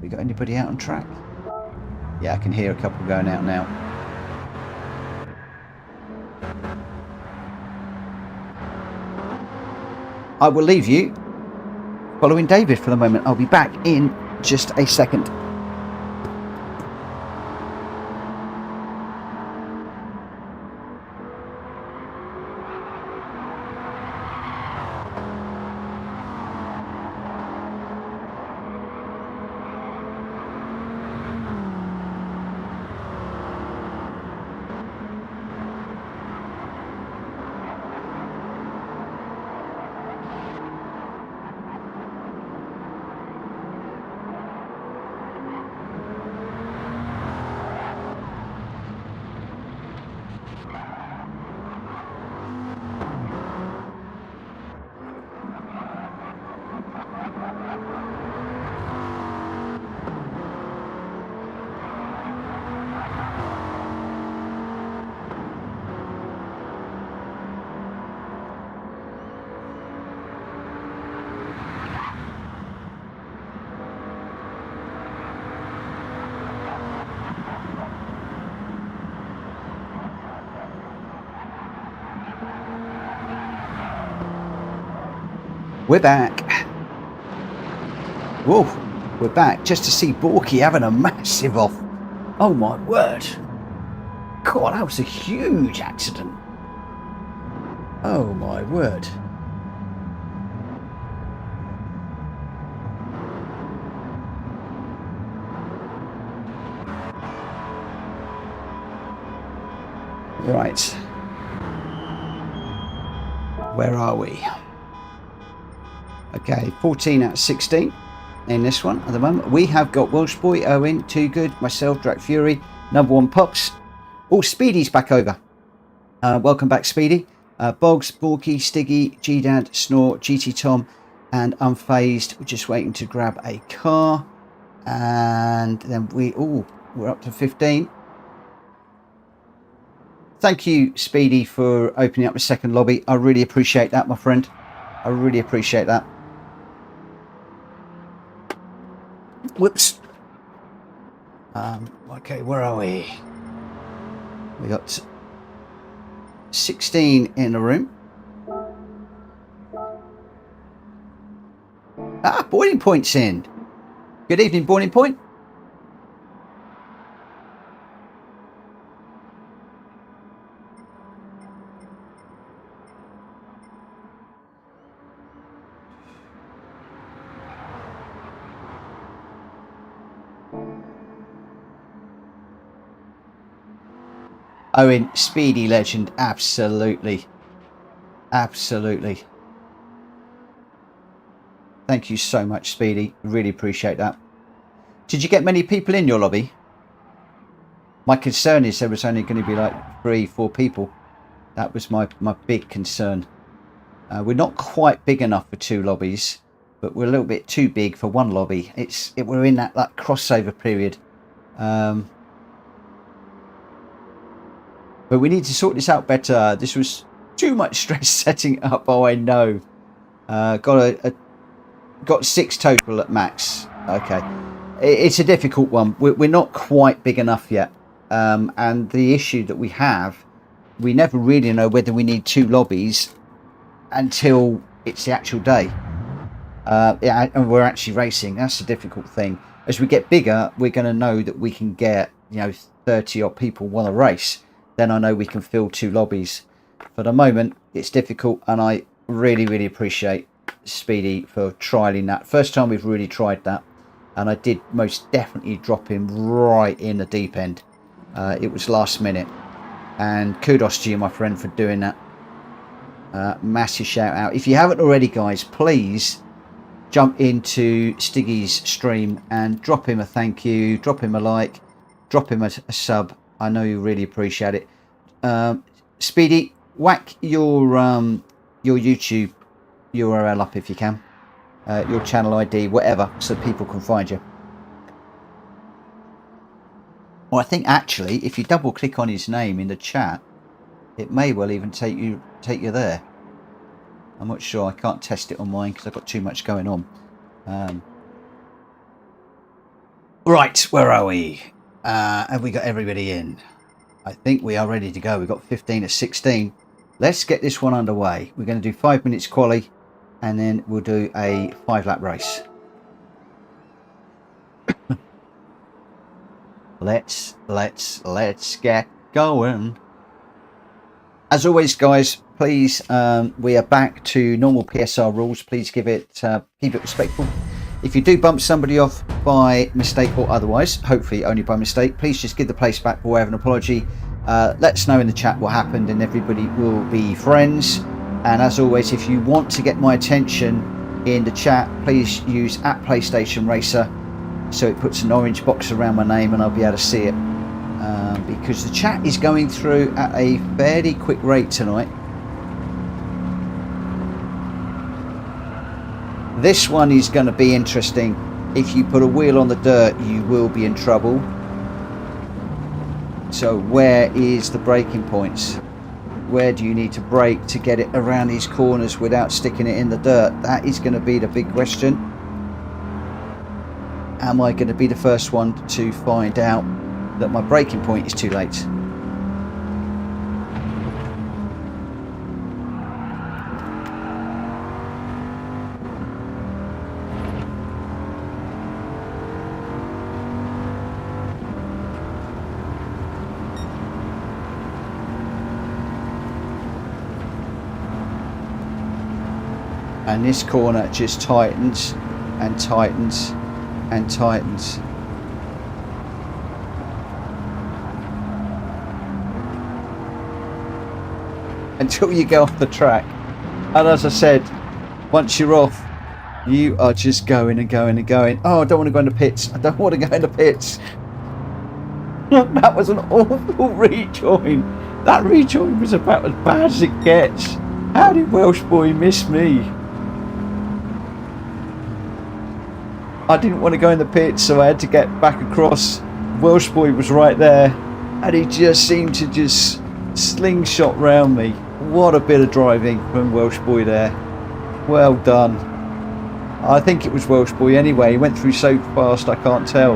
We got anybody out on track? Yeah, I can hear a couple going out now. I will leave you following David for the moment. I'll be back in just a second. We're back. Whoa, we're back just to see Borky having a massive off. Oh my word. God, that was a huge accident. Oh my word. Right. Where are we? Okay, 14 out of 16 in this one at the moment. We have got Welsh Boy, Owen, Too Good, myself, Drac Fury, Number One Pops. Oh, Speedy's back over. Welcome back, Speedy. Boggs, Borky, Stiggy, G-Dad, Snore, GT Tom, and Unfazed. We're just waiting to grab a car. And then we're up to 15. Thank you, Speedy, for opening up the second lobby. I really appreciate that, my friend. I really appreciate that. Whoops. Okay, where are we? We got 16 in the room. Ah, Boiling Point's in. Good evening, Boiling Point. Owen, Speedy legend, absolutely. Absolutely. Thank you so much, Speedy. Really appreciate that. Did you get many people in your lobby? My concern is there was only going to be like 3-4 people. That was my big concern. We're not quite big enough for 2 lobbies, but we're a little bit too big for 1 lobby. We're in that crossover period. But we need to sort this out better. This was too much stress setting up. Oh, I know. Got 6 total at max. Okay. It's a difficult one. We're not quite big enough yet. And the issue that we have, we never really know whether we need 2 lobbies until it's the actual day. Yeah, and we're actually racing. That's the difficult thing. As we get bigger, we're going to know that we can get, 30 odd people want to race. Then I know we can fill 2 lobbies. For the moment, it's difficult, and I really, really appreciate Speedy for trialing that. First time we've really tried that, and I did most definitely drop him right in the deep end. It was last minute, and kudos to you, my friend, for doing that. Massive shout out. If you haven't already, guys, please jump into Stiggy's stream and drop him a thank you, drop him a like, drop him a sub. I know you really appreciate it. Speedy, whack your YouTube URL up if you can, your channel ID, whatever, so people can find you. Well, I think actually, if you double click on his name in the chat, it may well even take you there. I'm not sure. I can't test it on mine because I've got too much going on. Right, where are we? Have we got everybody in? I think we are ready to go. We've got 15 at 16. Let's get this one underway. We're going to do 5 minutes quali, and then we'll do a 5-lap race. Let's get going. As always, guys, please, we are back to normal PSR rules. Please keep it respectful. If you do bump somebody off by mistake or otherwise, hopefully only by mistake, please just give the place back by way of an apology. Let us know in the chat what happened, and everybody will be friends. And as always, if you want to get my attention in the chat, please use @PlayStation Racer, so it puts an orange box around my name and I'll be able to see it, because the chat is going through at a fairly quick rate tonight. This one is going to be interesting. If you put a wheel on the dirt, you will be in trouble. So where is the braking points? Where do you need to brake to get it around these corners without sticking it in the dirt? That is going to be the big question. Am I going to be the first one to find out that my braking point is too late? And this corner just tightens and tightens and tightens. Until you go off the track. And as I said, once you're off, you are just going and going and going. Oh, I don't want to go in the pits. I don't want to go in the pits. That was an awful rejoin. That rejoin was about as bad as it gets. How did Welsh Boy miss me? I didn't want to go in the pits, so I had to get back across. Welsh boy was right there, and he just seemed to just slingshot round me. What a bit of driving from Welsh boy there. Well done. I think it was Welsh boy anyway. He went through so fast I can't tell.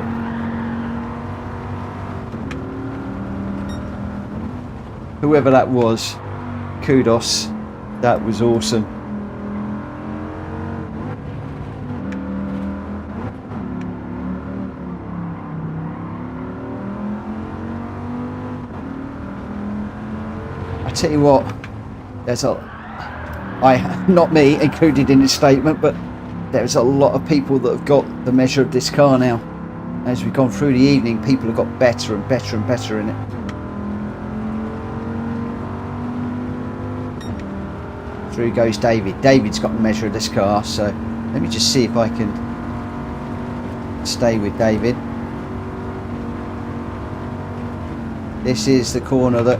Whoever that was, kudos. That was awesome. I tell you what, there's not me included in this statement, but there's a lot of people that have got the measure of this car now. As we've gone through the evening, people have got better and better and better in it. Through goes David. David's got the measure of this car, so let me just see if I can stay with David. This is the corner that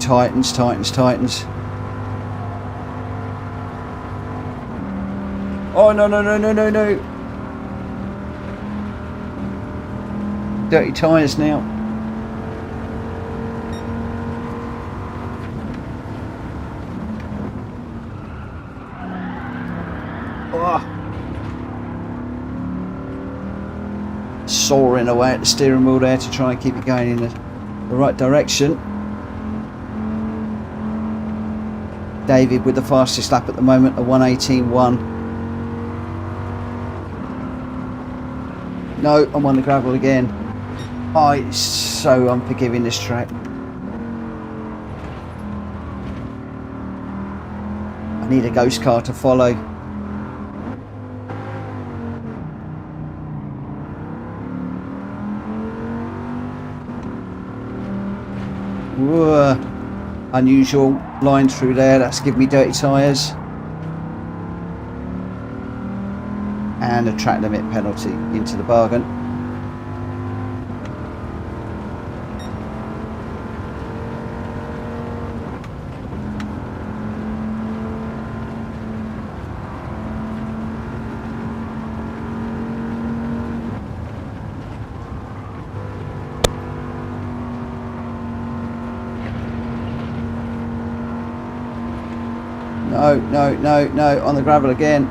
tightens. Oh, no. Dirty tyres now. Soaring away at the steering wheel there to try and keep it going in the right direction. David with the fastest lap at the moment, a 1:18.1. No, I'm on the gravel again. Oh, it's so unforgiving, this track. I need a ghost car to follow. Whoa. Unusual line through there. That's given me dirty tyres. And a track limit penalty into the bargain. No, on the gravel again.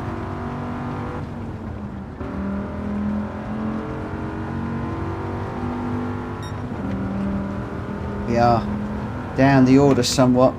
We are down the order somewhat.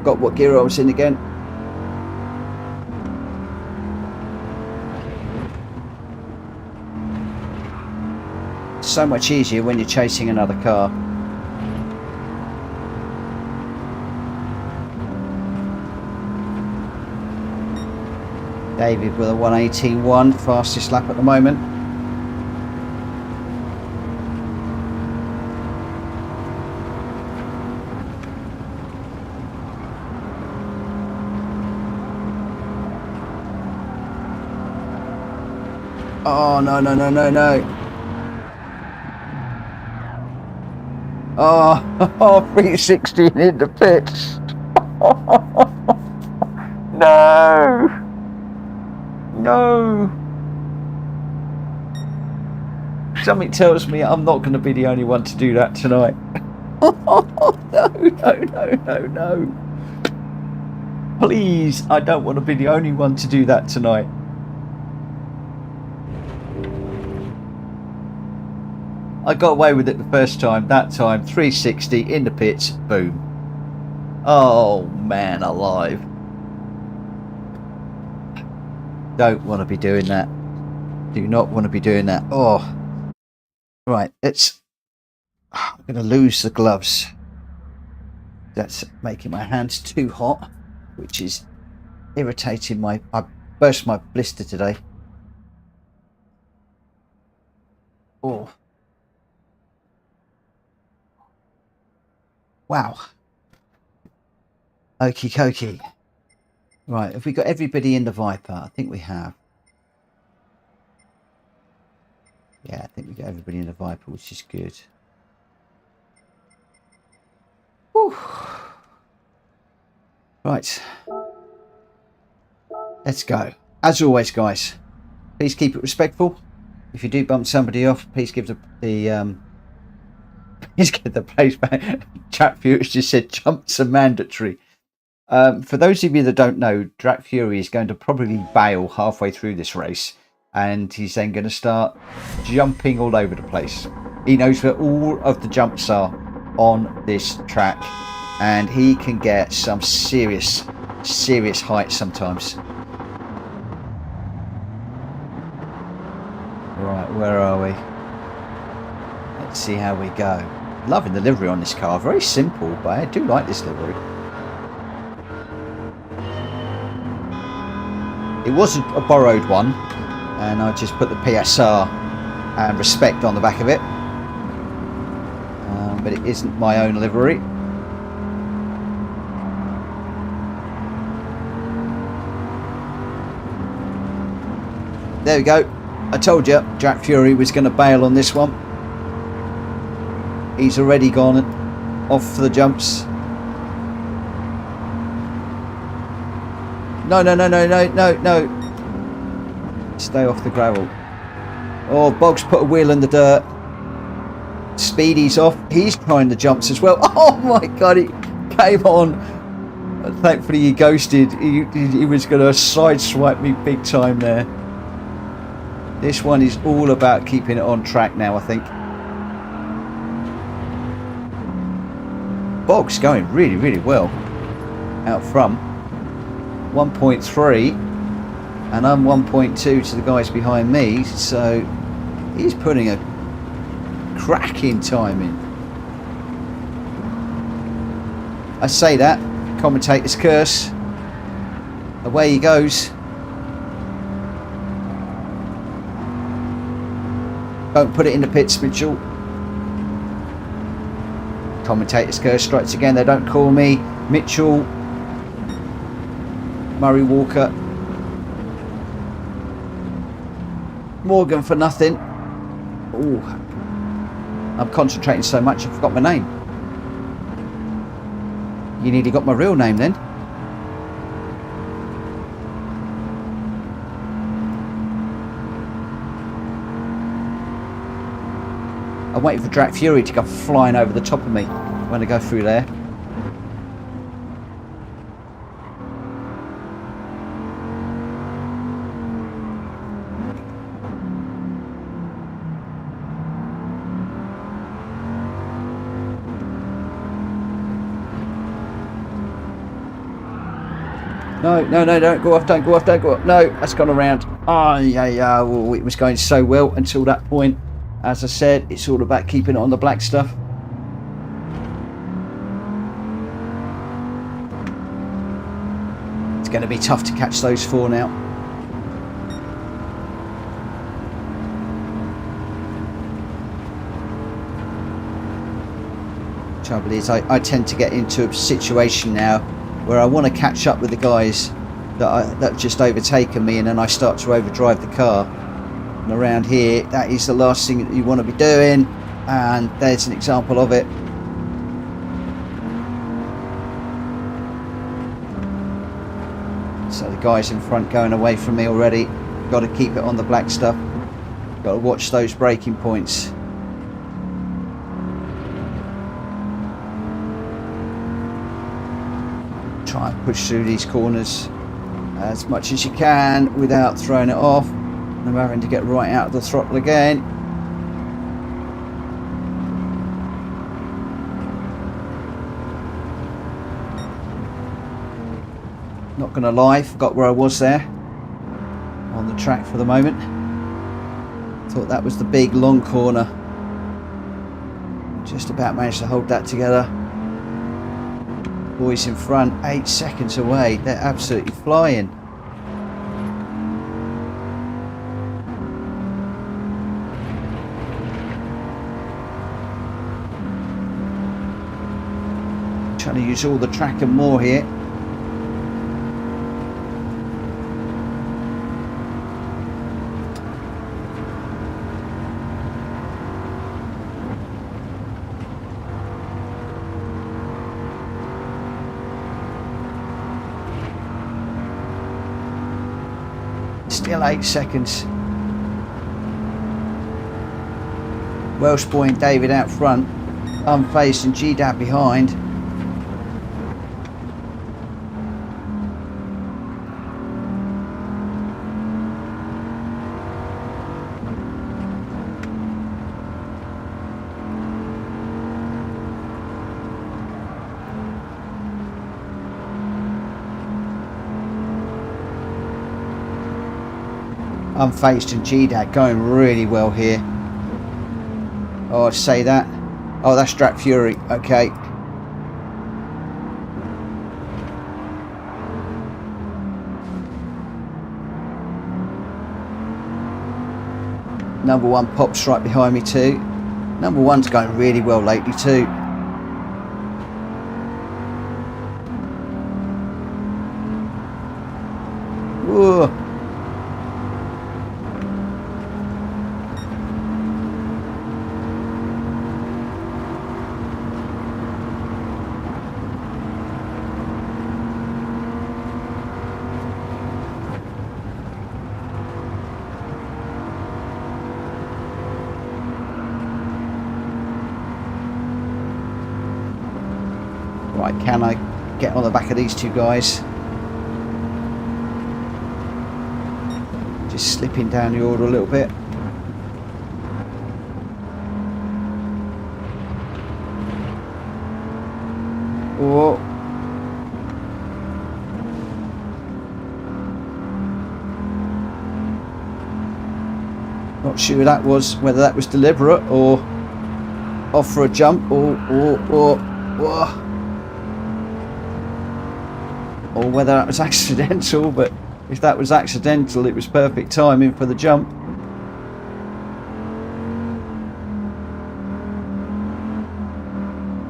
Got what gear I was in again. So much easier when you're chasing another car. David with a 1:18.1, fastest lap at the moment. Oh, no. Oh, 360 in the pits. No. Something tells me I'm not going to be the only one to do that tonight. No. Please, I don't want to be the only one to do that tonight. I got away with it the first time. That time, 360 in the pits, boom. Oh man alive. Don't want to be doing that. Do not want to be doing that. Oh. Right, I'm going to lose the gloves. That's making my hands too hot, which is irritating my... I burst my blister today. Oh. Wow. Okie dokie. Right, have we got everybody in the Viper? I think we have. Yeah, I think we got everybody in the Viper, which is good. Whew. Right. Let's go. As always, guys, please keep it respectful. If you do bump somebody off, please give the please get the place back. Chat Fury just said jumps are mandatory. For those of you that don't know, Drat Fury is going to probably bail halfway through this race, and he's then going to start jumping all over the place. He knows where all of the jumps are on this track, and he can get some serious heights sometimes. Right, where are we? Let's see how we go. Loving the livery on this car. Very simple, but I do like this livery. It wasn't a borrowed one, and I just put the PSR and respect on the back of it. But it isn't my own livery. There we go. I told you Jack Fury was going to bail on this one. He's already gone off for the jumps. No. Stay off the gravel. Oh, Boggs put a wheel in the dirt. Speedy's off. He's trying the jumps as well. Oh my God, he came on. Thankfully he ghosted. He was going to sideswipe me big time there. This one is all about keeping it on track now, I think. Boggs going really well out front. 1.3, and I'm 1.2 to the guys behind me, so he's putting a cracking time in. I say that, commentator's curse. Away he goes. Don't put it in the pits, Mitchell. Commentator's curse strikes again. They don't call me Mitchell. Murray Walker. Morgan for nothing. Oh, I'm concentrating so much I forgot my name. You nearly got my real name then. I'm waiting for Drat Fury to go flying over the top of me when I go through there. No, don't go off. No, that's gone around. Oh, yeah. Well, it was going so well until that point. As I said, it's all about keeping it on the black stuff. It's going to be tough to catch those four now. Trouble is, I tend to get into a situation now where I want to catch up with the guys that just overtaken me, and then I start to overdrive the car. And around here, that is the last thing that you want to be doing, and there's an example of it. So the guys in front going away from me already. Got to keep it on the black stuff. Got to watch those braking points. Try and push through these corners as much as you can without throwing it off. I'm having to get right out of the throttle again. Not gonna lie, forgot where I was there on the track for the moment. Thought that was the big long corner. Just about managed to hold that together. Boys in front, 8 seconds away. They're absolutely flying. Trying to use all the track and more here. Still 8 seconds. Welsh boy and David out front, unfazed, and G-Dad behind. Unfazed and G-Dad going really well here. Oh, I'd say that. Oh, that's Drat Fury. Okay. Number one pops right behind me too. Number one's going really well lately too. Whoa. Right, can I get on the back of these two guys? Just slipping down the order a little bit. Oh. Not sure who that was, whether that was deliberate or off for a jump or whether that was accidental, but if that was accidental, it was perfect timing for the jump.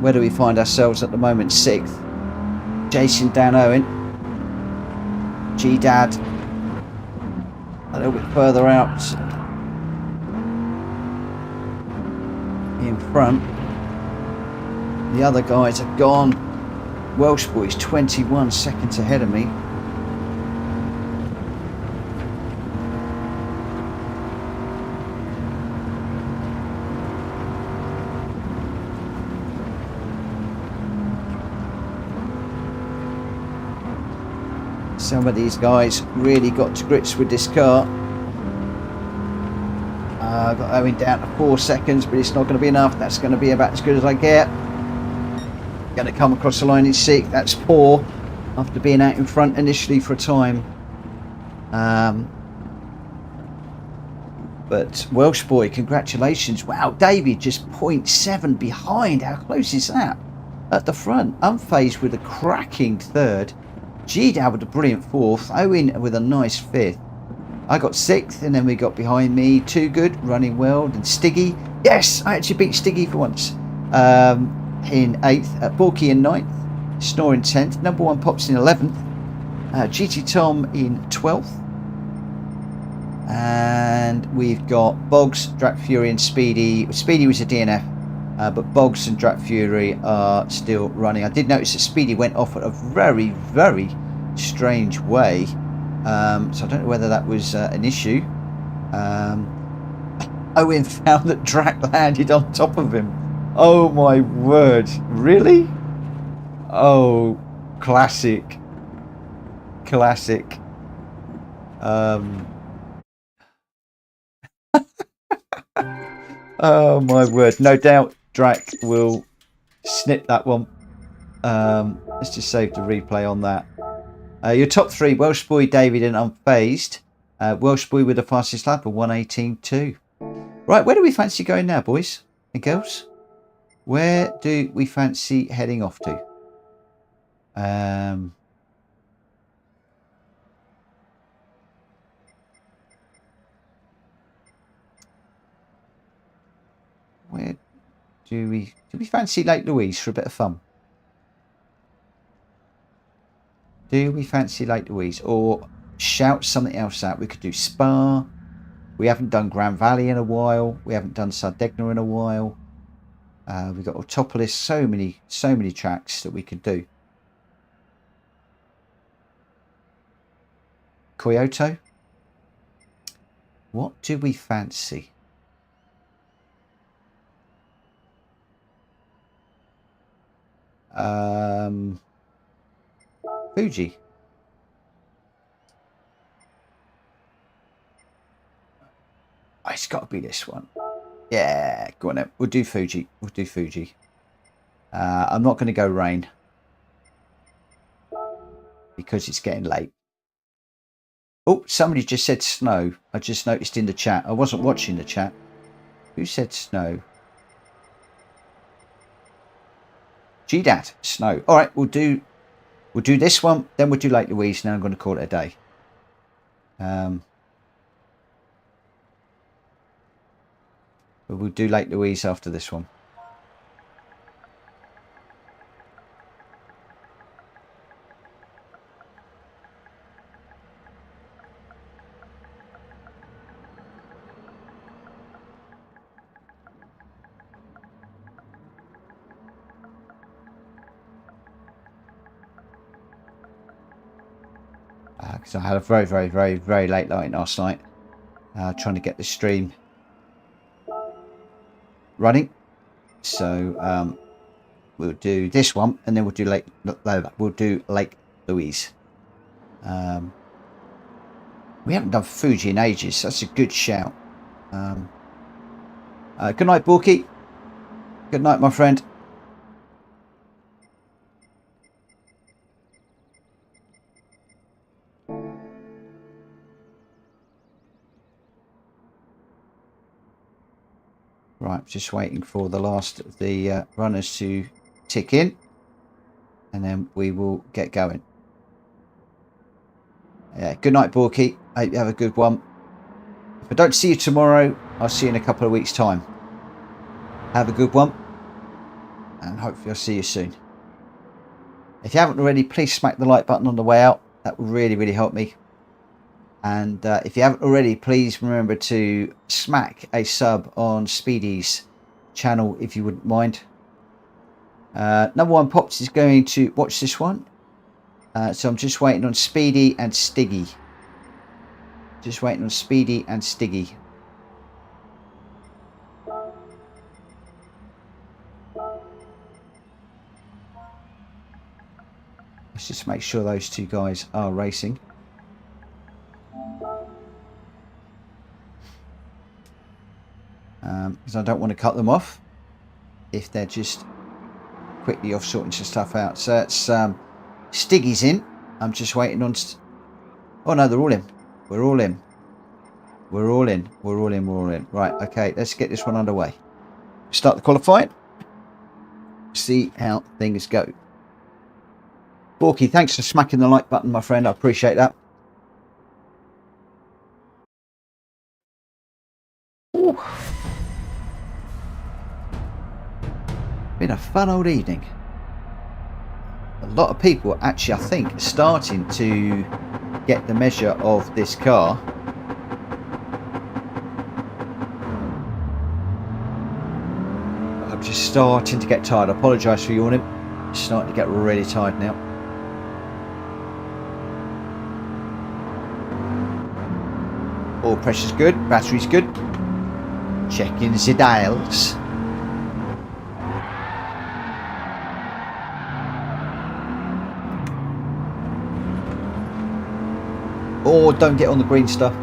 Where do we find ourselves at the moment? 6th. Jason Dan Owen. G-Dad a little bit further out in front. The other guys have gone. Welsh boys 21 seconds ahead of me. Some of these guys really got to grips with this car. Got Owen down to 4 seconds, but it's not going to be enough. That's going to be about as good as I get. Going to come across the line in 6th. That's poor after being out in front initially for a time. But Welsh boy, congratulations. Wow, David just 0.7 behind. How close is that? At the front, unfazed with a cracking 3rd. G-Dad with a brilliant 4th. Owen with a nice 5th. I got 6th, and then we got behind me Too Good, running well, and Stiggy. Yes, I actually beat Stiggy for once. In 8th, Borky in 9th, Snore in 10th, number one Pops in 11th, GT Tom in 12th, and we've got Boggs, Drat Fury and Speedy. Speedy was a DNF, but Boggs and Drat Fury are still running. I did notice that Speedy went off at a very, very strange way, so I don't know whether that was an issue. Owen found that Drat landed on top of him. Oh my word, really? Oh, classic. Oh my word, no doubt Drac will snip that one. Let's just save the replay on that. Your top 3, Welsh boy, David and Unfazed. Welsh boy with the fastest lap of 1:18.2. Right, where do we fancy going now, boys and girls? Where do we fancy heading off to? Where do we fancy Lake Louise for a bit of fun? Do we fancy Lake Louise, or shout something else out? We could do Spa. We haven't done Grand Valley in a while. We haven't done Sardegna in a while. We've got Autopolis. So many tracks that we could do. Kyoto. What do we fancy? Fuji. Oh, it's got to be this one. Yeah, go on then. We'll do Fuji. We'll do Fuji. I'm not going to go rain because it's getting late. Oh, somebody just said snow. I just noticed in the chat. I wasn't watching the chat. Who said snow? GDAT, snow. All right, we'll do this one. Then we'll do Lake Louise. Now I'm going to call it a day. But we'll do Lake Louise after this one. Because I had a very late night last night trying to get the stream running. So we'll do this one, and then we'll do Lake Louise. We haven't done Fuji in ages. That's a good shout. Good night, Borky. Good night, my friend. Right, just waiting for the last of the runners to tick in, and then we will get going. Yeah, good night, Borky. Hope you have a good one. If I don't see you tomorrow, I'll see you in a couple of weeks' time. Have a good one, and hopefully I'll see you soon. If you haven't already, please smack the like button on the way out. That would really help me. And if you haven't already, please remember to smack a sub on Speedy's channel if you wouldn't mind. Number one Pops is going to watch this one. So I'm just waiting on Speedy and Stiggy. Just waiting on Speedy and Stiggy. Let's just make sure those two guys are racing. Because I don't want to cut them off if they're just quickly off sorting some stuff out. So it's Stiggy's in. I'm just waiting on. Oh no, they're all in. We're all in. We're all in. We're all in. We're all in. Right. Okay. Let's get this one underway. Start the qualifying. See how things go. Borky, thanks for smacking the like button, my friend. I appreciate that. Ooh. Been a fun old evening. A lot of people actually, I think, are starting to get the measure of this car. I'm just starting to get tired. I apologise for yawning. Starting to get really tired now. Oil pressure's good, battery's good. Checking the dials. Oh, don't get on the green stuff.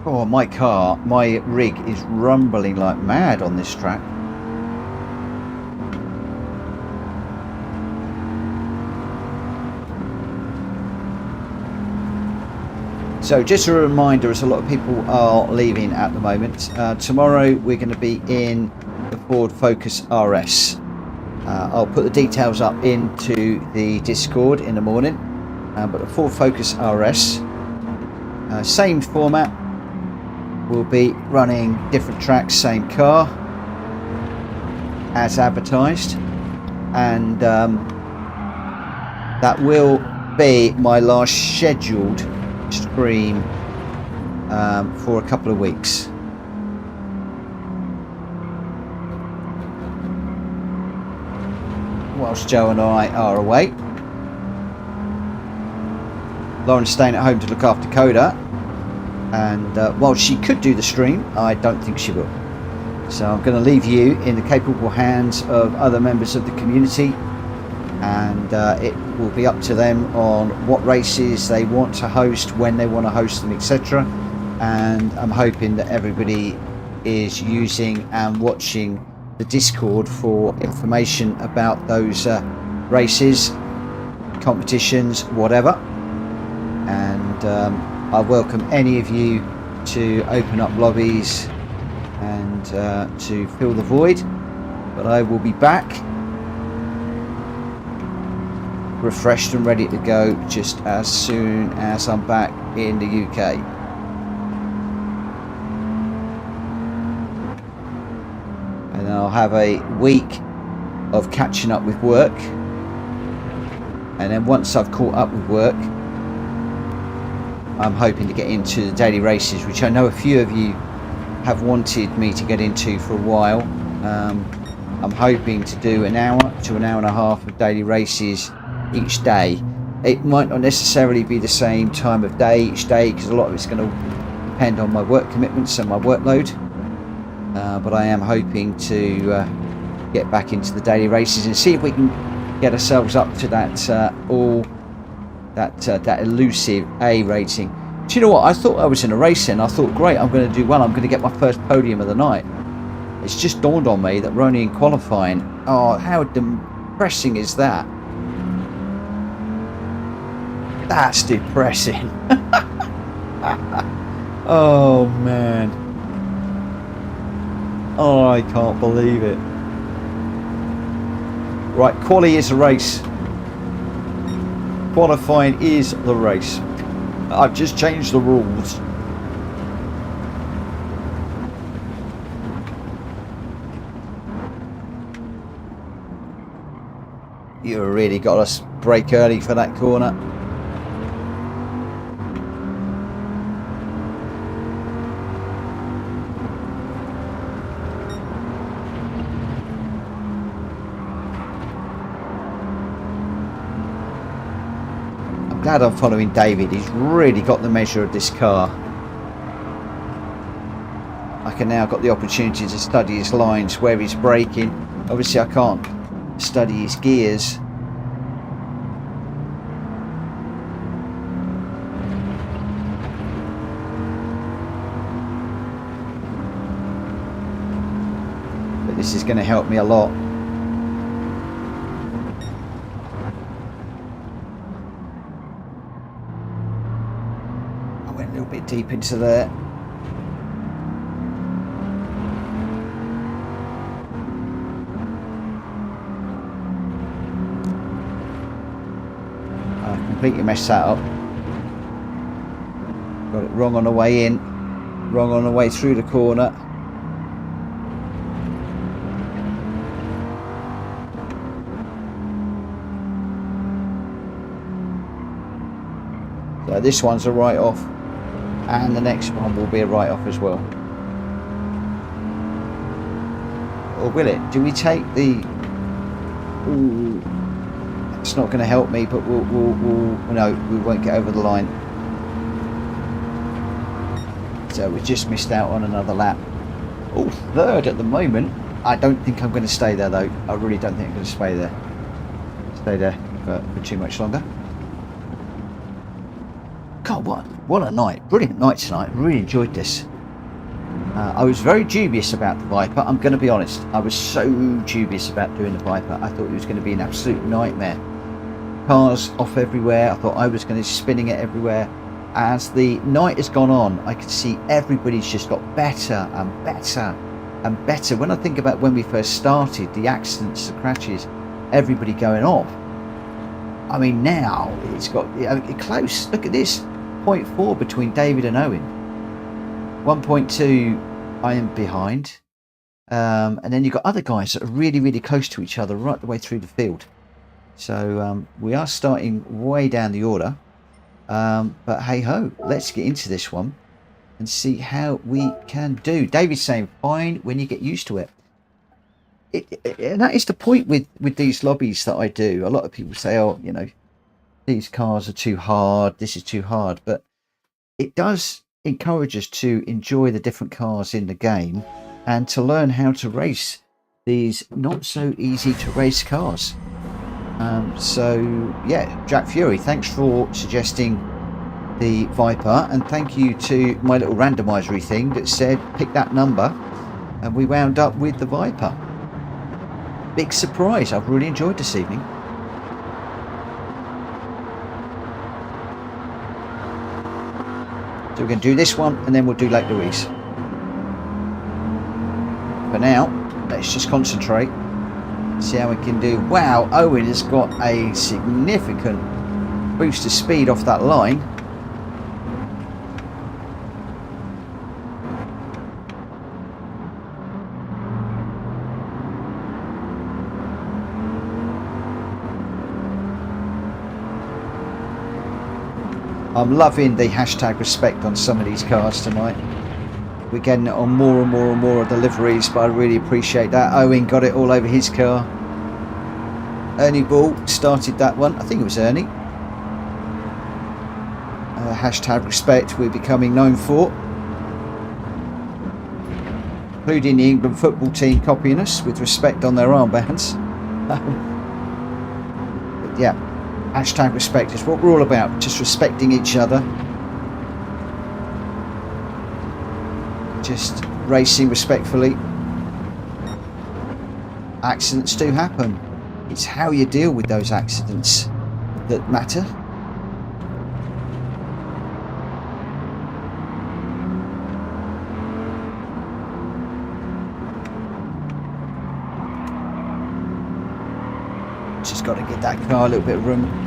Oh, my rig is rumbling like mad on this track. So just a reminder, as a lot of people are leaving at the moment, tomorrow we're going to be in the Ford Focus RS. I'll put the details up into the Discord in the morning, but the Ford Focus RS, same format, will be running different tracks, same car as advertised, and that will be my last scheduled stream for a couple of weeks. Whilst Joe and I are away, Lauren's staying at home to look after Coda, and while she could do the stream, I don't think she will. So I'm going to leave you in the capable hands of other members of the community, and it will be up to them on what races they want to host, when they want to host them, etc. And I'm hoping that everybody is using and watching the Discord for information about those races, competitions, whatever. And I welcome any of you to open up lobbies and to fill the void. But I will be back refreshed and ready to go just as soon as I'm back in the UK. And then I'll have a week of catching up with work, and then once I've caught up with work, I'm hoping to get into the daily races, which I know a few of you have wanted me to get into for a while. I'm hoping to do an hour to an hour and a half of daily races each day. It might not necessarily be the same time of day each day, because a lot of it's going to depend on my work commitments and my workload, but I am hoping to get back into the daily races and see if we can get ourselves up to that that elusive A rating. Do you know what, I thought I was in a race and I thought, great, I'm going to do well, I'm going to get my first podium of the night. It's just dawned on me that we're only in qualifying. Oh, how depressing is that? That's depressing. Oh man, oh, I can't believe it. Right, quali is a race, qualifying is the race. I've just changed the rules. You really got us brake early for that corner. Glad I'm following David. He's really got the measure of this car. I can now got the opportunity to study his lines, where he's braking. Obviously I can't study his gears. But this is going to help me a lot. Deep into there. I completely messed that up. Got it wrong on the way in, wrong on the way through the corner. So this one's a write-off. And the next one will be a write-off as well. Or will it? Do we take the... Ooh, it's not going to help me, but we'll no, we won't get over the line. So we just missed out on another lap. Oh, third at the moment. I don't think I'm going to stay there though. I really don't think I'm going to stay there for too much longer. God, what a night. Brilliant night tonight. Really enjoyed this. I was very dubious about the Viper. I'm going to be honest. I was so dubious about doing the Viper. I thought it was going to be an absolute nightmare. Cars off everywhere. I thought I was going to be spinning it everywhere. As the night has gone on, I could see everybody's just got better and better and better. When I think about when we first started, the accidents, the crashes, everybody going off. I mean, now it's got close. Look at this, 0.4 between David and Owen. 1.2 I am behind, and then you've got other guys that are really, really close to each other right the way through the field. So we are starting way down the order, but hey ho, let's get into this one and see how we can do. David's saying fine when you get used to it. And that is the point with these lobbies that I do. A lot of people say, oh, you know, these cars are too hard, this is too hard, but it does encourage us to enjoy the different cars in the game and to learn how to race these not so easy to race cars. So yeah, Jack Fury, thanks for suggesting the Viper, and thank you to my little randomizery thing that said pick that number, and we wound up with the Viper. Big surprise. I've really enjoyed this evening. So we're going to do this one and then we'll do Lake Louise. For now, let's just concentrate. See how we can do. Wow, Owen has got a significant boost of speed off that line. I'm loving the hashtag respect on some of these cars tonight. We're getting it on more and more and more of the liveries, but I really appreciate that. Owen got it all over his car. Ernie Ball started that one. I think it was Ernie. Hashtag respect we're becoming known for. Including the England football team copying us with respect on their armbands. But yeah. Hashtag respect is what we're all about, just respecting each other. Just racing respectfully. Accidents do happen. It's how you deal with those accidents that matter. Just got to get that car a little bit of room.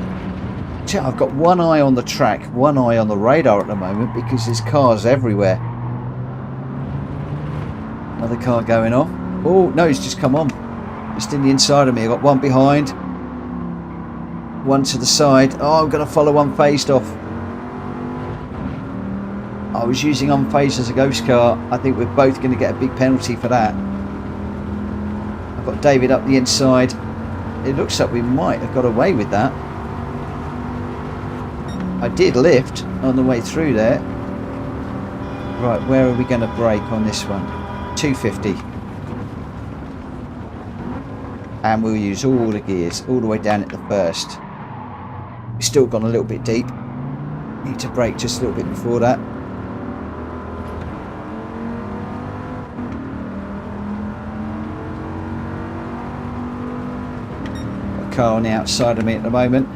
I've got one eye on the track, one eye on the radar at the moment because there's cars everywhere. Another car going off. Oh no, he's just come on. Just in the inside of me. I've got one behind, one to the side. Oh, I'm going to follow unfazed off. I was using unfazed as a ghost car. I think we're both going to get a big penalty for that. I've got David up the inside. It looks like we might have got away with that. I did lift on the way through there. Right, where are we going to brake on this one? 250. And we'll use all the gears, all the way down at the first. We've still gone a little bit deep. Need to brake just a little bit before that. Got a car on the outside of me at the moment.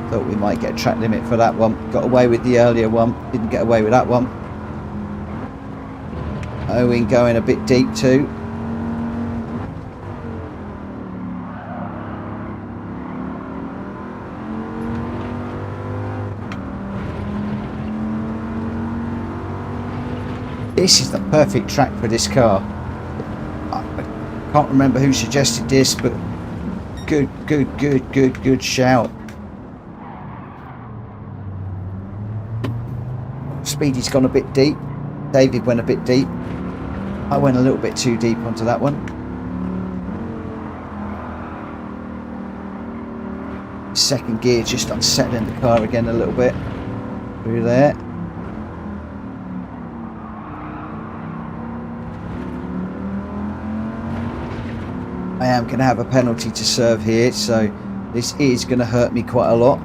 Thought we might get a track limit for that one. Got away with the earlier one. Didn't get away with that one. Owen going a bit deep too. This is the perfect track for this car. I can't remember who suggested this, but good shout. Speedy's gone a bit deep. David went a bit deep. I went a little bit too deep onto that one. Second gear just unsettling the car again a little bit. Through there. I am going to have a penalty to serve here, so This is going to hurt me quite a lot.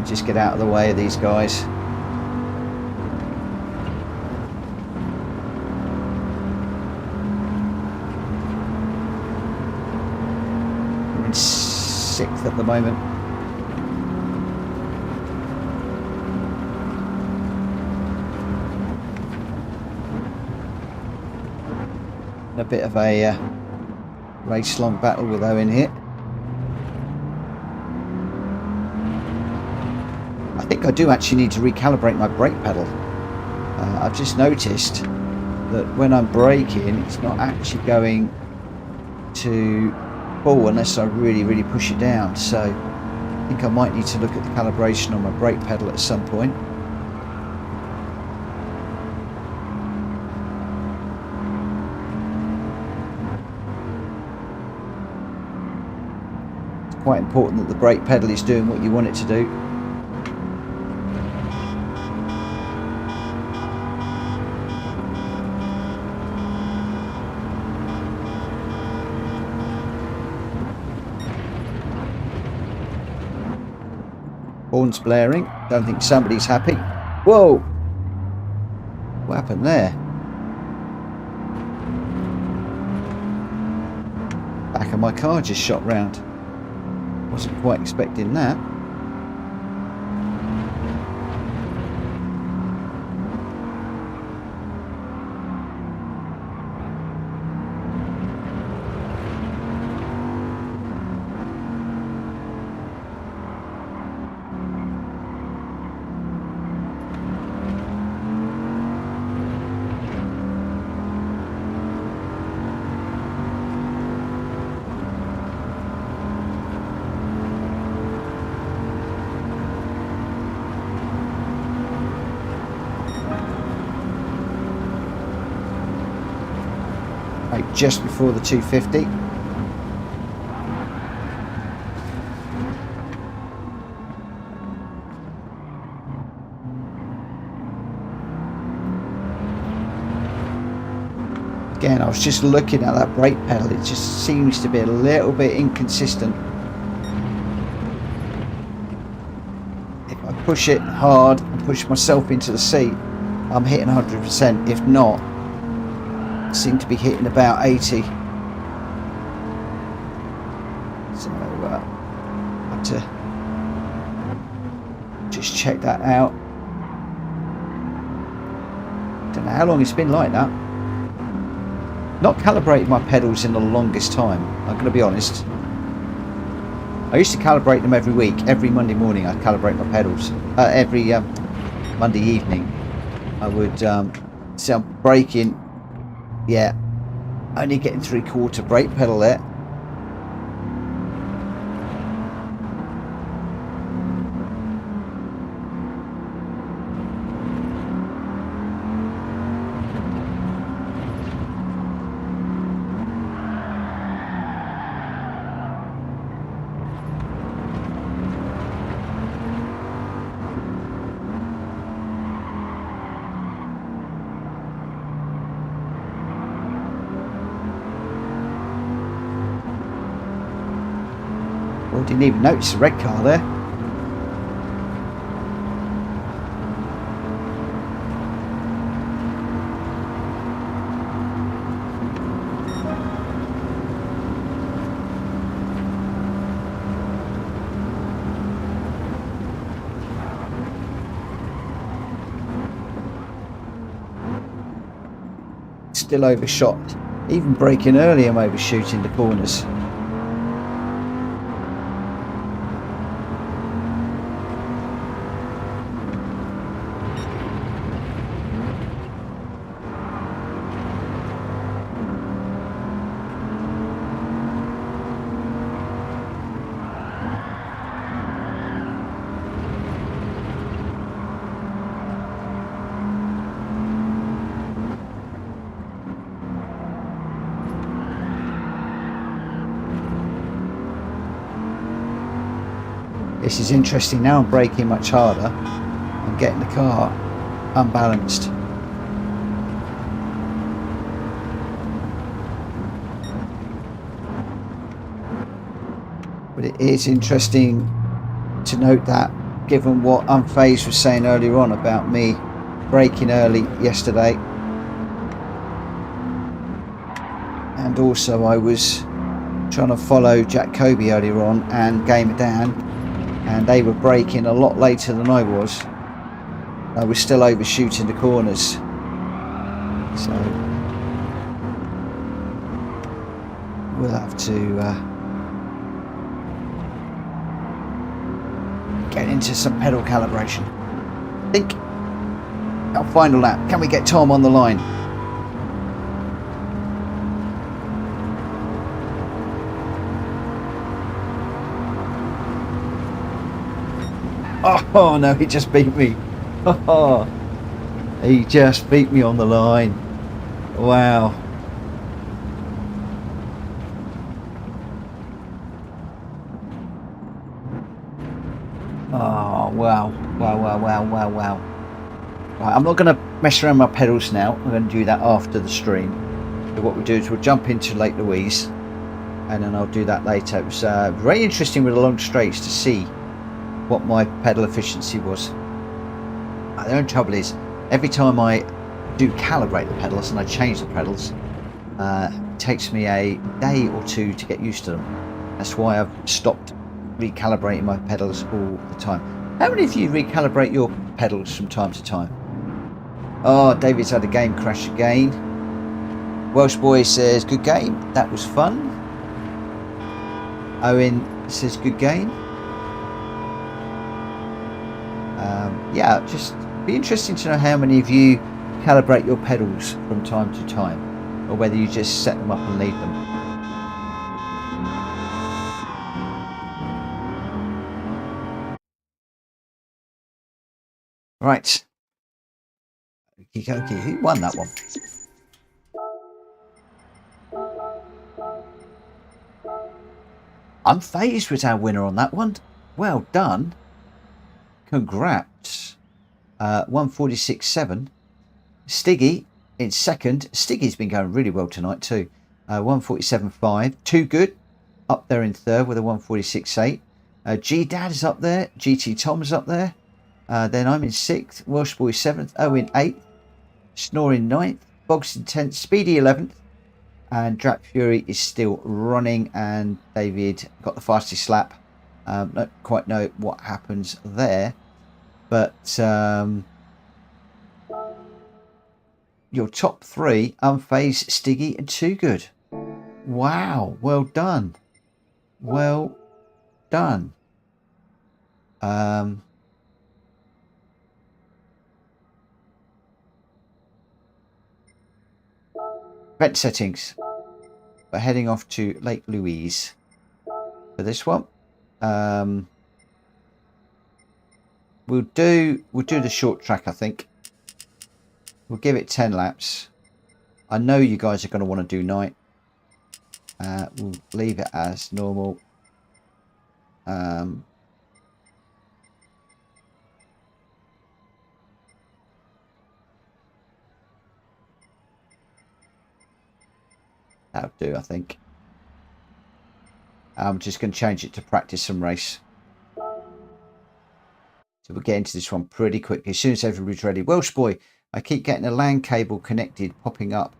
Just get out of the way of these guys. We're in 6th at the moment. A bit of a race-long battle with Owen here. I think I do actually need to recalibrate my brake pedal. I've just noticed that when I'm braking, it's not actually going to pull unless I really push it down. So I think I might need to look at the calibration on my brake pedal at some point. It's quite important that the brake pedal is doing what you want it to do. Horns blaring. Don't think somebody's happy. Whoa! What happened there? Back of my car just shot round. Wasn't quite expecting that. Just before the 250. Again, I was just looking at that brake pedal. It just seems to be a little bit inconsistent. If I push it hard and push myself into the seat, I'm hitting 100%. If not, seem to be hitting about 80. So I have to just check that out. Don't know how long it's been like that. Not calibrated my pedals in the longest time, I'm going to be honest. I used to calibrate them every week. Every Monday morning I'd calibrate my pedals. Every Monday evening I would so I'm braking. Yeah, only getting 3/4 brake pedal there. Well, didn't even notice the red car there. Still overshot. Even braking early, I'm overshooting the corners. This is interesting. Now I'm braking much harder. I'm getting the car unbalanced. But it is interesting to note that, given what Unfazed was saying earlier on about me braking early yesterday, and also I was trying to follow Jack Kobe earlier on and Gamer Dan, and they were braking a lot later than I was. I was still overshooting the corners, so we'll have to get into some pedal calibration. I think our final lap. Can we get Tom on the line? Oh no, he just beat me. Oh, he just beat me on the line. Wow. Oh, wow. Wow. Right, I'm not going to mess around my pedals now. I'm going to do that after the stream. So what we'll do is we'll jump into Lake Louise, and then I'll do that later. It was very interesting with the long straights to see what my pedal efficiency was. The only trouble is, every time I do calibrate the pedals and I change the pedals, it takes me a day or two to get used to them. That's why I've stopped recalibrating my pedals all the time. How many of you recalibrate your pedals from time to time? Oh, David's had a game crash again. Welsh Boy says, good game, that was fun. Owen says, good game. Yeah, just be interesting to know how many of you calibrate your pedals from time to time, or whether you just set them up and leave them. Right. Okay, who won that one? Unfazed was our winner on that one. Well done. Congrats. 146.7. Stiggy in second. Stiggy's been going really well tonight too. 147.5. Too Good up there in third with a 146.8. G Dad is up there. GT Tom's up there. Then I'm in sixth. Welsh Boy seventh. Owen eighth. Snoring ninth. Bogs in 10th. Speedy 11th. And Drac Fury is still running. And David got the fastest lap. Don't quite know what happens there. But your top three, Unfazed, Stiggy and Too Good. Wow. Well done. Well done. Event settings. We're heading off to Lake Louise for this one. We'll do the short track, I think. We'll give it 10 laps. I know you guys are going to want to do night. We'll leave it as normal. That'll do, I think. I'm just going to change it to practice and race. So we'll get into this one pretty quickly as soon as everybody's ready. Welsh Boy, I keep getting a LAN cable connected popping up.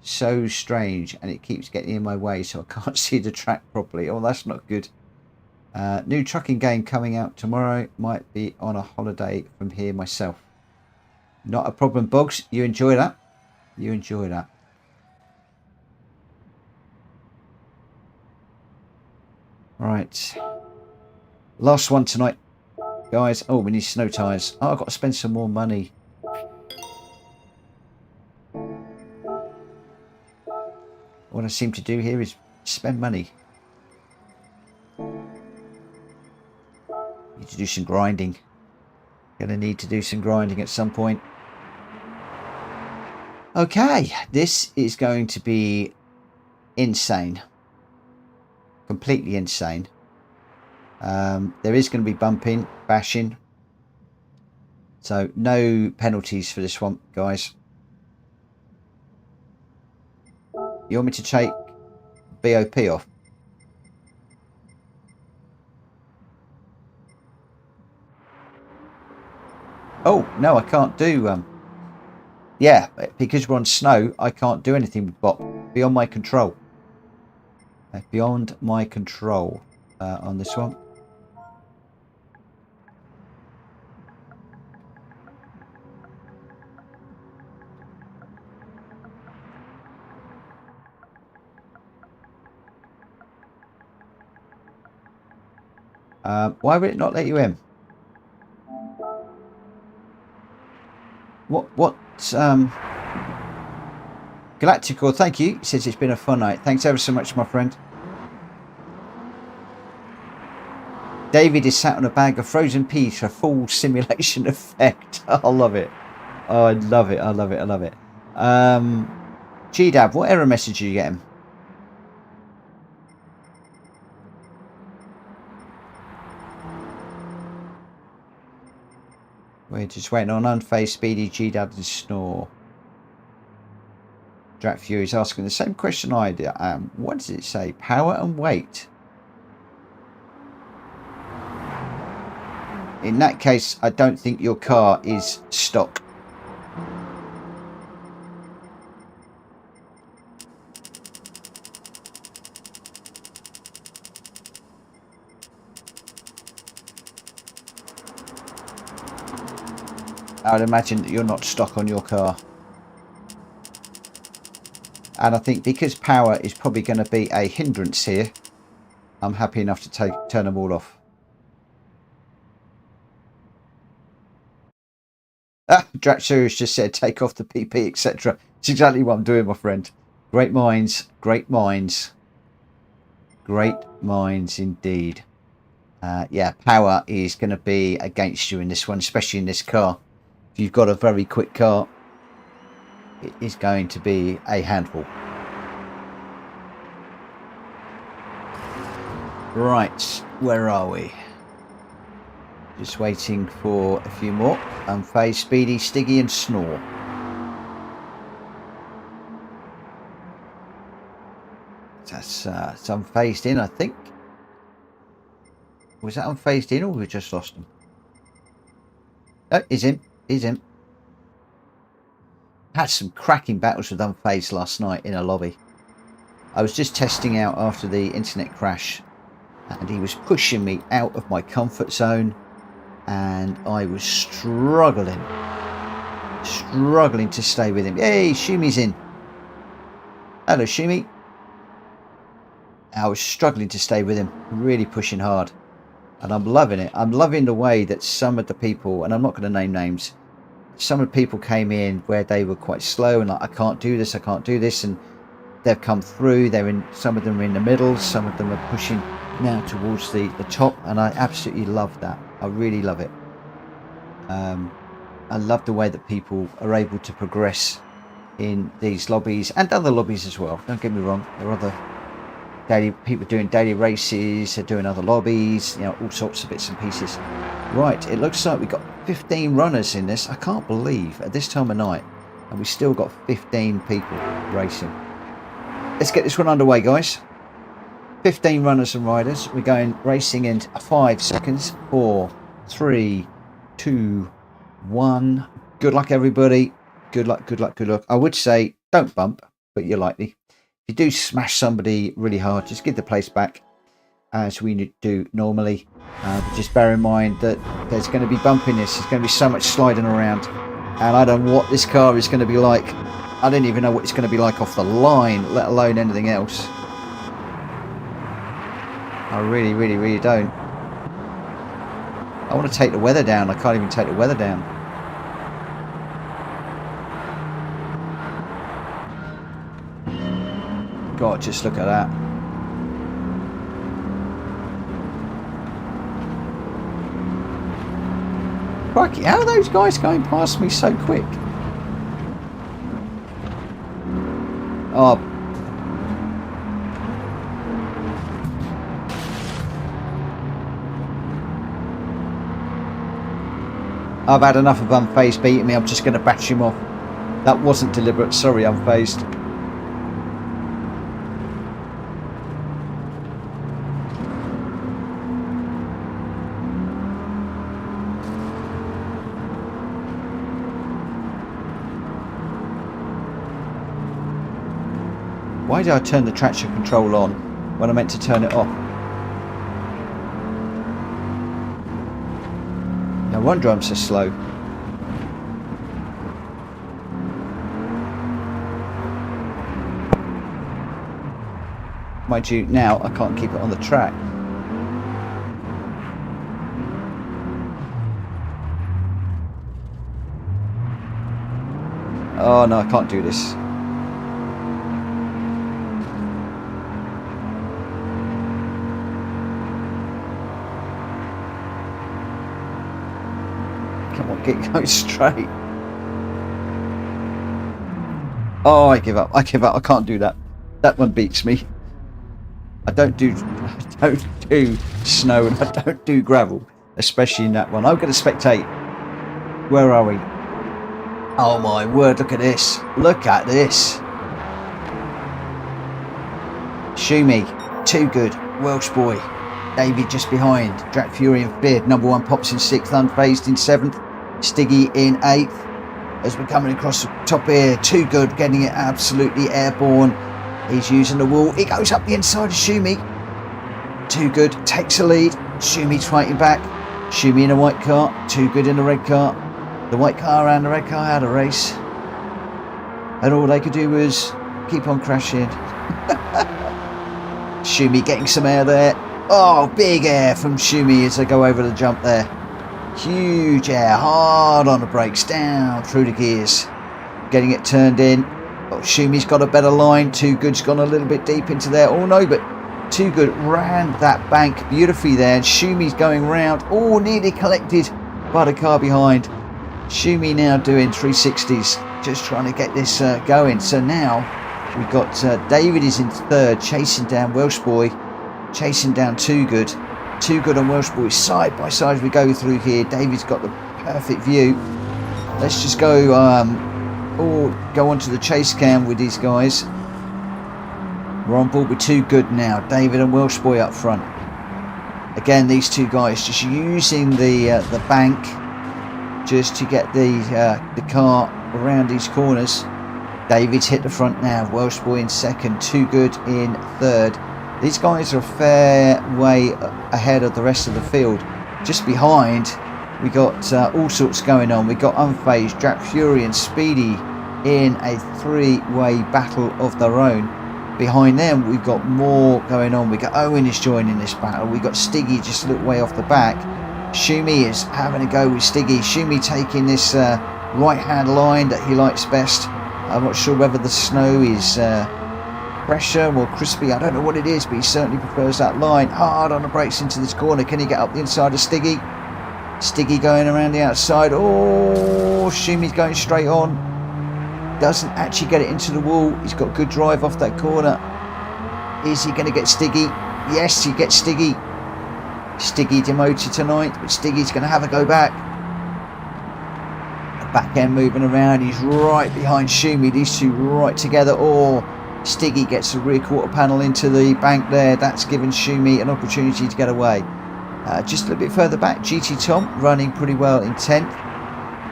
So strange, and it keeps getting in my way, so I can't see the track properly. Oh, that's not good. New trucking game coming out tomorrow. Might be on a holiday from here myself. Not a problem, Boggs. You enjoy that. You enjoy that. Right. Last one tonight, guys. Oh, we need snow tyres. Oh, I've got to spend some more money. What I seem to do here is spend money. Need to do some grinding. Gonna need to do some grinding at some point. Okay, this is going to be insane. Completely insane. There is going to be bumping, bashing. So no penalties for this one, guys. You want me to take BOP off? Oh, no, I can't do... yeah, because we're on snow, I can't do anything with bot. Beyond my control. Beyond my control on this one. Why would it not let you in? What Galactical, thank you. He says it's been a fun night. Thanks ever so much, my friend. David is sat on a bag of frozen peas for full simulation effect. I love it. Oh, I love it. I love it. I love it. GDAB, what error message are you getting? We're just waiting on unfazed Speedy, GDAB and Snore. Drat Fury is asking the same question I did. What does it say? Power and weight. In that case, I don't think your car is stock. I would imagine that you're not stock on your car. And I think because power is probably going to be a hindrance here, I'm happy enough to turn them all off. Draxurius just said take off the PP, etc. It's exactly what I'm doing, my friend. Great minds, great minds. Great minds indeed. Yeah, power is going to be against you in this one, especially in this car. If you've got a very quick car, it is going to be a handful. Right, where are we? Just waiting for a few more. Unfazed, Speedy, Stiggy and Snore. That's unfazed in, I think. Was that unfazed in or we just lost him? Oh, he's in. He's in. Had some cracking battles with unfazed last night in a lobby. I was just testing out after the internet crash and he was pushing me out of my comfort zone and I was struggling to stay with him. Hey, Shumi's in. Hello, Shumi. I was struggling to stay with him, really pushing hard. And I'm loving it. I'm loving the way that some of the people, and I'm not going to name names, some of the people came in where they were quite slow and like, I can't do this, and they've come through. Some of them are in the middle, some of them are pushing now towards the top, and I absolutely love that. I really love it. I love the way that people are able to progress in these lobbies and other lobbies as well. Don't get me wrong, there are other people doing daily races, they're doing other lobbies, you know, all sorts of bits and pieces. Right, it looks like we've got 15 runners in this. I can't believe at this time of night and we still got 15 people racing. Let's get this one underway, guys. 15 runners and riders. We're going racing in 5 seconds. 4, 3, 2, 1. Good luck, everybody. Good luck, good luck, good luck. I would say don't bump, but you're likely. If you do smash somebody really hard, just give the place back as we do normally. But just bear in mind that there's going to be bumpiness. There's going to be so much sliding around. And I don't know what this car is going to be like. I don't even know what it's going to be like off the line, let alone anything else. I really, really, really don't. I want to take the weather down. I can't even take the weather down. God, just look at that. Crikey, how are those guys going past me so quick? Oh. I've had enough of unfazed beating me. I'm just going to bash him off. That wasn't deliberate. Sorry, unfazed. Why did I turn the traction control on when I meant to turn it off? No wonder I'm so slow. Mind you, now I can't keep it on the track. Oh no, I can't do this. Come on, get going straight. Oh, I give up. I give up. I can't do that. That one beats me. I don't do snow and I don't do gravel, especially in that one. I'm going to spectate. Where are we? Oh my word, look at this. Look at this. Shumi, too good. Welsh boy. David just behind. Drac Fury in fifth. Number one pops in sixth. Unfazed in seventh. Stiggy in eighth. As we're coming across the top here. Too good. Getting it absolutely airborne. He's using the wall. He goes up the inside of Shumi. Too good. Takes the lead. Shumi's fighting back. Shumi in a white car. Too good in the red car. The white car and the red car had a race. And all they could do was keep on crashing. Shumi getting some air there. Oh, big air from Shumi as they go over the jump there. Huge air. Hard on the brakes. Down through the gears. Getting it turned in. Oh, Shumi's got a better line. Too Good's gone a little bit deep into there. Oh no, but Too Good ran that bank beautifully there. And Shumi's going round. Oh, nearly collected by the car behind. Shumi now doing 360s, just trying to get this going. So now we've got David is in third, chasing down Welsh Boy, chasing down Too Good. Too Good and Welsh Boy side by side as we go through here. David's got the perfect view. Let's just go go onto the chase cam with these guys. We're on board with Too Good now. David and Welsh Boy up front. Again, these two guys just using the bank just to get the car around these corners. David's hit the front now. Welsh Boy in second. Too Good in third. These guys are a fair way ahead of the rest of the field. Just behind, we got all sorts going on. We got Unfazed, Drac Fury and Speedy in a three-way battle of their own. Behind them, we've got more going on. We got Owen is joining this battle. We got Stiggy just a little way off the back. Shumi is having a go with Stiggy. Shumi taking this right-hand line that he likes best. I'm not sure whether the snow is fresher or crispy. I don't know what it is, but he certainly prefers that line. Hard on the brakes into this corner. Can he get up the inside of Stiggy? Stiggy going around the outside. Oh, Shumi's going straight on. Doesn't actually get it into the wall. He's got good drive off that corner. Is he going to get Stiggy? Yes, he gets Stiggy. Stiggy demoted tonight, but Stiggy's going to have a go back. The back end moving around. He's right behind Shumi. These two right together. Oh, Stiggy gets the rear quarter panel into the bank there. That's given Shumi an opportunity to get away. Just a little bit further back, GT Tom running pretty well in 10th.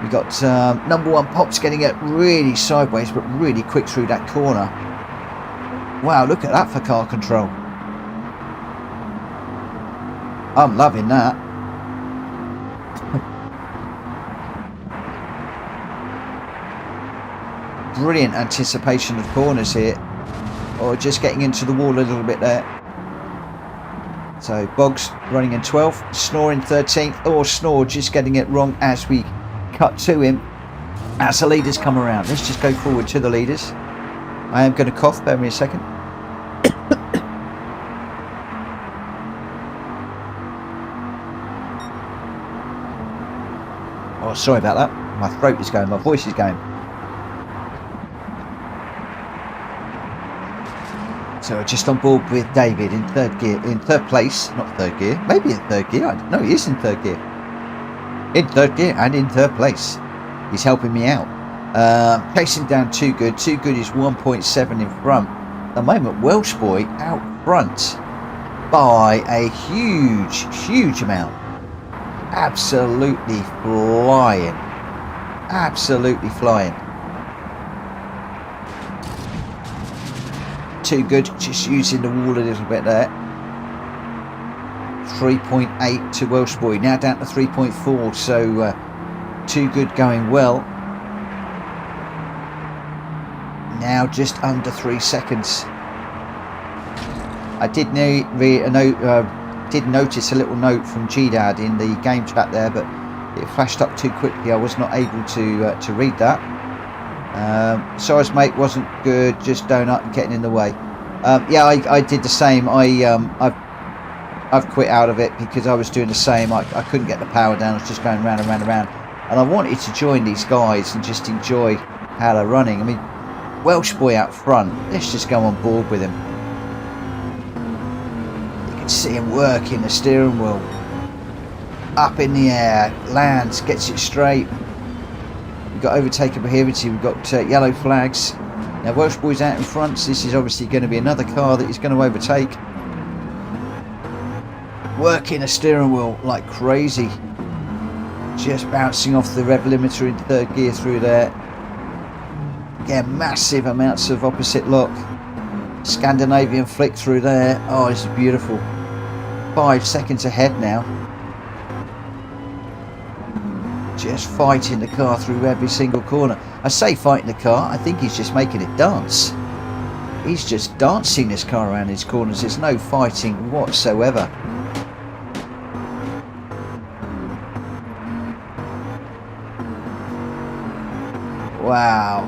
We got number one Pops getting it really sideways, but really quick through that corner. Wow, look at that for car control. I'm loving that. Brilliant anticipation of corners here. Or just getting into the wall a little bit there. So Boggs running in 12th, Snore in 13th. Or Snore just getting it wrong as we cut to him. As the leaders come around. Let's just go forward to the leaders. I am going to cough, bear me a second. Oh, sorry about that. My throat is going, my voice is going. So just on board with David in third gear, in third place, not third gear, maybe in third gear. No, he is in third gear. In third gear and in third place. He's helping me out. Chasing down Too Good. Too Good is 1.7 in front. At the moment, Welsh Boy out front by a huge amount. Absolutely flying. Too Good, just using the wall a little bit there. 3.8 to Welsh Boy, now down to 3.4, so Too Good going well. Now just under 3 seconds. I did notice a little note from GDad in the game chat there, but it flashed up too quickly. I was not able to read that. Cyrus mate wasn't good, just donut and getting in the way. Yeah, I did the same. I've quit out of it because I was doing the same. I couldn't get the power down. I was just going round and round and round, and I wanted to join these guys and just enjoy how they're running. I mean, Welsh Boy out front, let's just go on board with him. You can see him working the steering wheel, up in the air, lands, gets it straight. We've got overtaken behaviour, we've got yellow flags. Now Welsh Boy's out in front, so this is obviously going to be another car that he's going to overtake. Working the steering wheel like crazy. Just bouncing off the rev limiter in third gear through there. Again, massive amounts of opposite lock. Scandinavian flick through there. Oh, this is beautiful. 5 seconds ahead now. Just fighting the car through every single corner. I say fighting the car, I think he's just making it dance. He's just dancing this car around his corners. There's no fighting whatsoever. Wow.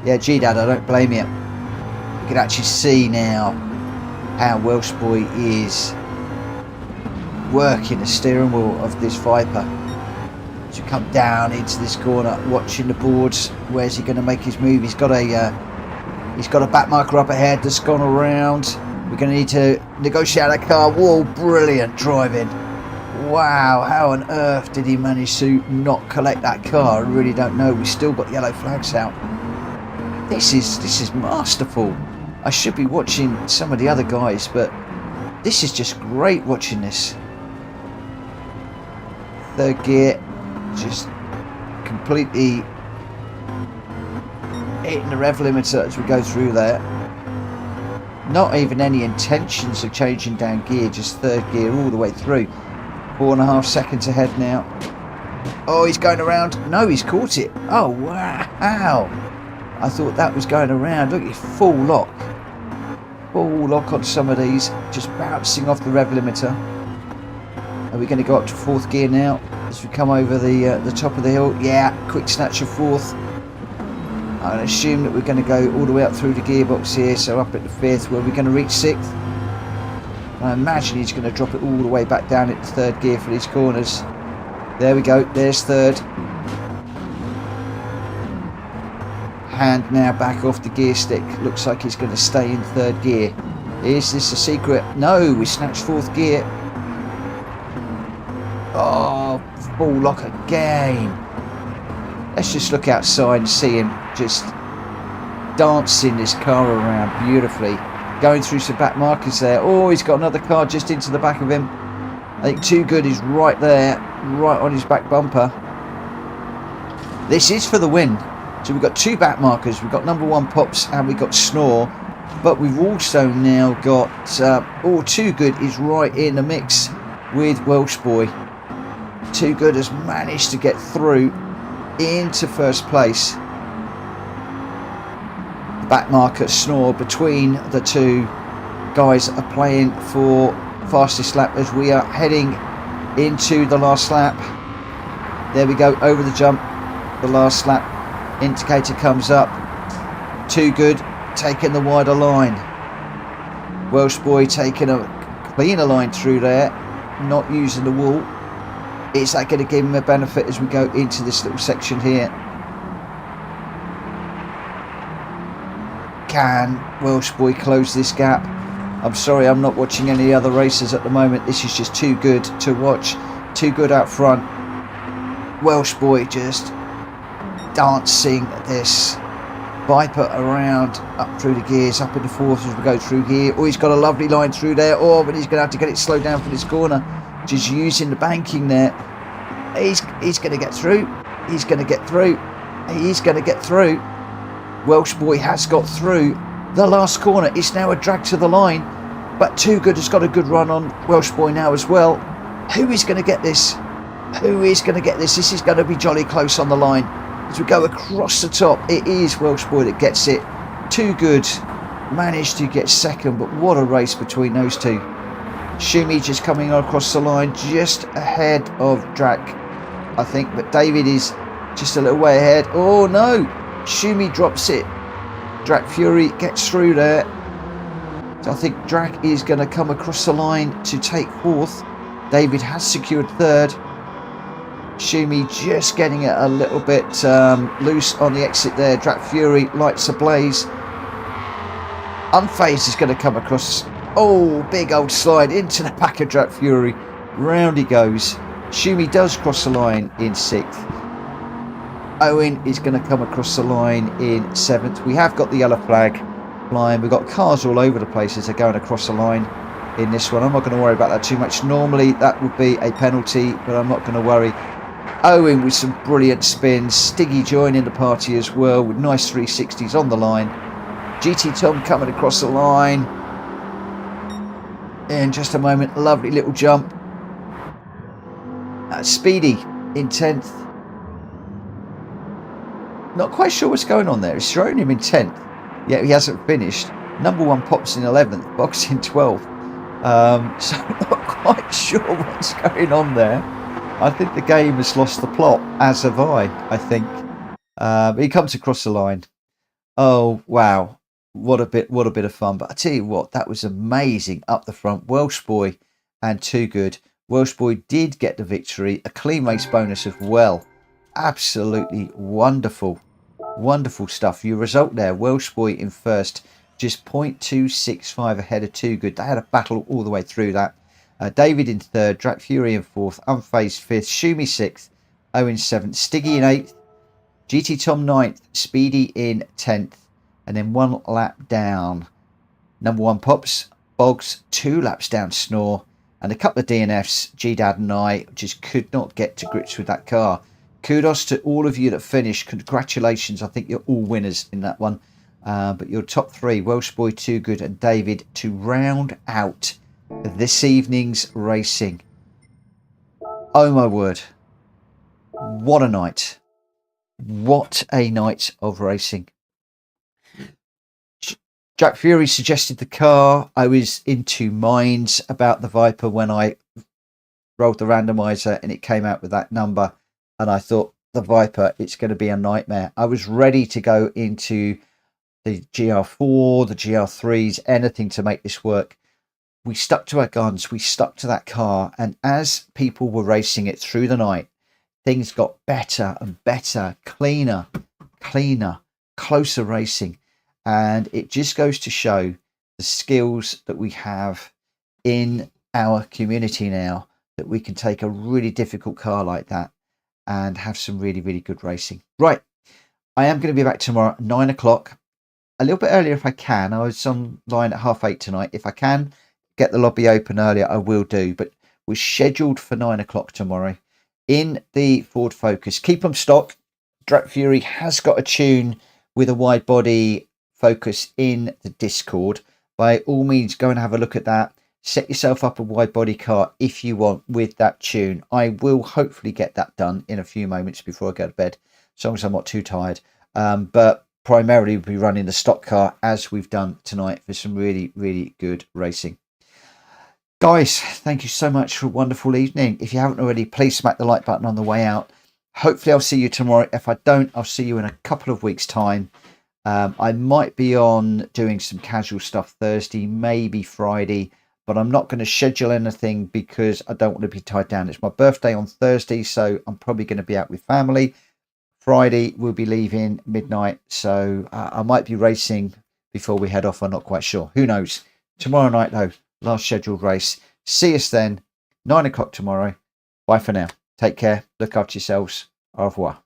Yeah, G-Dad, I don't blame you. You can actually see now how Welsh Boy is working the steering wheel of this Viper. To come down into this corner, watching the boards. Where's he going to make his move? He's got a back marker up ahead that's gone around. We're going to need to negotiate that car. Whoa, brilliant driving. Wow, how on earth did he manage to not collect that car? I really don't know. We've still got yellow flags out. This is masterful. I should be watching some of the other guys, but this is just great watching this. Third gear, just completely hitting the rev limiter as we go through there. Not even any intentions of changing down gear, just third gear all the way through. 4.5 seconds ahead now. Oh, he's going around. No, he's caught it. Oh, wow. I thought that was going around. Look, it's full lock. Full lock on some of these. Just bouncing off the rev limiter. Are we going to go up to fourth gear now as we come over the top of the hill? Yeah, quick snatch of fourth. I assume that we're going to go all the way up through the gearbox here, so up at the fifth. Where we're going to reach sixth. I imagine he's going to drop it all the way back down into third gear for these corners. There we go, there's third. Hand now back off the gear stick. Looks like he's going to stay in third gear. Is this a secret? No, we snatched fourth gear. Oh, full lock again. Let's just look outside and see him just dancing this car around beautifully. Going through some back markers there. Oh, he's got another car just into the back of him. I think Too Good is right there, right on his back bumper. This is for the win. So we've got 2 back markers. We've got number 1 Pops and we've got Snore. But we've also now got... Too Good is right in the mix with Welsh Boy. Too Good has managed to get through into first place. Back marker Snore between the two guys are playing for fastest lap as we are heading into the last lap. There we go, over the jump, the last lap indicator comes up. Too Good taking the wider line. Welsh Boy taking a cleaner line through there, not using the wall. Is that going to give him a benefit as we go into this little section here? Can Welsh Boy close this gap? I'm sorry, I'm not watching any other races at the moment. This is just too good to watch. Too Good out front. Welsh Boy just dancing this Viper around, up through the gears, up in the fourth as we go through here. Oh, he's got a lovely line through there. Oh, but he's going to have to get it slowed down for this corner. Just using the banking there. He's going to get through. He's going to get through. He's going to get through. Welsh Boy has got through the last corner. It's now a drag to the line, but Too Good has got a good run on Welsh Boy now as well. Who is going to get this? Who is going to get this? This is going to be jolly close on the line. As we go across the top, it is Welsh Boy that gets it. Too Good managed to get second, but what a race between those two. Shumi just coming across the line, just ahead of Drac, I think, but David is just a little way ahead. Oh no, Shumi drops it. Drac Fury gets through there. So I think Drac is going to come across the line to take fourth. David has secured third. Shumi just getting it a little bit loose on the exit there. Drac Fury lights ablaze. Unfazed is going to come across. Oh, big old slide into the back of Drac Fury. Round he goes. Shumi does cross the line in sixth. Owen is going to come across the line in seventh. We have got the yellow flag flying. We've got cars all over the place as they're going across the line in this one. I'm not going to worry about that too much. Normally that would be a penalty, but I'm not going to worry. Owen with some brilliant spins. Stiggy joining the party as well with nice 360s on the line. GT Tom coming across the line in just a moment. Lovely little jump. Speedy in 10th. Not quite sure what's going on there. It's showing him in 10th, yet he hasn't finished. Number 1 Pops in 11th, Box in 12th. So not quite sure what's going on there. I think the game has lost the plot, as have I think. He comes across the line. Oh wow, what a bit of fun. But I tell you what, that was amazing up the front. Welsh Boy and Too Good. Welsh Boy did get the victory, a clean race bonus as well. Absolutely wonderful stuff. Your result there, Welsh Boy in first, just 0.265 ahead of Too Good. They had a battle all the way through that. David in third, Drac Fury in fourth, Unfazed fifth, Shumi sixth, Owen seventh, Stiggy in eighth, GT Tom ninth, Speedy in 10th, and then 1 lap down. Number 1 Pops, Boggs 2 laps down, Snore, and a couple of DNFs. G-Dad and I just could not get to grips with that car. Kudos to all of you that finished. Congratulations. I think you're all winners in that one. But your top 3, Welsh Boy, Too Good and David, to round out this evening's racing. Oh my word. What a night. What a night of racing. Drac Fury suggested the car. I was in two minds about the Viper when I rolled the randomizer and it came out with that number. And I thought, the Viper, it's going to be a nightmare. I was ready to go into the GR4, the GR3s, anything to make this work. We stuck to our guns. We stuck to that car. And as people were racing it through the night, things got better and better, cleaner, closer racing. And it just goes to show the skills that we have in our community now, that we can take a really difficult car like that and have some really, really good racing. Right. I am going to be back tomorrow at 9 o'clock. A little bit earlier if I can. I was online at 8:30 tonight. If I can get the lobby open earlier, I will do. But we're scheduled for 9 o'clock tomorrow in the Ford Focus. Keep them stock. Drac Fury has got a tune with a wide body Focus in the Discord. By all means, go and have a look at that. Set yourself up a wide body car if you want with that tune. I will hopefully get that done in a few moments before I go to bed, as long as I'm not too tired. But primarily we'll be running the stock car as we've done tonight for some really, really good racing. Guys, thank you so much for a wonderful evening. If you haven't already, please smack the like button on the way out. Hopefully I'll see you tomorrow. If I don't, I'll see you in a couple of weeks' time. I might be on doing some casual stuff Thursday, maybe Friday, but I'm not going to schedule anything because I don't want to be tied down. It's my birthday on Thursday, so I'm probably going to be out with family. Friday, we'll be leaving midnight, so I might be racing before we head off. I'm not quite sure. Who knows? Tomorrow night, though, last scheduled race. See us then, 9 o'clock tomorrow. Bye for now. Take care. Look after yourselves. Au revoir.